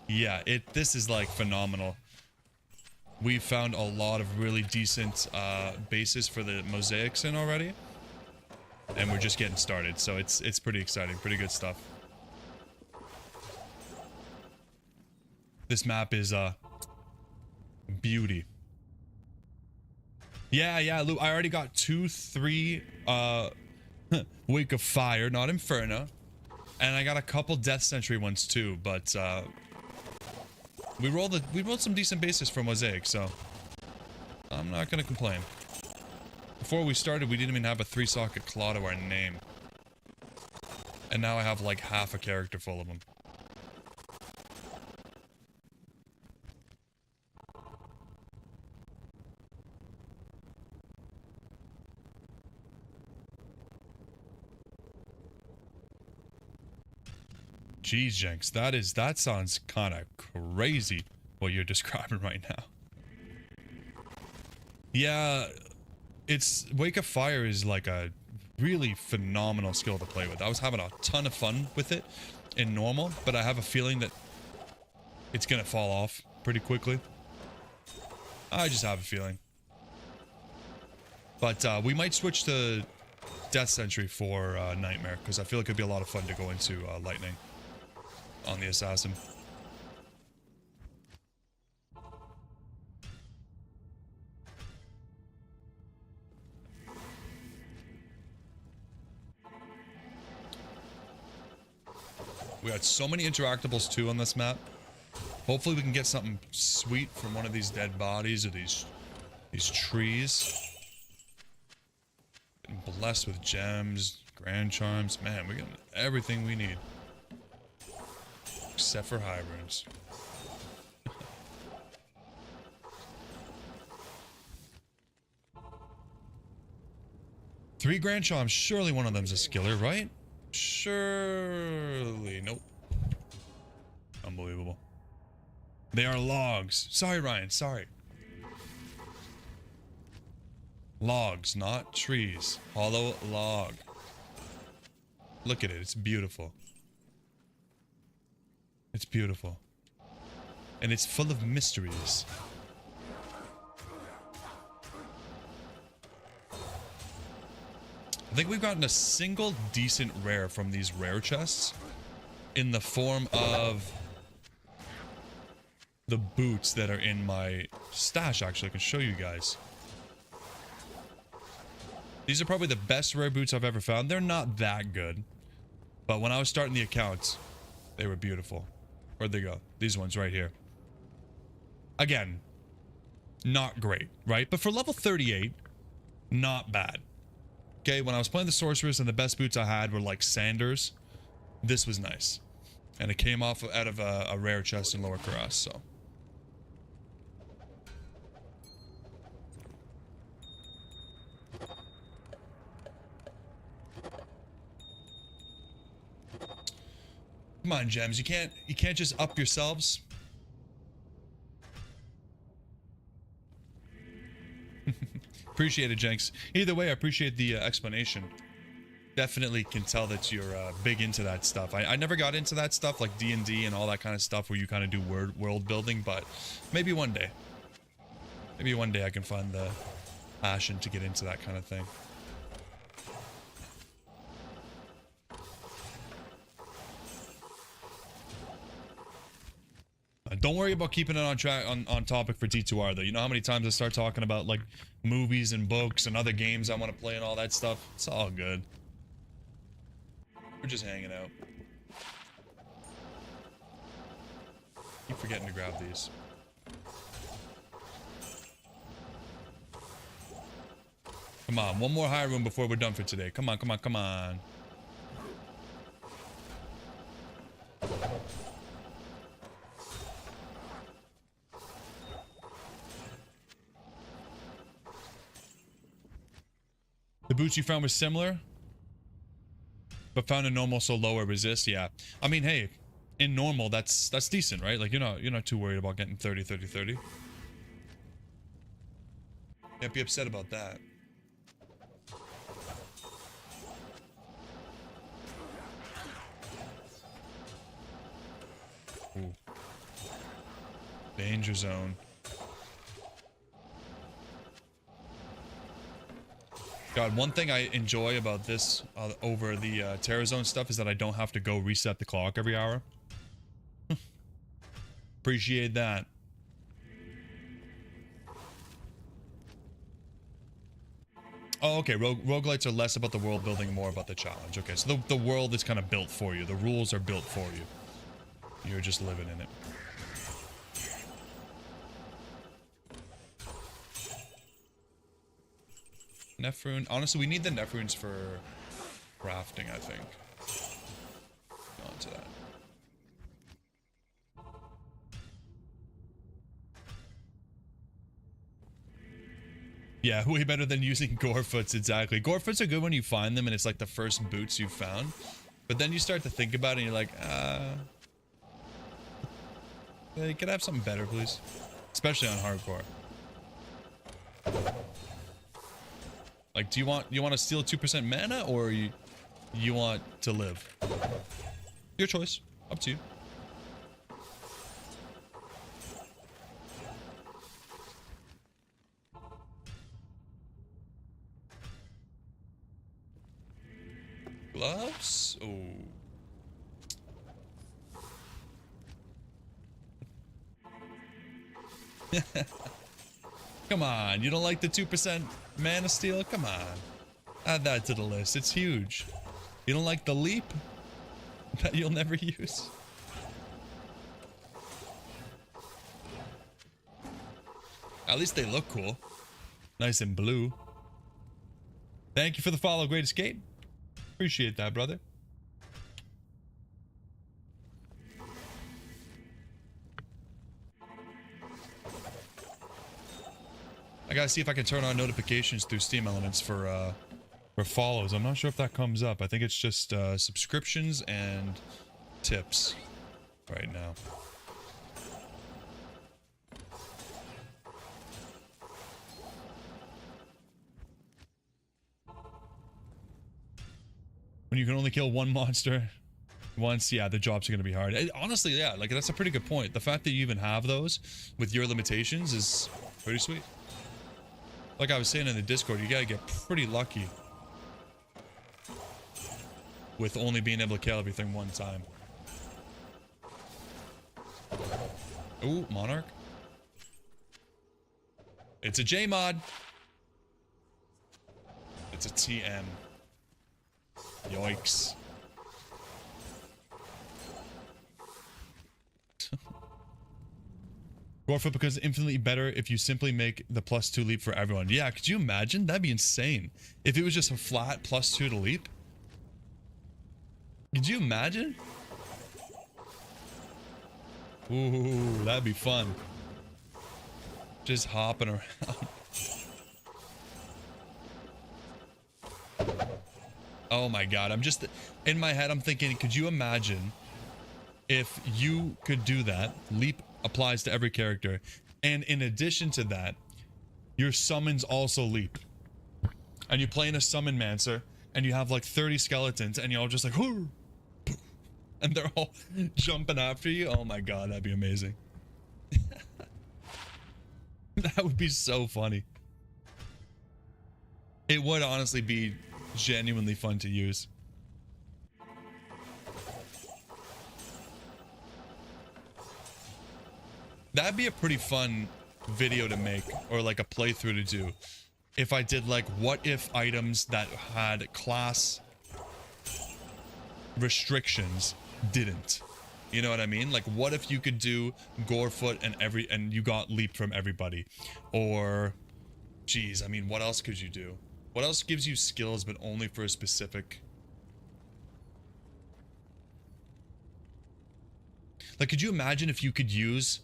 Yeah, this is like phenomenal. We've found a lot of really decent bases for the Mosaics in already. And we're just getting started, so it's pretty exciting, pretty good stuff. This map is beauty. Yeah, Lou, I already got 2-3 Wake of Fire, not Inferno. And I got a couple Death Sentry ones too, but we rolled some decent bases for Mosaic, so I'm not gonna complain. Before we started, we didn't even have a 3-socket claw to our name. And now I have like half a character full of them. Jeez, Jenks, that sounds kind of crazy what you're describing right now. Yeah, Wake of Fire is like a really phenomenal skill to play with. I was having a ton of fun with it in normal, but I have a feeling that it's gonna fall off pretty quickly. I just have a feeling. But we might switch to Death Sentry for Nightmare, because I feel like it'd be a lot of fun to go into Lightning on the Assassin. We got so many interactables too on this map. Hopefully we can get something sweet from one of these dead bodies or these trees. Getting blessed with gems, grand charms. Man, we're getting everything we need. Except for high runes. 3 grand charms. Surely one of them's a skiller, right? Surely. Nope. Unbelievable. They are logs. Sorry, Ryan. Sorry. Logs, not trees. Hollow log. Look at it. It's beautiful. It's beautiful. And it's full of mysteries. I think we've gotten a single decent rare from these rare chests in the form of the boots that are in my stash. Actually, I can show you guys. These are probably the best rare boots I've ever found. They're not that good, but when I was starting the account, they were beautiful. Where'd they go? These ones right here. Again, not great, right? But for level 38, not bad. Okay, when I was playing the sorceress and the best boots I had were like Sanders, this was nice. And it came off out of a rare chest in Lower Kurast, so. Come on, gems. You can't just up yourselves. Appreciate it, Jenks. Either way, I appreciate the explanation. Definitely can tell that you're big into that stuff. I never got into that stuff like D&D and all that kind of stuff where you kind of do world building, but maybe one day. Maybe one day I can find the passion to get into that kind of thing. Don't worry about keeping it on track on topic for D2r though. You know how many times I start talking about like movies and books and other games I want to play and all that stuff? It's all good. We're just hanging out. Keep forgetting to grab these. Come on, one more high room before we're done for today. Come on, come on, come on. The boots you found were similar, but found a normal so lower resist. Yeah, I mean, hey, in normal that's decent, right? Like you're not too worried about getting 30, 30, 30. Can't be upset about that. Ooh. Danger zone. God, one thing I enjoy about this over the Terror Zone stuff is that I don't have to go reset the clock every hour. Appreciate that. Oh, okay. Roguelikes are less about the world building, more about the challenge. Okay, so the world is kind of built for you. The rules are built for you. You're just living in it. Nephrune. Honestly, we need the Nephrunes for crafting, I think. On to that. Yeah, way better than using Gorefoots, exactly. Gorefoots are good when you find them and it's like the first boots you've found. But then you start to think about it and you're like, you could have something better, please. Especially on hardcore. Like, do you want to steal 2% mana, or you want to live? Your choice. Up to you. Gloves? Oh. Come on, you don't like the 2% mana steal? Come on. Add that to the list. It's huge. You don't like the leap? That you'll never use? At least they look cool. Nice and blue. Thank you for the follow, Great Escape. Appreciate that, brother. I gotta see if I can turn on notifications through Steam Elements for Or follows. I'm not sure if that comes up. I think it's just subscriptions and tips right now. When you can only kill one monster once, yeah, the jobs are going to be hard. Honestly, yeah, like that's a pretty good point. The fact that you even have those with your limitations is pretty sweet. Like I was saying in the Discord, you got to get pretty lucky with only being able to kill everything one time. Ooh, Monarch. It's a J mod. It's a TM. Yikes. Dwarf becomes infinitely better if you simply make the +2 leap for everyone. Yeah, could you imagine? That'd be insane. If it was just a flat +2 to leap. Could you imagine? Ooh, that'd be fun. Just hopping around. Oh my god, I'm just in my head I'm thinking, could you imagine if you could do that? Leap applies to every character, and in addition to that, your summons also leap. And you play in a summon mancer and you have like 30 skeletons and you're all just like, "Hoo!" And they're all jumping after you. Oh my god, that'd be amazing. That would be so funny. It would honestly be genuinely fun to use. That'd be a pretty fun video to make, or like a playthrough to do. If I did like what if items that had class restrictions didn't. You know what I mean? Like what if you could do Gorefoot and you got leap from everybody? Or geez, I mean, what else could you do? What else gives you skills but only for a specific... Like, could you imagine if you could use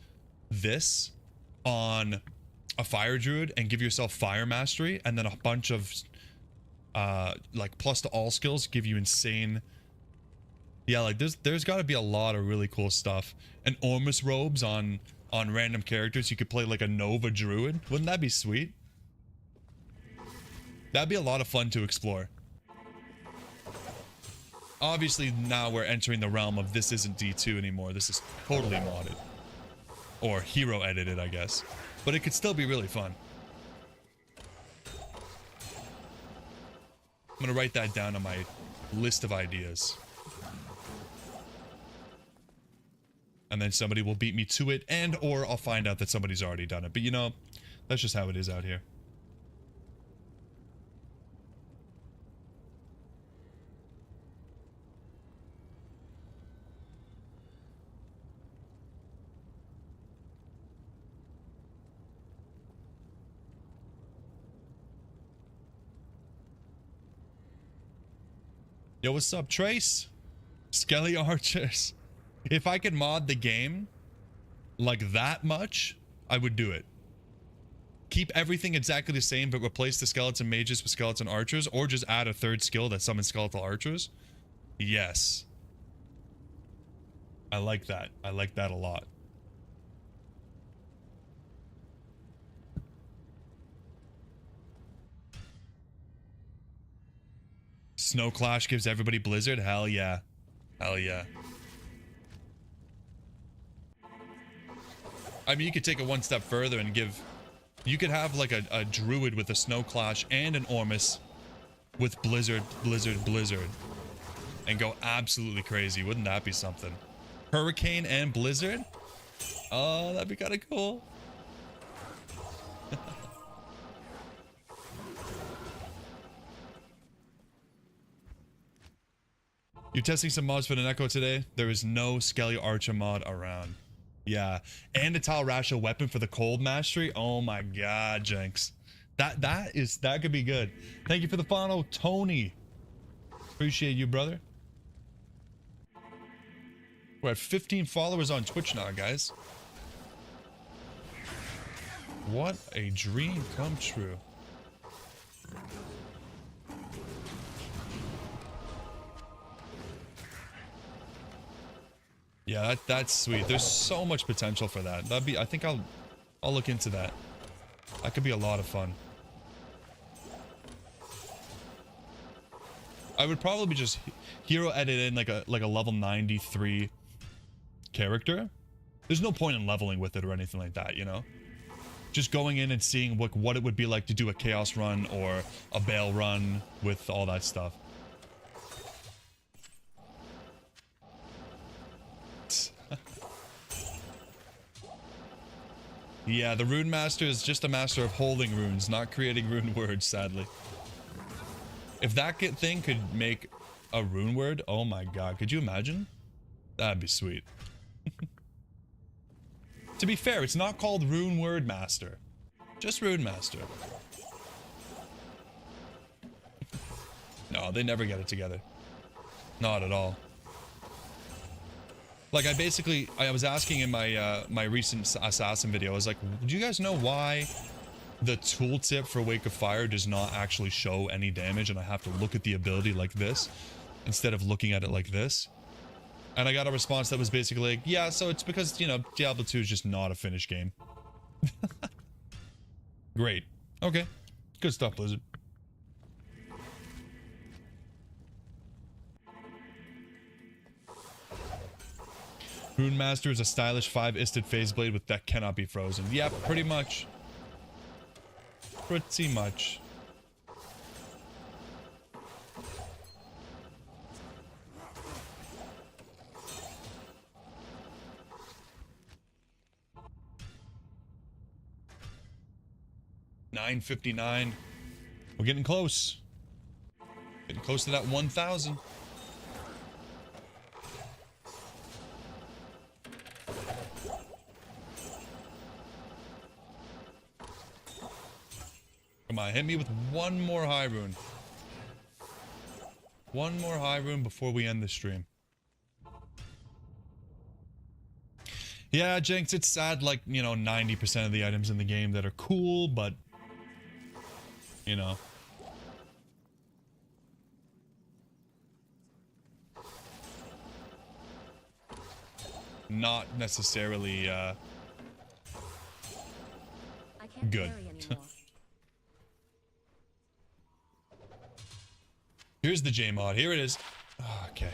this on a fire druid and give yourself fire mastery, and then a bunch of like plus to all skills give you insane... Yeah, like there's got to be a lot of really cool stuff. And Ormus robes on random characters. You could play like a Nova druid. Wouldn't that be sweet? That'd be a lot of fun to explore. Obviously, now we're entering the realm of this isn't D2 anymore. This is totally modded. Or hero edited, I guess. But it could still be really fun. I'm gonna write that down on my list of ideas. And then somebody will beat me to it, and or I'll find out that somebody's already done it. But you know, that's just how it is out here. Yo, what's up, Trace? Skelly Archers. If I could mod the game like that much, I would do it. Keep everything exactly the same, but replace the skeleton mages with skeleton archers, or just add a third skill that summons skeletal archers. Yes. I like that. I like that a lot. Snow Clash gives everybody Blizzard? Hell yeah. Hell yeah. I mean, you could take it one step further and give... You could have like a druid with a Snow Clash and an Ormus with Blizzard, Blizzard, Blizzard. And go absolutely crazy. Wouldn't that be something? Hurricane and Blizzard? Oh, that'd be kind of cool. You're testing some mods for the Echo today? There is no Skelly Archer mod around. Yeah. And a Tal Rasha weapon for the cold mastery? Oh my god, Jenks. That could be good. Thank you for the follow, Tony. Appreciate you, brother. We're at 15 followers on Twitch now, guys. What a dream come true. Yeah, that's sweet. There's so much potential for that. That'd be, I think I'll look into that. That could be a lot of fun. I would probably just hero edit in like a level 93 character. There's no point in leveling with it or anything like that, you know? Just going in and seeing what it would be like to do a chaos run or a Bale run with all that stuff. Yeah, the rune master is just a master of holding runes, not creating rune words, sadly. If that thing could make a rune word, oh my god, could you imagine? That'd be sweet. To be fair, it's not called rune word master, just rune master. No, they never get it together. Not at all. Like, I was asking in my my recent assassin video, I was like, do you guys know why the tooltip for Wake of Fire does not actually show any damage and I have to look at the ability like this instead of looking at it like this? And I got a response that was basically like, yeah, so it's because, you know, Diablo 2 is just not a finished game. Great. Okay. Good stuff, Blizzard. Rune Master is a stylish 5-isted phase blade with that cannot be frozen. Yeah, pretty much. Pretty much. $9.59. We're getting close. Getting close to that 1,000. Come on, hit me with one more high rune. One more high rune before we end the stream. Yeah, Jinx, it's sad, like, you know, 90% of the items in the game that are cool, but, you know. Not necessarily, I can't good. carry anymore. Here's the J mod. Here it is. Okay.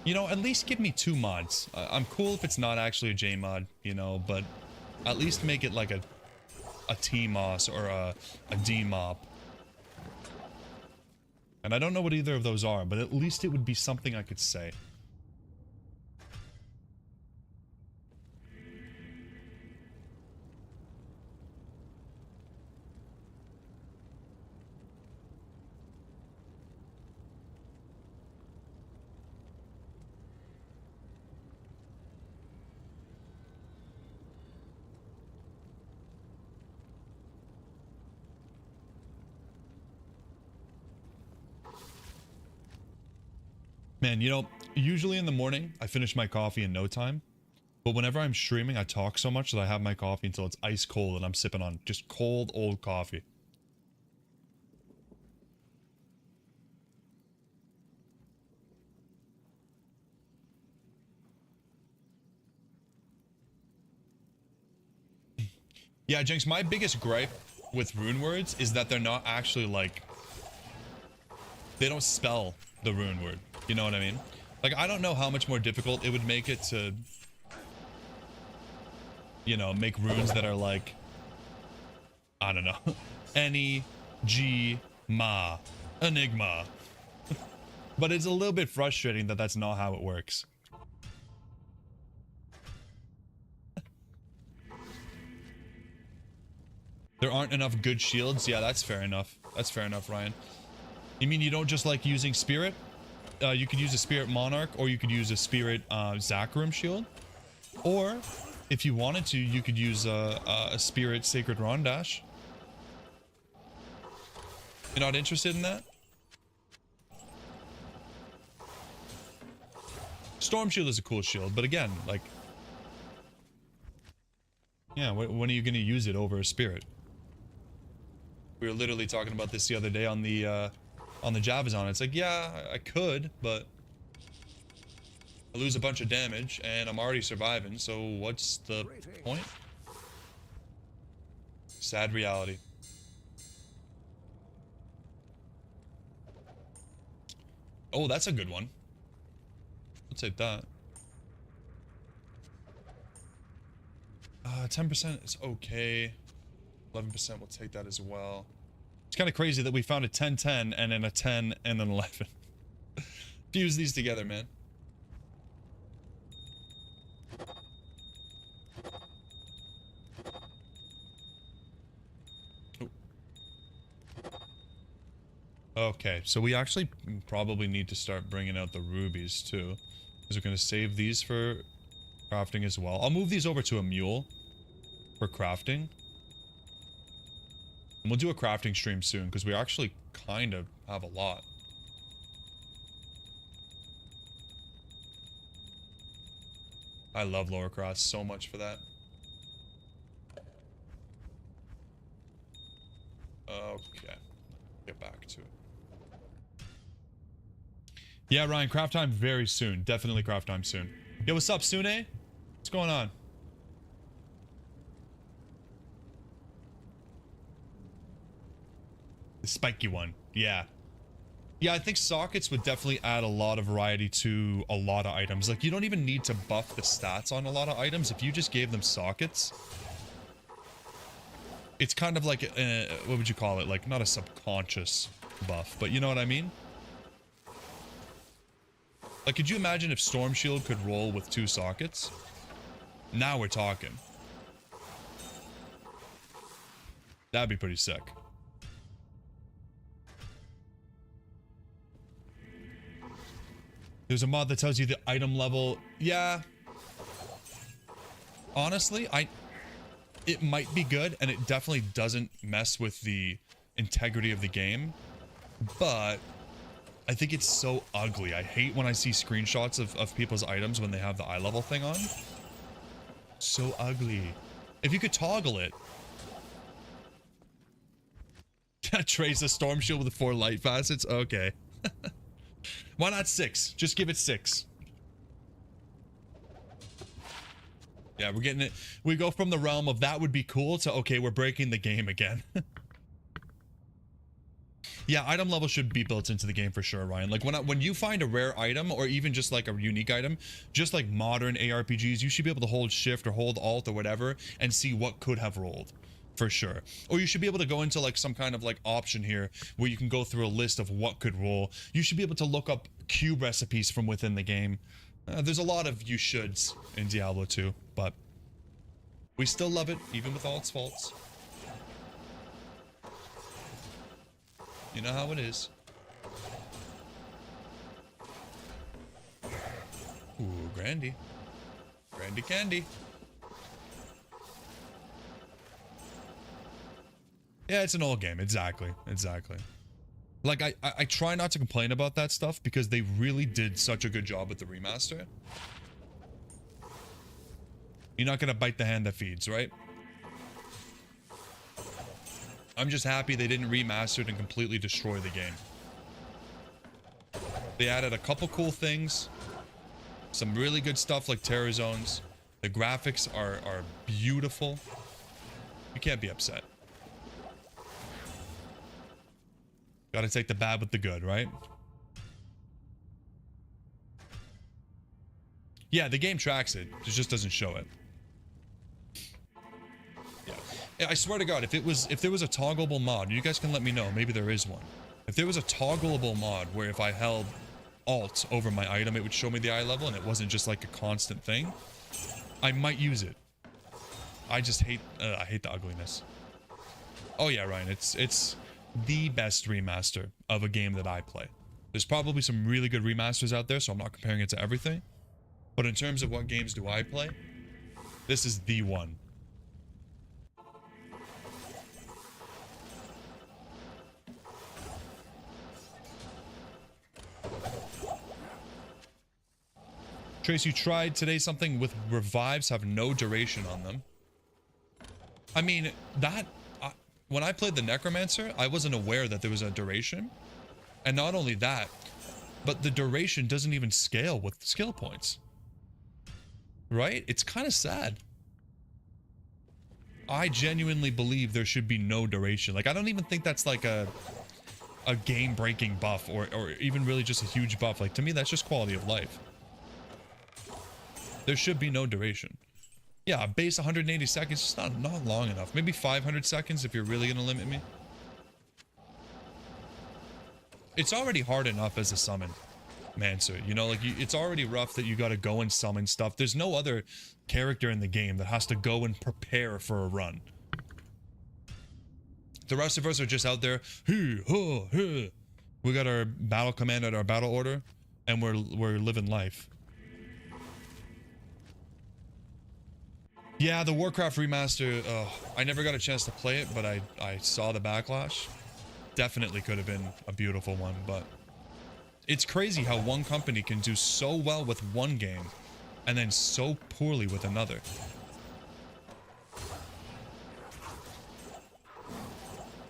You know, at least give me 2 mods. I'm cool if it's not actually a J mod, you know, but at least make it like a T-Moss or a D-Mop. And I don't know what either of those are, but at least it would be something I could say. Man, you know, usually in the morning, I finish my coffee in no time. But whenever I'm streaming, I talk so much that I have my coffee until it's ice cold and I'm sipping on just cold, old coffee. Yeah, Jinx, my biggest gripe with rune words is that they're not actually like... They don't spell the rune word. You know what I mean? Like, I don't know how much more difficult it would make it to, you know, make runes that are like, I don't know, Any, G, Ma, Enigma. But it's a little bit frustrating that that's not how it works. There aren't enough good shields? Yeah, that's fair enough. That's fair enough, Ryan. You mean you don't just like using Spirit? You could use a Spirit Monarch, or you could use a Spirit Zakarum shield. Or, if you wanted to, you could use a Spirit Sacred Rondash. You're not interested in that? Storm Shield is a cool shield, but again, like... Yeah, when are you going to use it over a Spirit? We were literally talking about this the other day on the Javazon. It's like, yeah, I could, but I lose a bunch of damage, and I'm already surviving, so what's the point? Sad reality. Oh, that's a good one. I'll take that. 10% is okay. 11% will take that as well. It's kind of crazy that we found a 10-10 and then a 10 and an 11. Fuse these together, man. Oh. Okay, so we actually probably need to start bringing out the rubies too, because we're going to save these for crafting as well. I'll move these over to a mule for crafting. And we'll do a crafting stream soon, because we actually kind of have a lot. I love Lower Cross so much for that. Okay. Get back to it. Yeah, Ryan, craft time very soon. Definitely craft time soon. Yo, what's up, Sune? What's going on? The spiky one. Yeah. Yeah, I think sockets would definitely add a lot of variety to a lot of items. Like, you don't even need to buff the stats on a lot of items. If you just gave them sockets, it's kind of like, what would you call it? Like, not a subconscious buff, but you know what I mean? Like, could you imagine if Storm Shield could roll with 2 sockets? Now we're talking. That'd be pretty sick. There's a mod that tells you the item level. Yeah. Honestly, it might be good, and it definitely doesn't mess with the integrity of the game. But I think it's so ugly. I hate when I see screenshots of people's items when they have the eye level thing on. So ugly. If you could toggle it. Trace a storm shield with 4 light facets? Okay. Why not 6? Just give it 6. Yeah, we're getting it. We go from the realm of that would be cool to, okay, we're breaking the game again. Yeah, item level should be built into the game for sure, Ryan. Like when you find a rare item or even just like a unique item, just like modern ARPGs, you should be able to hold shift or hold alt or whatever and see what could have rolled. For sure. Or you should be able to go into like some kind of like option here where you can go through a list of what could roll. You should be able to look up cube recipes from within the game. There's a lot of you shoulds in Diablo 2, but we still love it even with all its faults. You know how it is. Ooh, Grandy. Grandy candy. Yeah, it's an old game. Exactly. Exactly. Like, I try not to complain about that stuff because they really did such a good job with the remaster. You're not gonna bite the hand that feeds, right? I'm just happy they didn't remaster it and completely destroy the game. They added a couple cool things. Some really good stuff like terror zones. The graphics are beautiful. You can't be upset. Gotta take the bad with the good, right? Yeah, the game tracks it. It just doesn't show it. Yeah. I swear to God, if there was a toggleable mod, you guys can let me know. Maybe there is one. If there was a toggleable mod where if I held Alt over my item, it would show me the eye level and it wasn't just like a constant thing, I might use it. I just hate, I hate the ugliness. Oh yeah, Ryan, it's the best remaster of a game that I play. There's probably some really good remasters out there, so I'm not comparing it to everything. But in terms of what games do I play, this is the one. Trace, you tried today something with revives have no duration on them. I mean, that... when I played the Necromancer, I wasn't aware that there was a duration. And not only that, but the duration doesn't even scale with skill points. Right? It's kind of sad. I genuinely believe there should be no duration. Like, I don't even think that's like a game-breaking buff or even really just a huge buff. Like, to me, that's just quality of life. There should be no duration. Yeah, base 180 seconds, it's not long enough. Maybe 500 seconds if you're really going to limit me. It's already hard enough as a summon, Mancer. You know, like, it's already rough that you got to go and summon stuff. There's no other character in the game that has to go and prepare for a run. The rest of us are just out there. We got our battle command and our battle order, and we're living life. Yeah, the Warcraft remaster, I never got a chance to play it, but I saw the backlash. Definitely could have been a beautiful one, but it's crazy how one company can do so well with one game and then so poorly with another.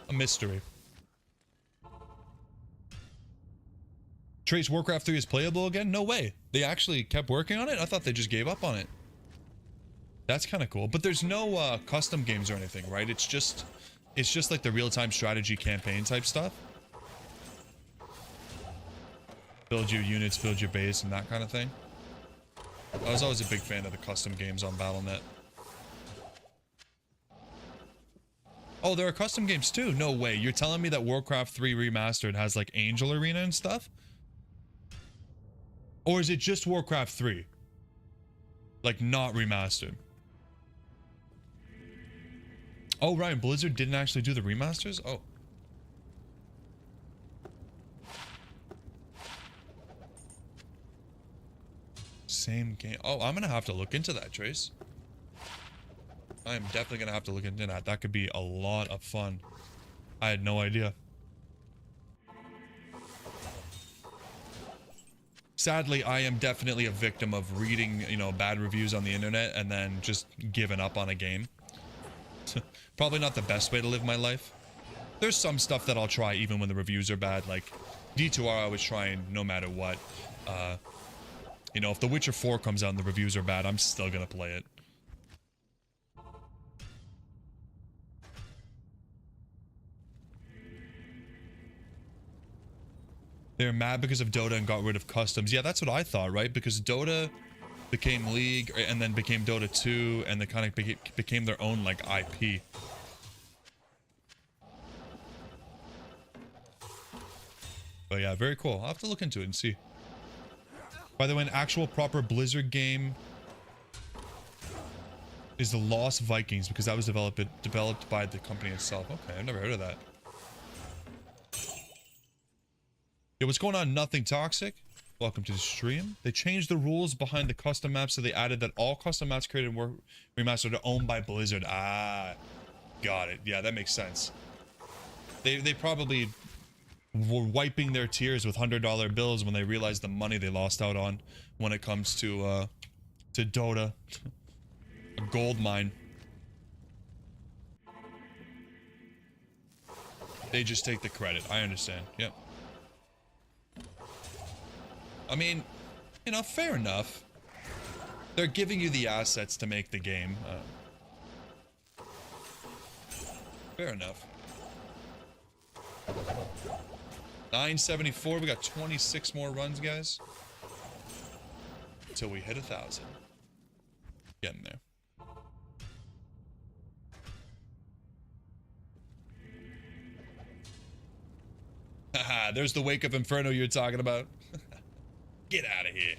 A mystery. Trace, Warcraft 3 is playable again? No way. They actually kept working on it? I thought they just gave up on it. That's kind of cool. But there's no custom games or anything, right? It's just like the real-time strategy campaign type stuff. Build your units, build your base, and that kind of thing. I was always a big fan of the custom games on Battle.net. Oh, there are custom games too? No way. You're telling me that Warcraft 3 Remastered has like Angel Arena and stuff? Or is it just Warcraft 3? Like, not remastered? Oh, right. Blizzard didn't actually do the remasters? Oh. Same game. Oh, I'm gonna have to look into that, Trace. I am definitely gonna have to look into that. That could be a lot of fun. I had no idea. Sadly, I am definitely a victim of reading, you know, bad reviews on the internet and then just giving up on a game. Probably not the best way to live my life. There's some stuff that I'll try even when the reviews are bad, like D2r I was trying no matter what. You know, if The Witcher 4 comes out and the reviews are bad, I'm still gonna play it. They're mad because of Dota and got rid of customs. Yeah, that's what I thought, right? Because Dota became League and then became Dota 2 and they kind of became their own, like, IP. But yeah, very cool. I'll have to look into it and see. By the way, an actual proper Blizzard game is the Lost Vikings because that was developed by the company itself. Okay, I've never heard of that. Yo, what's going on? Nothing Toxic. Welcome to the stream. They changed the rules behind the custom maps, so they added that all custom maps created in Remastered are owned by Blizzard. Ah, got it. Yeah, that makes sense. They probably were wiping their tears with $100 bills when they realized the money they lost out on when it comes to Dota. A gold mine. They just take the credit. I understand. Yep. I mean, you know, fair enough. They're giving you the assets to make the game. Fair enough. 974. We got 26 more runs, guys. Until we hit 1,000. Getting there. Haha, there's the Wake Up Inferno you're talking about. Get out of here.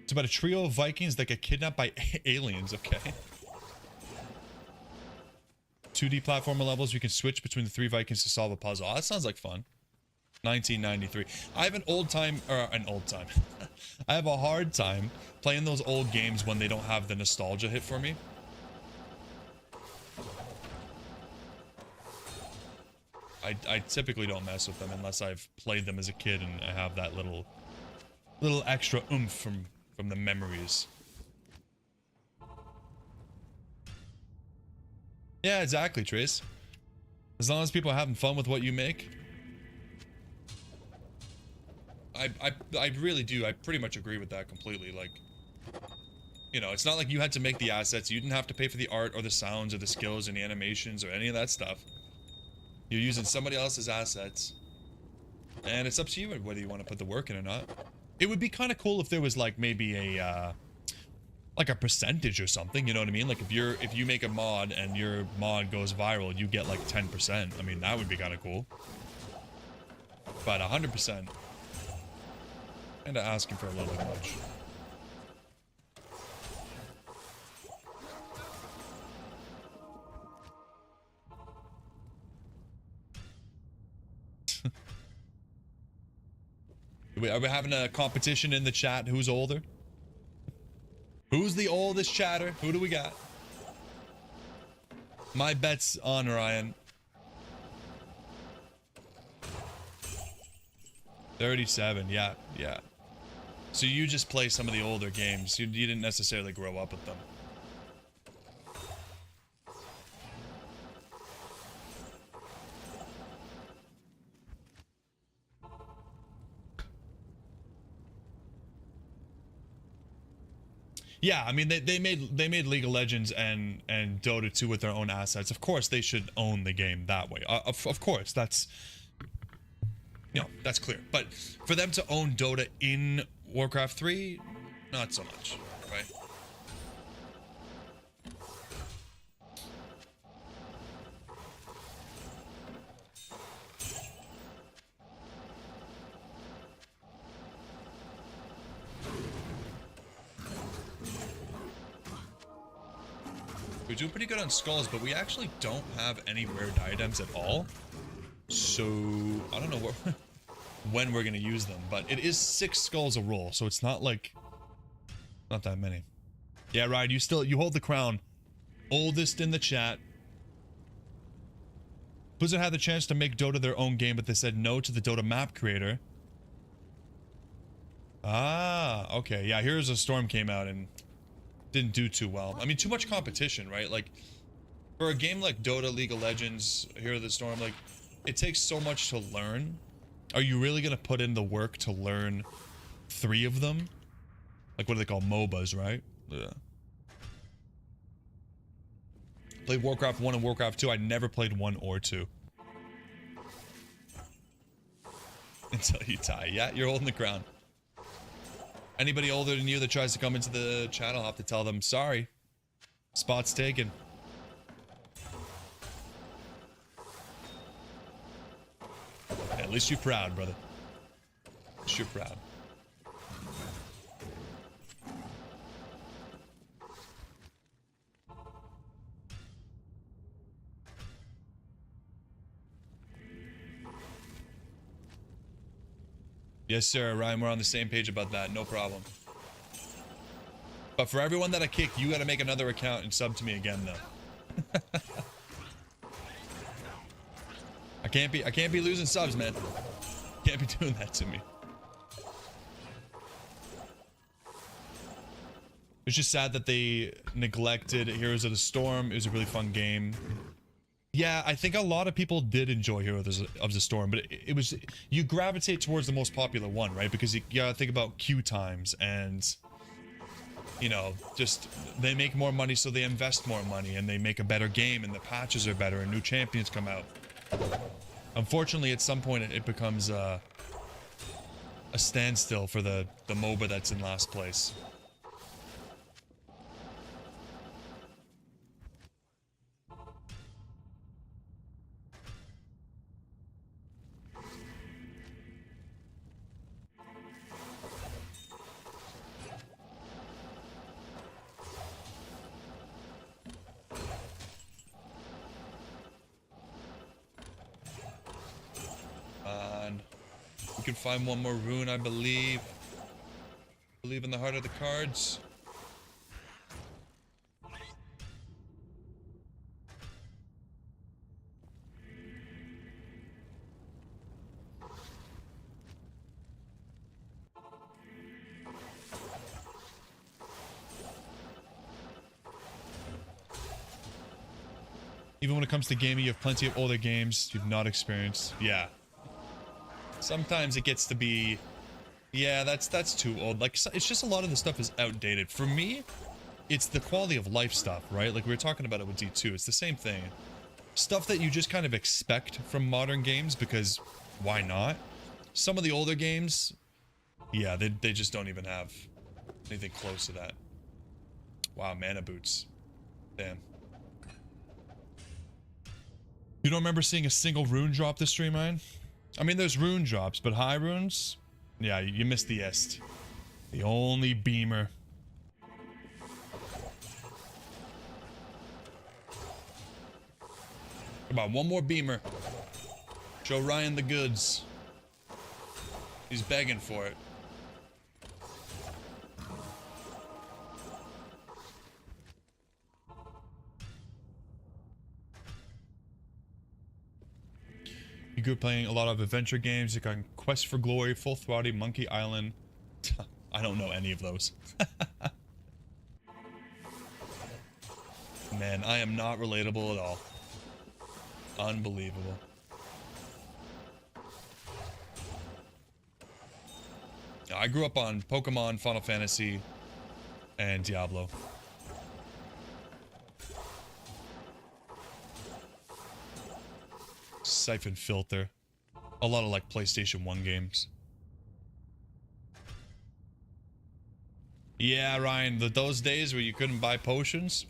It's about a trio of Vikings that get kidnapped by aliens, okay? 2D platformer levels, you can switch between the 3 Vikings to solve a puzzle. Oh, that sounds like fun. 1993. I have I have a hard time playing those old games when they don't have the nostalgia hit for me. I typically don't mess with them unless I've played them as a kid and I have that little extra oomph from the memories. Yeah, exactly, Trace. As long as people are having fun with what you make. I really do. I pretty much agree with that completely. Like, you know, it's not like you had to make the assets. You didn't have to pay for the art or the sounds or the skills and the animations or any of that stuff. You're using somebody else's assets. And it's up to you whether you want to put the work in or not. It would be kind of cool if there was like maybe a like a percentage or something, you know what I mean? Like if you make a mod and your mod goes viral, you get like 10%. I mean, that would be kind of cool. But 100%. Kind of asking for a little bit much. Are we having a competition in the chat? Who's older? Who's the oldest chatter? Who do we got? My bet's on Ryan. 37, yeah. So you just play some of the older games. You didn't necessarily grow up with them. Yeah, I mean they made League of Legends and Dota 2 with their own assets. Of course they should own the game that way. Of course, that's, you know, that's clear. But for them to own Dota in Warcraft 3, not so much, right? We do pretty good on skulls, but we actually don't have any rare diadems at all. So I don't know when we're gonna use them, but it is 6 skulls a roll, so it's not like not that many. Yeah, Ryan, you hold the crown. Oldest in the chat. Blizzard had the chance to make Dota their own game, but they said no to the Dota map creator. Ah, okay. Yeah, Heroes of Storm came out and didn't do too well. I mean, too much competition, right? Like, for a game like Dota, League of Legends, Heroes of the Storm, like, it takes so much to learn. Are you really gonna put in the work to learn 3 of them? Like, what do they call MOBAs, right? Yeah. Played Warcraft 1 and Warcraft 2. I never played 1 or 2. Until you die. Yeah, you're holding the crown. Anybody older than you that tries to come into the chat, I'll have to tell them, sorry. Spot's taken. Yeah, at least you're proud, brother. At least you're proud. Yes, sir, Ryan, we're on the same page about that. No problem. But for everyone that I kick, you gotta make another account and sub to me again, though. I can't be losing subs, man. Can't be doing that to me. It's just sad that they neglected Heroes of the Storm. It was a really fun game. Yeah, I think a lot of people did enjoy Heroes of the Storm, but it was, you gravitate towards the most popular one, right? Because you gotta think about queue times and, you know, just they make more money, so they invest more money and they make a better game and the patches are better and new champions come out. Unfortunately, at some point it becomes a standstill for the MOBA that's in last place. We can find one more rune, I believe. Believe in the heart of the cards. Even when it comes to gaming, you have plenty of older games you've not experienced. Yeah. Sometimes it gets to be, yeah, that's too old. Like, it's just a lot of the stuff is outdated. For me, it's the quality of life stuff, right? Like we were talking about it with D2. It's the same thing. Stuff that you just kind of expect from modern games because why not? Some of the older games, yeah, they just don't even have anything close to that. Wow, mana boots. Damn. You don't remember seeing a single rune drop this stream, Ryan? I mean, there's rune drops, but high runes? Yeah, you missed the est. The only beamer. Come on, one more beamer. Show Ryan the goods. He's begging for it. You grew up playing a lot of adventure games. You got Quest for Glory, Full Throttle, Monkey Island. I don't know any of those. Man, I am not relatable at all. Unbelievable. I grew up on Pokemon, Final Fantasy, and Diablo. Siphon Filter. A lot of like PlayStation 1 games. Yeah, Ryan, those days where you couldn't buy potions?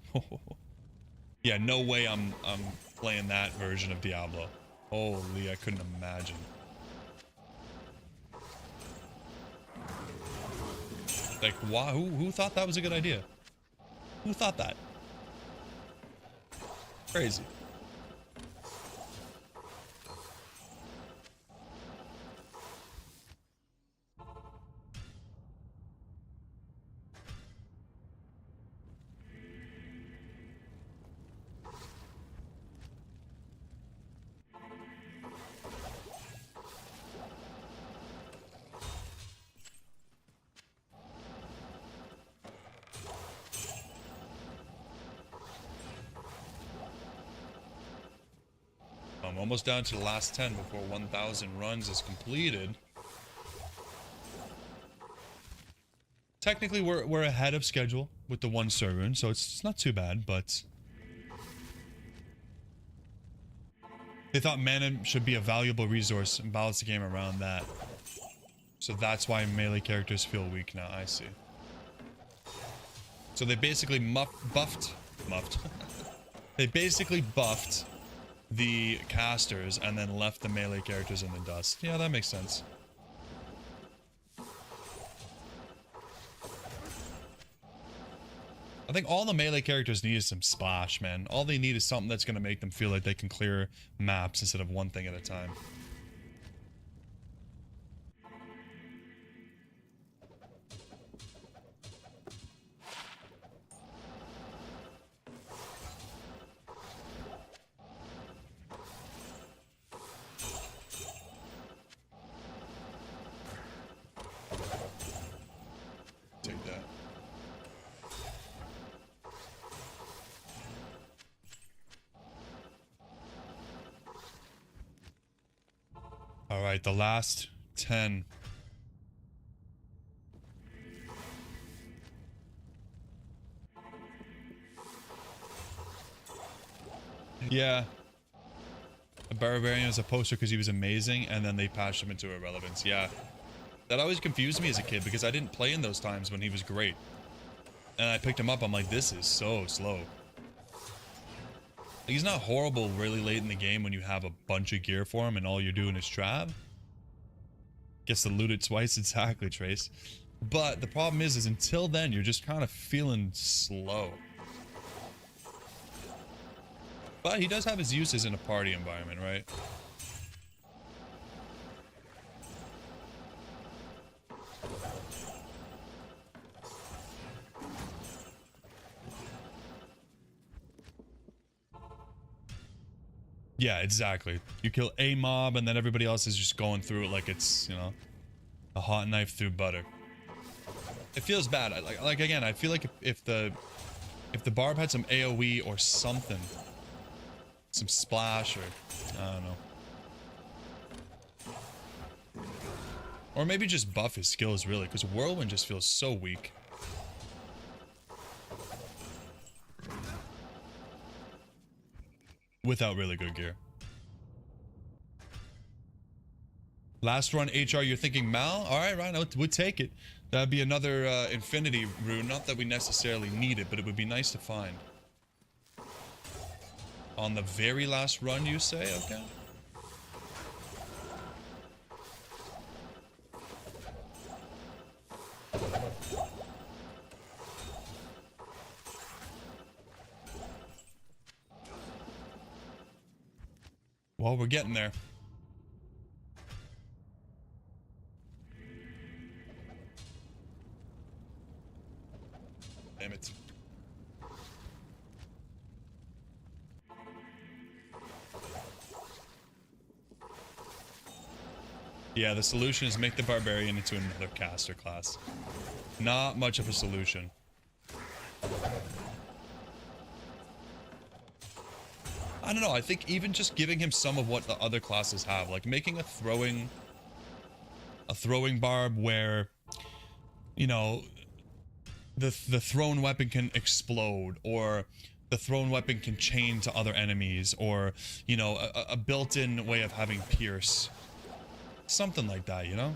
Yeah, no way I'm playing that version of Diablo. Holy, I couldn't imagine. Like, why? Who thought that was a good idea? Who thought that? Crazy. I'm almost down to the last 10 before 1,000 runs is completed. Technically, we're ahead of schedule with the one server, so it's not too bad, but they thought mana should be a valuable resource and balance the game around that. So that's why melee characters feel weak now, I see. So they basically buffed. They basically buffed the casters and then left the melee characters in the dust. Yeah, that makes sense. I think all the melee characters need is some splash, man. All they need is something that's going to make them feel like they can clear maps instead of one thing at a time. Take that. All right, the last 10. Yeah. A Barbarian was a poster because he was amazing, and then they patched him into irrelevance. Yeah. That always confused me as a kid because I didn't play in those times when he was great. And I picked him up, I'm like, this is so slow. Like, he's not horrible really late in the game when you have a bunch of gear for him and all you're doing is trap. Gets to loot it twice, exactly, Trace. But the problem is until then, you're just kind of feeling slow. But he does have his uses in a party environment, right? Yeah, exactly. You kill a mob and then everybody else is just going through it like it's, you know, a hot knife through butter. It feels bad. Like again, I feel like if the barb had some AoE or something, some splash, or I don't know. Or maybe just buff his skills, really, because Whirlwind just feels so weak. Without really good gear. Last run HR, you're thinking Mal? Alright, Ryan, we'll take it. That'd be another Infinity rune. Not that we necessarily need it, but it would be nice to find. On the very last run, you say? Okay. Well, we're getting there. Damn it. Yeah, the solution is make the barbarian into another caster class. Not much of a solution. I don't know, I think even just giving him some of what the other classes have, like making a throwing barb where, you know, the thrown weapon can explode, or the thrown weapon can chain to other enemies, or, you know, a built-in way of having pierce. Something like that, you know?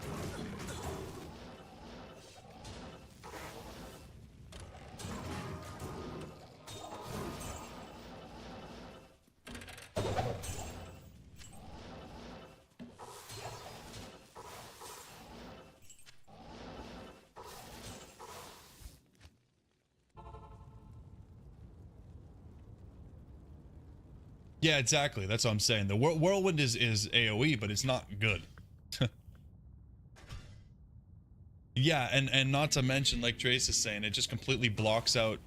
Yeah, exactly. That's what I'm saying. The whirlwind is AoE, but it's not good. Yeah, and not to mention, like Trace is saying, it just completely blocks out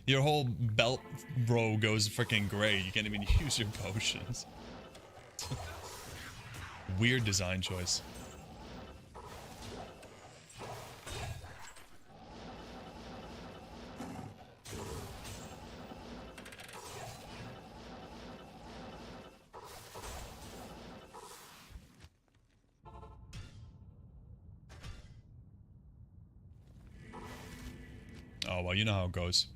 your whole belt row goes freaking gray. You can't even use your potions. Weird design choice. Oh, well, you know how it goes.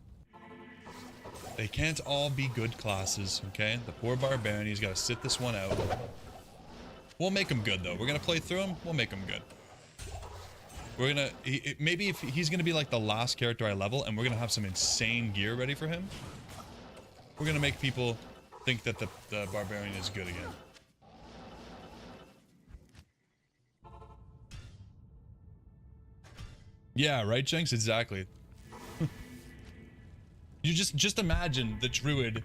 They can't all be good classes, okay? The poor barbarian, he's got to sit this one out. We'll make him good, though. We're going to play through him. We'll make him good. We're going to... Maybe if he's going to be like the last character I level, and we're going to have some insane gear ready for him. We're going to make people think that the barbarian is good again. Yeah, right, Jenks? Exactly. You just imagine the druid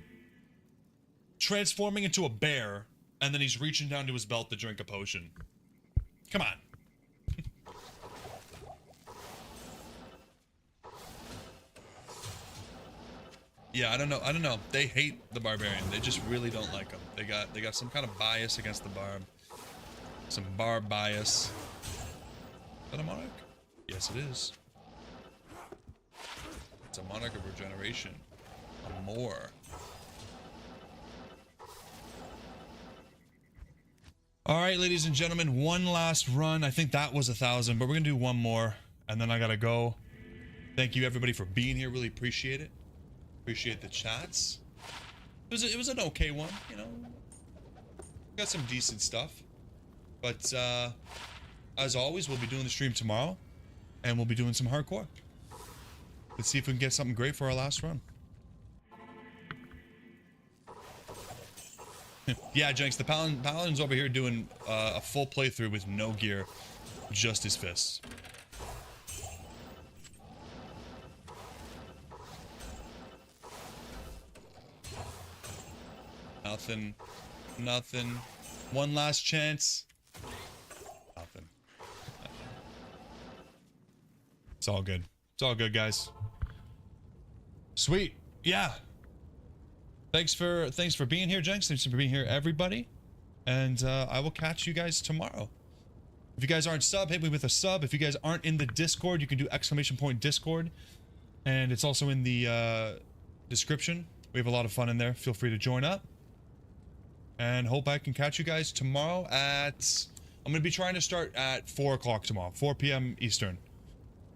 transforming into a bear, and then he's reaching down to his belt to drink a potion. Come on. Yeah, I don't know. They hate the barbarian. They just really don't like him. They got some kind of bias against the barb. Some barb bias. Is that a monarch? Yes, it is. It's a monarch of regeneration. A more. Alright, ladies and gentlemen, one last run. I think that was 1,000, but we're gonna do one more, and then I gotta go. Thank you everybody for being here. Really appreciate it. Appreciate the chats. It was an okay one, you know. Got some decent stuff. But as always, we'll be doing the stream tomorrow, and we'll be doing some hardcore. Let's see if we can get something great for our last run. Yeah, Jenks, the Paladin's over here doing a full playthrough with no gear, just his fists. Nothing. One last chance. Nothing. It's all good. It's all good, guys. Sweet. Yeah. Thanks for being here, Jenks. Thanks for being here, everybody. And I will catch you guys tomorrow. If you guys aren't sub, hit me with a sub. If you guys aren't in the Discord, you can do !Discord. And it's also in the description. We have a lot of fun in there. Feel free to join up. And hope I can catch you guys tomorrow at... I'm going to be trying to start at 4 o'clock tomorrow. 4 p.m. Eastern.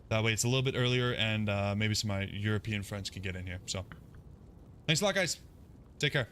That way it's a little bit earlier and maybe some of my European friends can get in here. So, thanks a lot, guys. Take care.